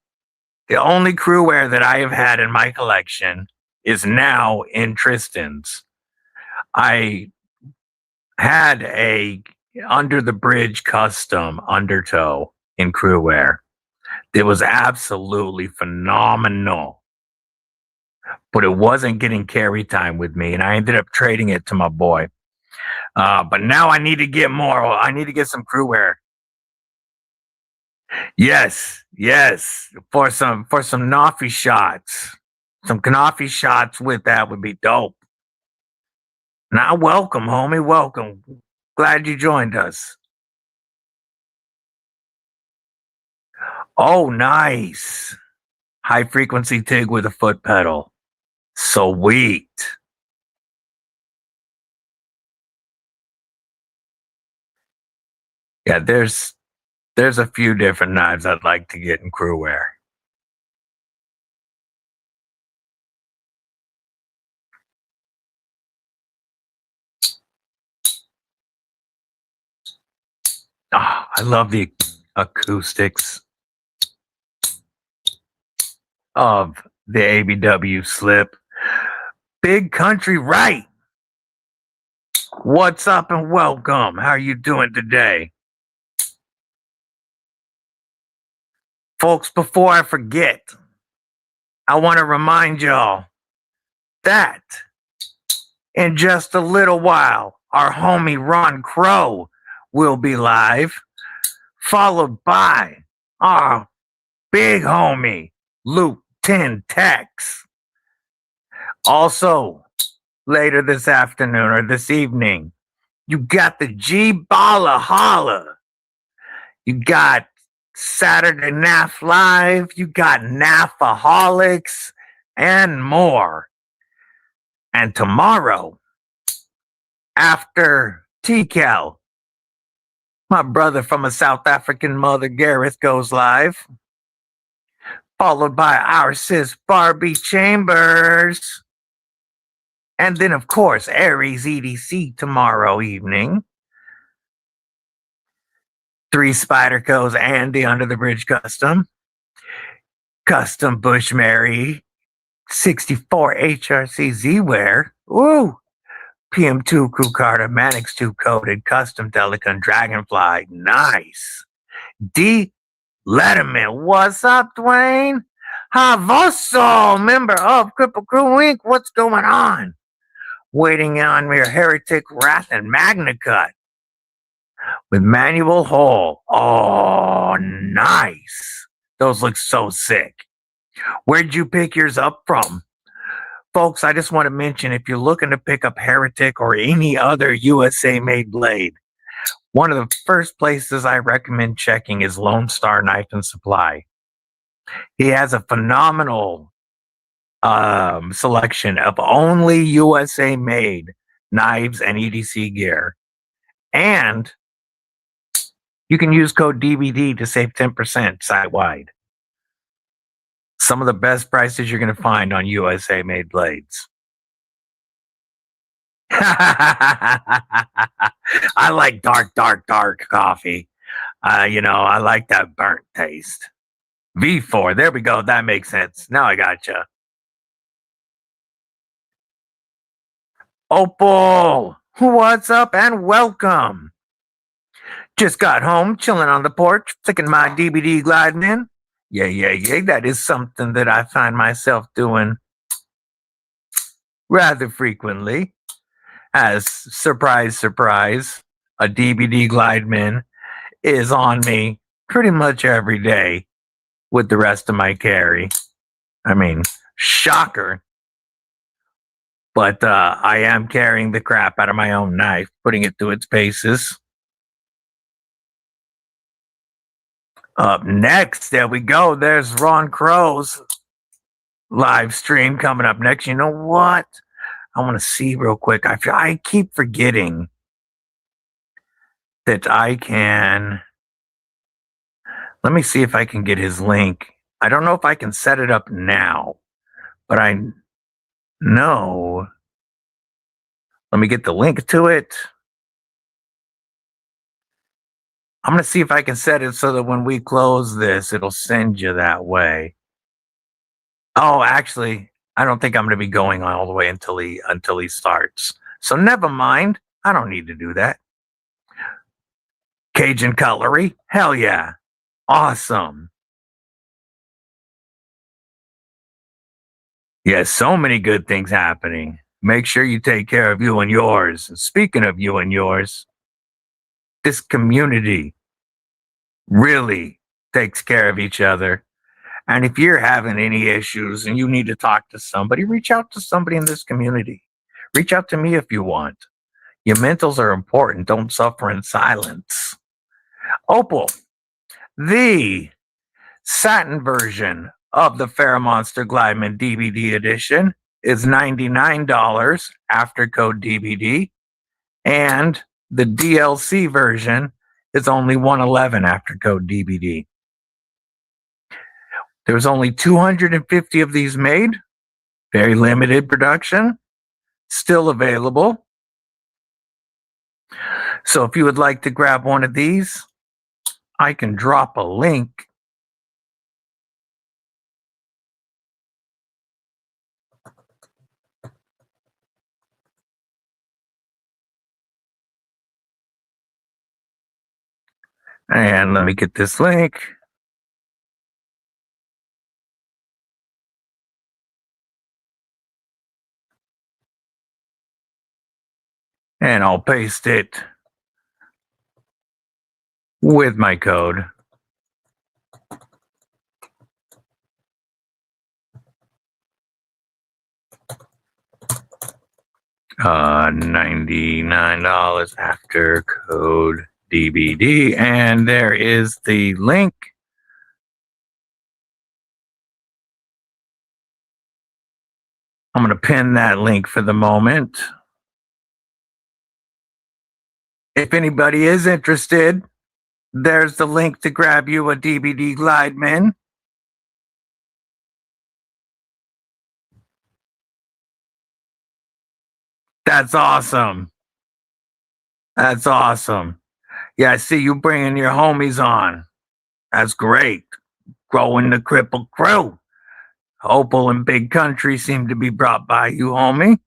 crewwear that I have had in my collection is now in Tristan's. I had a under the bridge custom undertow in crewwear. It was absolutely phenomenal. But it wasn't getting carry time with me, and I ended up trading it to my boy. But now I need to get more. I need to get some crewwear. Yes. For some Knopfy shots. Some Knopfy shots with that would be dope. Now, welcome, homie. Welcome. Glad you joined us. Oh, nice. High frequency TIG with a foot pedal. Sweet. Yeah, there's a few different knives I'd like to get in crewwear. Oh, I love the acoustics of the ABW slip. Big Country Right. What's up and welcome. How are you doing today? Folks, before I forget, I want to remind y'all that in just a little while, our homie Ron Krew will be live, followed by our big homie Luke 10 Tex. Also, later this afternoon or this evening, you got the G Balla Holla. You got Saturday NAF Live. You got NAFaholics and more. And tomorrow, after TCal, my brother from a South African mother, Gareth, goes live, followed by our sis, Barbie Chambers. And then, of course, Aries EDC tomorrow evening. 3 Spider Co's Andy Under the Bridge Custom. Custom Bushmary 64 HRC Z-Wear. Ooh. PM2 Crew Carter Manix 2 Coated Custom Delican Dragonfly. Nice. D. Letterman. What's up, Dwayne? Havoso, member of Kripple Inc. What's going on? Waiting on your Heretic Wrath and Magna Cut with manual hole. Oh, nice. Those look so sick. Where'd you pick yours up from? Folks, I just want to mention, if you're looking to pick up Heretic or any other USA-made blade, one of the first places I recommend checking is Lone Star Knife and Supply. He has a phenomenal selection of only USA-made knives and EDC gear. And you can use code DBD to save 10% site-wide. Some of the best prices you're going to find on USA-made blades. I like dark coffee. I like that burnt taste. V4, there we go. That makes sense. Now I gotcha. Opal, what's up and welcome. Just got home, chilling on the porch, flicking my DBD gliding in. Yeah. That is something that I find myself doing rather frequently. As surprise, a DBD Glideman is on me pretty much every day with the rest of my carry. I mean, shocker. But I am carrying the crap out of my own knife, putting it through its paces. Up next, there we go. There's Ron Crow's live stream coming up next. You know what? I want to see real quick. I keep forgetting that I can. Let me see if I can get his link. I don't know if I can set it up now, but I know. Let me get the link to it. I'm going to see if I can set it so that when we close this, it'll send you that way. Oh, actually, I don't think I'm going to be going all the way until he starts. So never mind. I don't need to do that. Cajun cutlery? Hell yeah. Awesome. Yeah, so many good things happening. Make sure you take care of you and yours. And speaking of you and yours, this community really takes care of each other. And if you're having any issues and you need to talk to somebody, reach out to somebody in this community. Reach out to me if you want. Your mentals are important. Don't suffer in silence. Opal, the satin version of the Fair Monster Glideman DVD edition is $99 after code DBD. And the DLC version is only $111 after code DBD. There's only 250 of these made. Very limited production. Still available. So if you would like to grab one of these, I can drop a link. And let me get this link. And I'll paste it with my code. $99 after code DBD. And there is the link I'm going to pin that link for the moment. If anybody is interested, there's the link to grab you a DBD Glideman. That's awesome. That's awesome. Yeah, I see you bringing your homies on. That's great. Growing the Kripple Krew. Opal and Big Country seem to be brought by you, homie.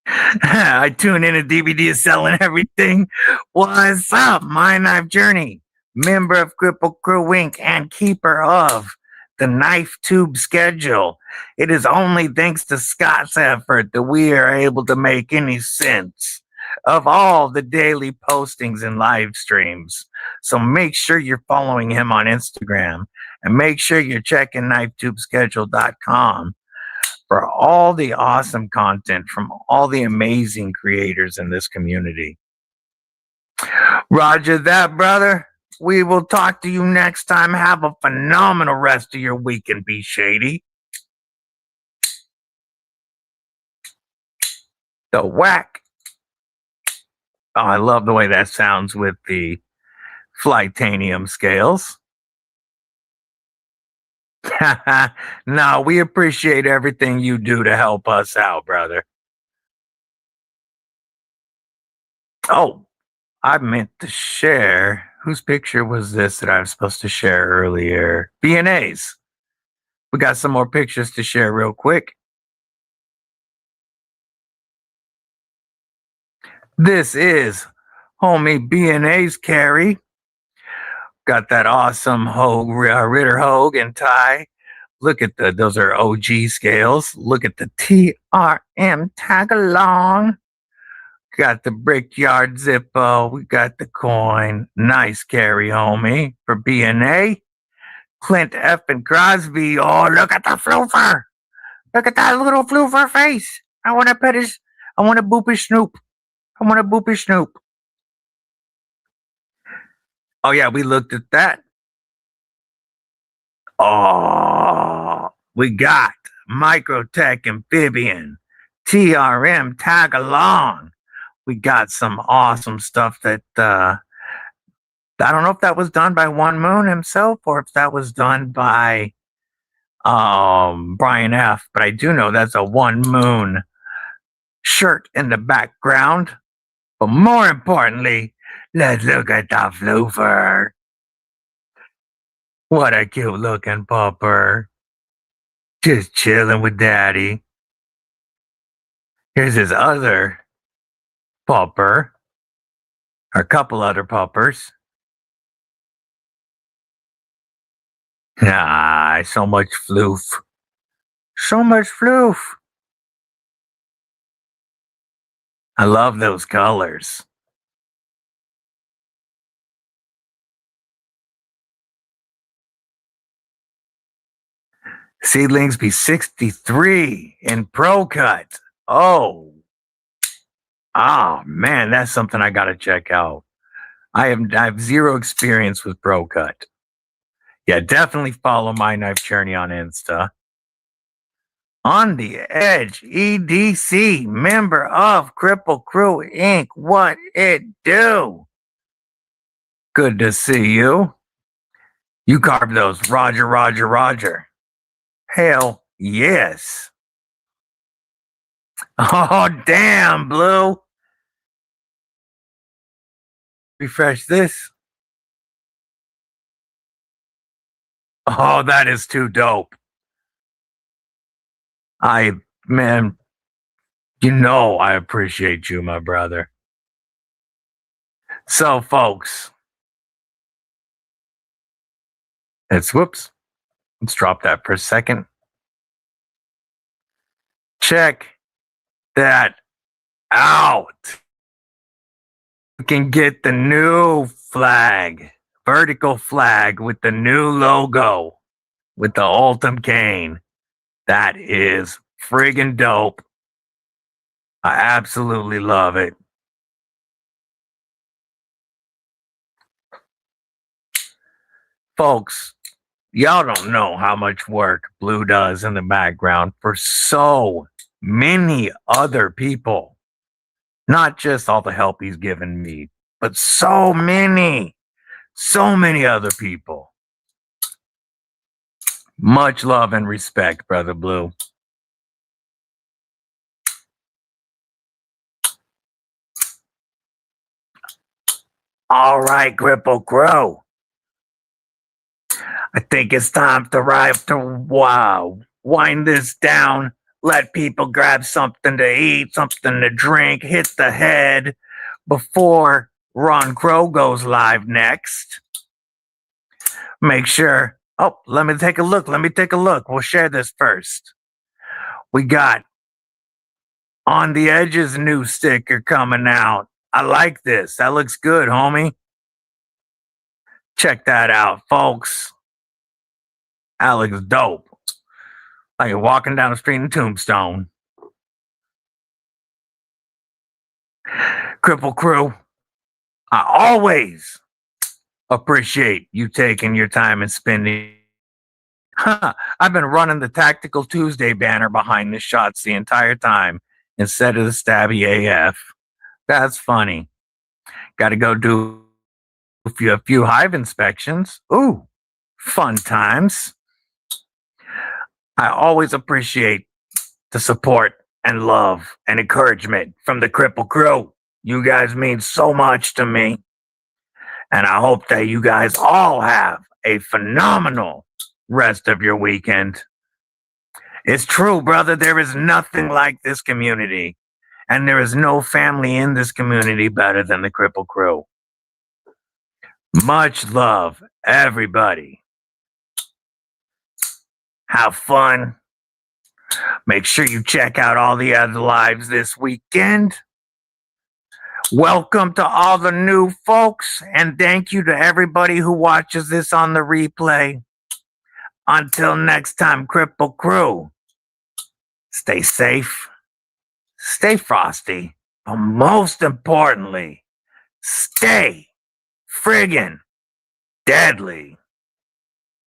I tune in and DVD is selling everything. What's up, My Knife Journey? Member of Kripple Crew Inc. and keeper of the Knife Tube schedule. It is only thanks to Scott's effort that we are able to make any sense of all the daily postings and live streams. So make sure you're following him on Instagram and make sure you're checking knifetubeschedule.com for all the awesome content from all the amazing creators in this community. Roger that, brother. We will talk to you next time. Have a phenomenal rest of your week and be shady. The whack. Oh, I love the way that sounds with the Flightanium scales. No, we appreciate everything you do to help us out, brother. Oh, I meant to share. Whose picture was this that I was supposed to share earlier? B&A's. We got some more pictures to share real quick. This is homie B&A's carry. Got that awesome Ritter Hogue and tie. Look at those are OG scales. Look at the TRM tag along. Got the Brickyard Zippo. We got the coin. Nice carry, homie, for B&A. Clint F. and Crosby. Oh, look at the floofer. Look at that little floofer face. I want to pet his, I want to boop his snoop. I want to boop his snoop. Oh, yeah, we looked at that. Oh, we got Microtech Amphibian, TRM Tag Along. We got some awesome stuff that I don't know if that was done by One Moon himself or if that was done by Brian F. But I do know that's a One Moon shirt in the background. But more importantly, let's look at the floofer. What a cute looking pupper. Just chilling with daddy. Here's his other pupper. Or a couple other puppers. Ah, so much floof. So much floof. I love those colors. Seedlings be 63 in Pro Cut. Oh man, that's something I gotta check out. I have zero experience with Pro Cut. Yeah, definitely follow My Knife Journey on Insta. On the Edge, EDC, member of Kripple Crew Inc. What it do? Good to see you. You carved those. Roger, Roger, Roger. Hell yes. Oh, damn, Blue. Refresh this. Oh, that is too dope. Man, you know I appreciate you, my brother. So, folks, let's drop that for a second. Check that out. You can get the new flag, vertical flag with the new logo, with the Ultim cane. That is friggin' dope. I absolutely love it. Folks, Y'all don't know how much work Blue does in the background for so many other people. Not just all the help he's given me, but so many other people. Much love and respect, Brother Blue. All right, Kripple Krew. I think it's time to wind this down. Let people grab something to eat, something to drink, hit the head before Ron Crow goes live next. Make sure. Oh, let me take a look. We'll share this first. We got On the Edge's new sticker coming out. I like this. That looks good, homie. Check that out, folks. That looks dope. Like you're walking down the street in Tombstone. Kripple Krew, I always appreciate you taking your time and spending. I've been running the Tactical Tuesday banner behind the shots the entire time instead of the Stabby AF. That's funny. Got to go do a few hive inspections. Ooh, fun times. I always appreciate the support and love and encouragement from the Kripple Krew. You guys mean so much to me. And I hope that you guys all have a phenomenal rest of your weekend. It's true, brother. There is nothing like this community. And there is no family in this community better than the Kripple Krew. Much love, everybody. Have fun. Make sure you check out all the other lives this weekend. Welcome to all the new folks, and thank you to everybody who watches this on the replay. Until next time, Kripple Krew, stay safe, stay frosty, but most importantly, stay friggin' deadly.